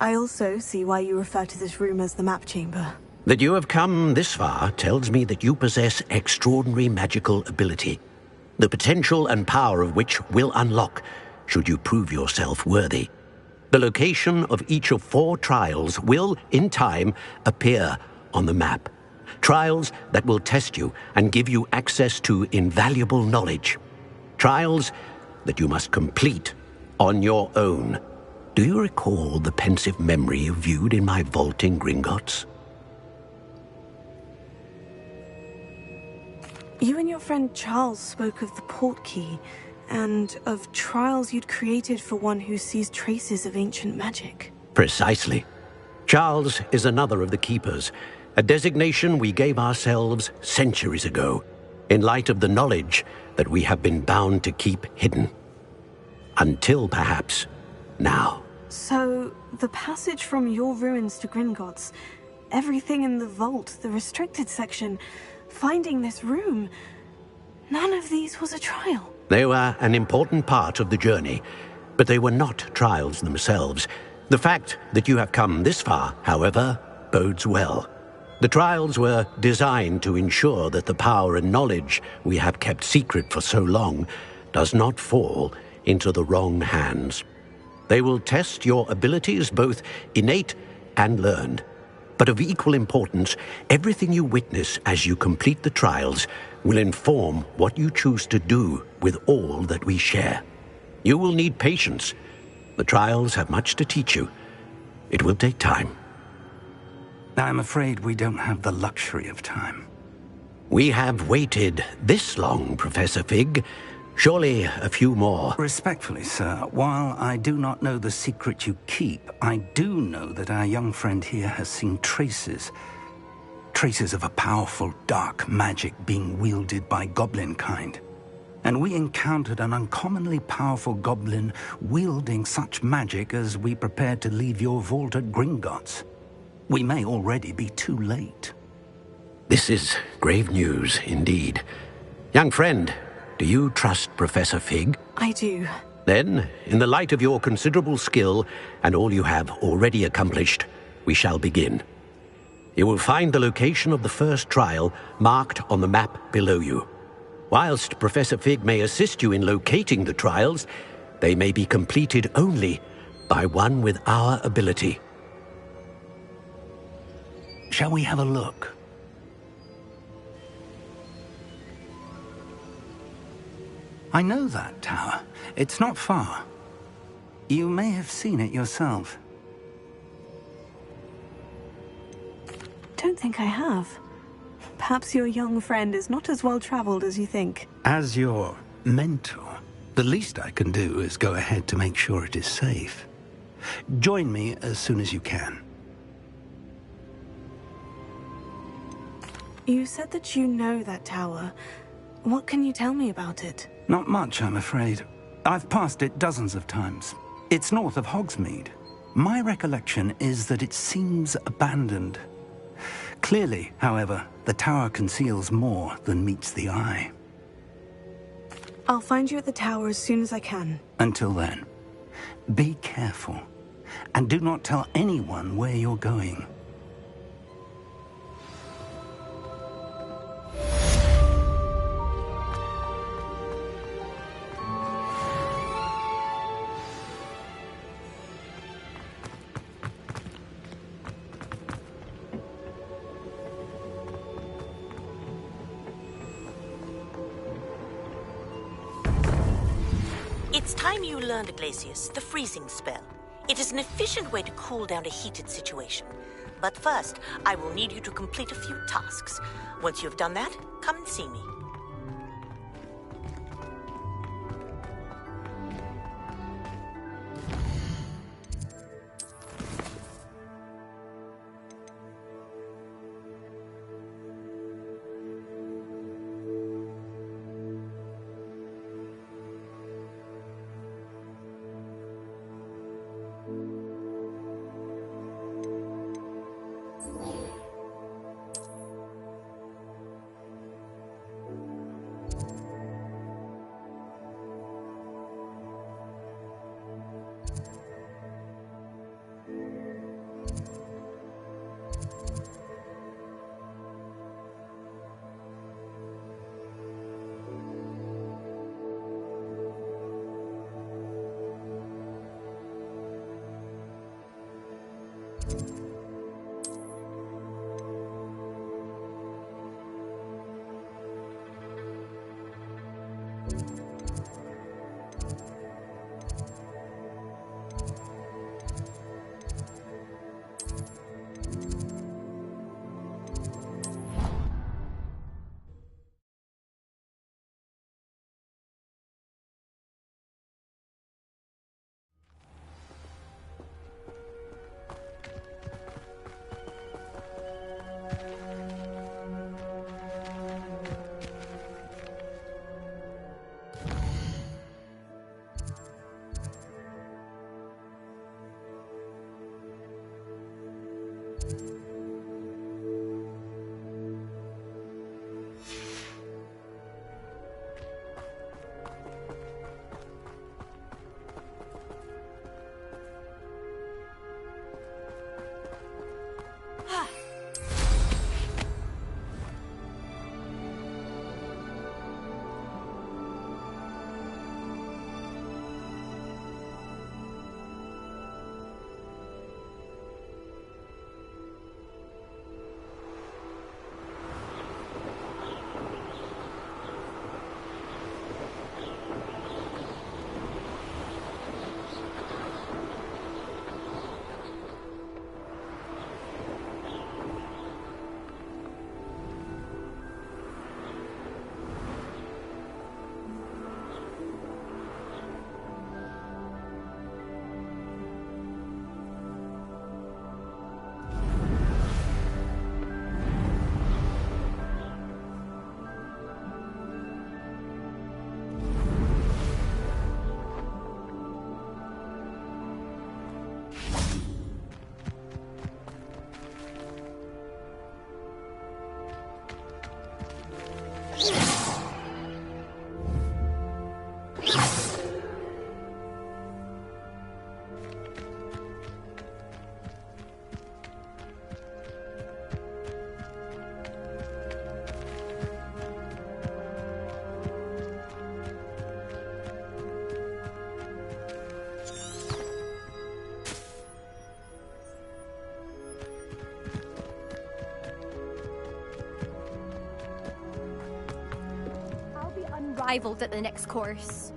I also see why you refer to this room as the map chamber. That you have come this far tells me that you possess extraordinary magical ability, the potential and power of which will unlock should you prove yourself worthy. The location of each of 4 trials will, in time, appear on the map. Trials that will test you and give you access to invaluable knowledge. Trials that you must complete on your own. Do you recall the pensive memory you viewed in my vault in Gringotts? You and your friend Charles spoke of the portkey, and of trials you'd created for one who sees traces of ancient magic. Precisely. Charles is another of the Keepers, a designation we gave ourselves centuries ago, in light of the knowledge that we have been bound to keep hidden. Until, perhaps, now. So, the passage from your ruins to Gringotts, everything in the vault, the restricted section, finding this room, none of these was a trial. They were an important part of the journey, but they were not trials themselves. The fact that you have come this far, however, bodes well. The trials were designed to ensure that the power and knowledge we have kept secret for so long does not fall into the wrong hands. They will test your abilities, both innate and learned. But of equal importance, everything you witness as you complete the trials will inform what you choose to do with all that we share. You will need patience. The trials have much to teach you. It will take time. I'm afraid we don't have the luxury of time. We have waited this long, Professor Fig. Surely a few more. Respectfully, sir, while I do not know the secret you keep, I do know that our young friend here has seen traces of a powerful dark magic being wielded by goblin kind. And we encountered an uncommonly powerful goblin wielding such magic as we prepared to leave your vault at Gringotts. We may already be too late. This is grave news indeed. Young friend, do you trust Professor Fig? I do. Then, in the light of your considerable skill and all you have already accomplished, we shall begin. You will find the location of the first trial marked on the map below you. Whilst Professor Fig may assist you in locating the trials, they may be completed only by one with our ability. Shall we have a look? I know that tower. It's not far. You may have seen it yourself. Don't think I have. Perhaps your young friend is not as well-traveled as you think. As your mentor, the least I can do is go ahead to make sure it is safe. Join me as soon as you can. You said that you know that tower. What can you tell me about it? Not much, I'm afraid. I've passed it dozens of times. It's north of Hogsmeade. My recollection is that it seems abandoned. Clearly, however, the tower conceals more than meets the eye. I'll find you at the tower as soon as I can. Until then, be careful, and do not tell anyone where you're going. It's time you learned, Glacius, the freezing spell. It is an efficient way to cool down a heated situation. But first, I will need you to complete a few tasks. Once you've done that, come and see me. unrivaled at the next course.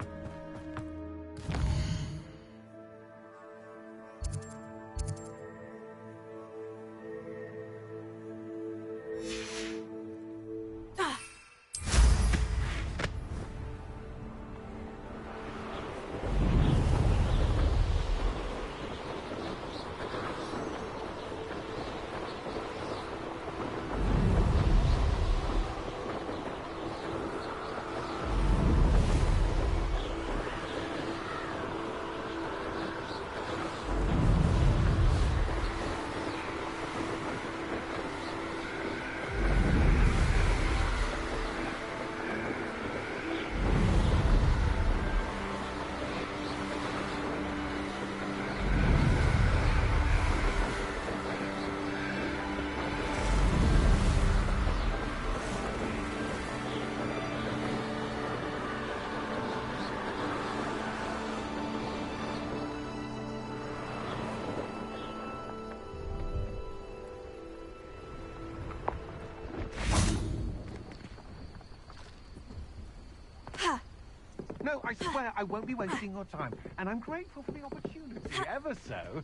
No, I swear I won't be wasting your time, and I'm grateful for the opportunity, ever so.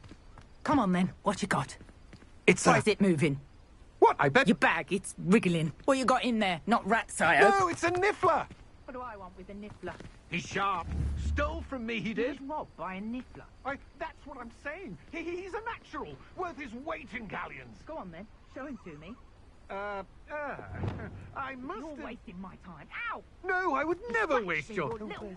Come on then, what you got? It's Why is it moving? What, I bet... Your bag, it's wriggling. What you got in there? Not rats, I hope. No, it's a niffler! What do I want with a niffler? He's sharp. Stole from me, he did. He was robbed by a niffler. That's what I'm saying. He's a natural, worth his weight in galleons. Go on then, show him to me. I must You're have... wasting my time. Ow! No, I would never waste your... Little...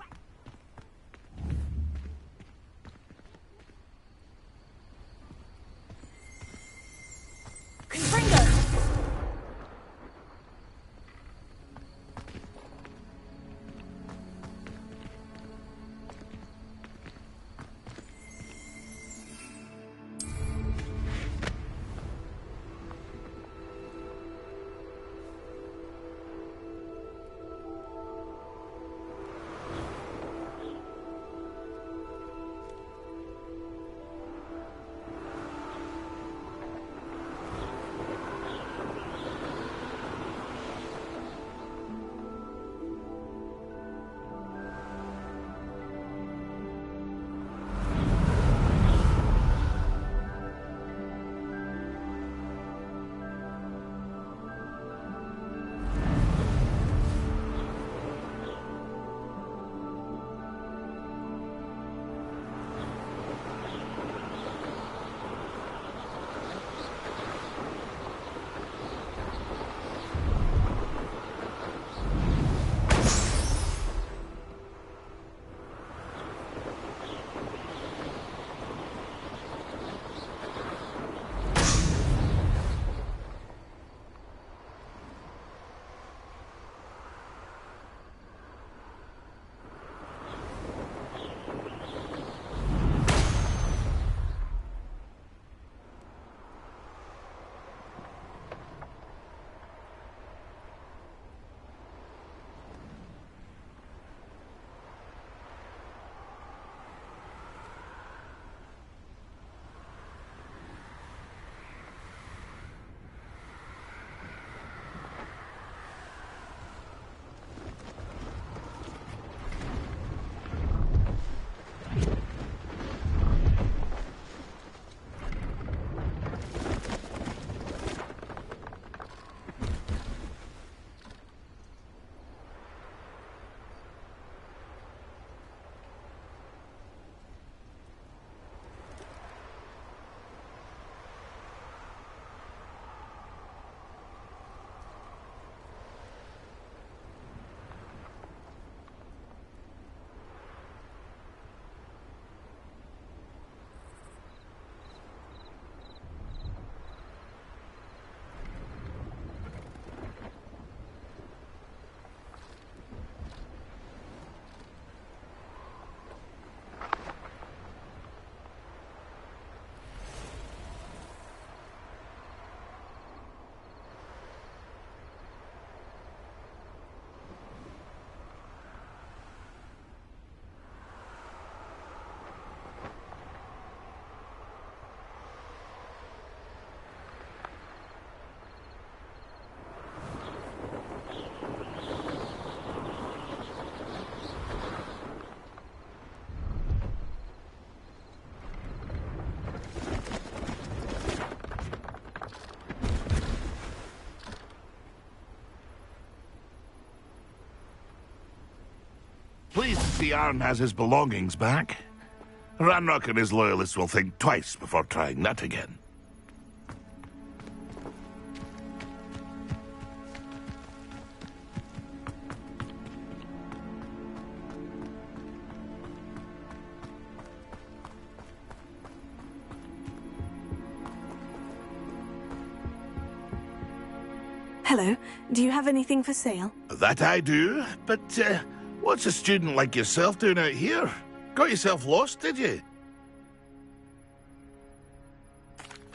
Pleased to see Arn has his belongings back. Ranrock and his loyalists will think twice before trying that again. Hello. Do you have anything for sale? That I do, but what's a student like yourself doing out here? Got yourself lost, did you?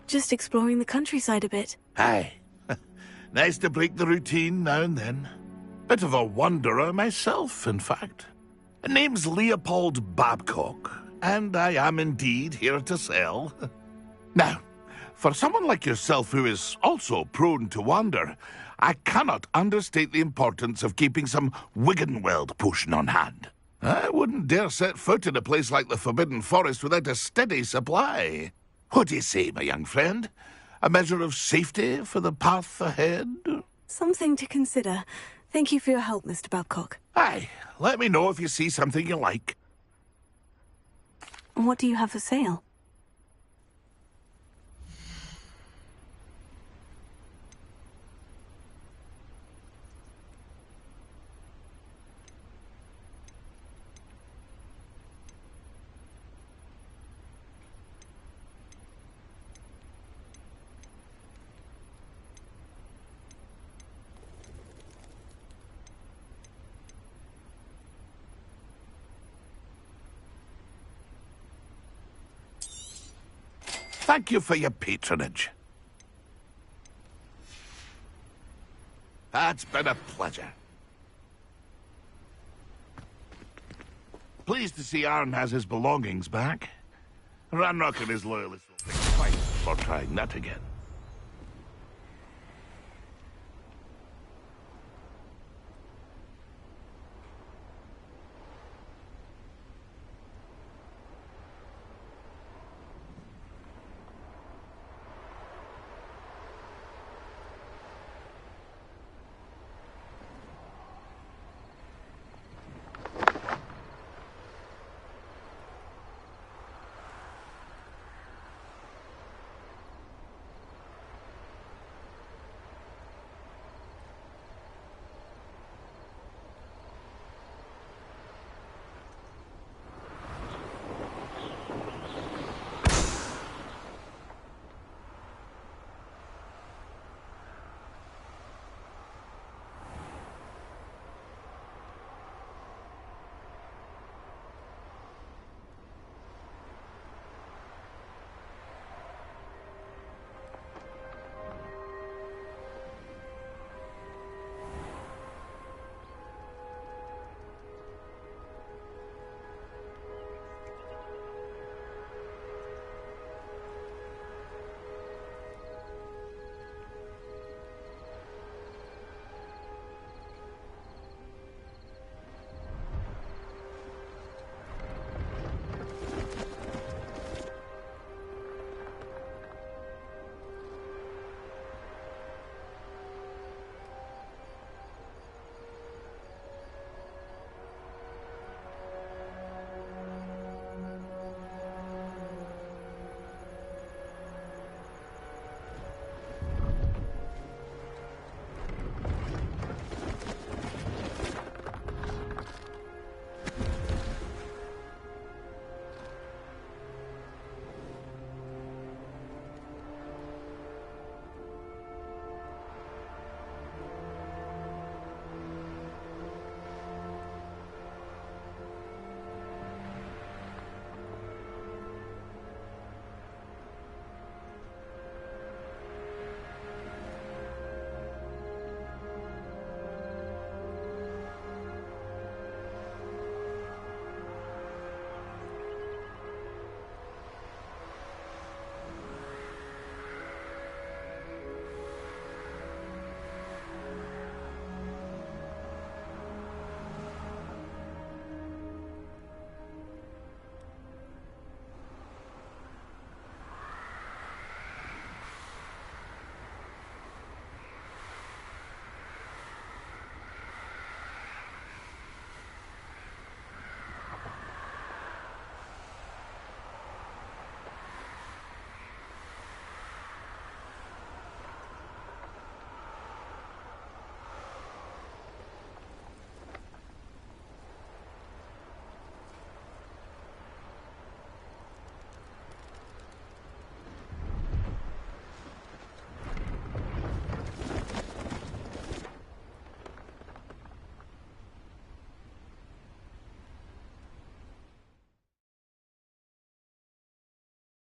Just exploring the countryside a bit. Aye. Nice to break the routine now and then. Bit of a wanderer myself, in fact. Name's Leopold Babcock, and I am indeed here to sell. Now, for someone like yourself who is also prone to wander, I cannot understate the importance of keeping some Wiggenweld potion on hand. I wouldn't dare set foot in a place like the Forbidden Forest without a steady supply. What do you say, my young friend? A measure of safety for the path ahead? Something to consider. Thank you for your help, Mr. Babcock. Aye, let me know if you see something you like. What do you have for sale? Thank you for your patronage. It's been a pleasure. Pleased to see Arn has his belongings back. Ranrock and his loyalists will think twice before trying that again.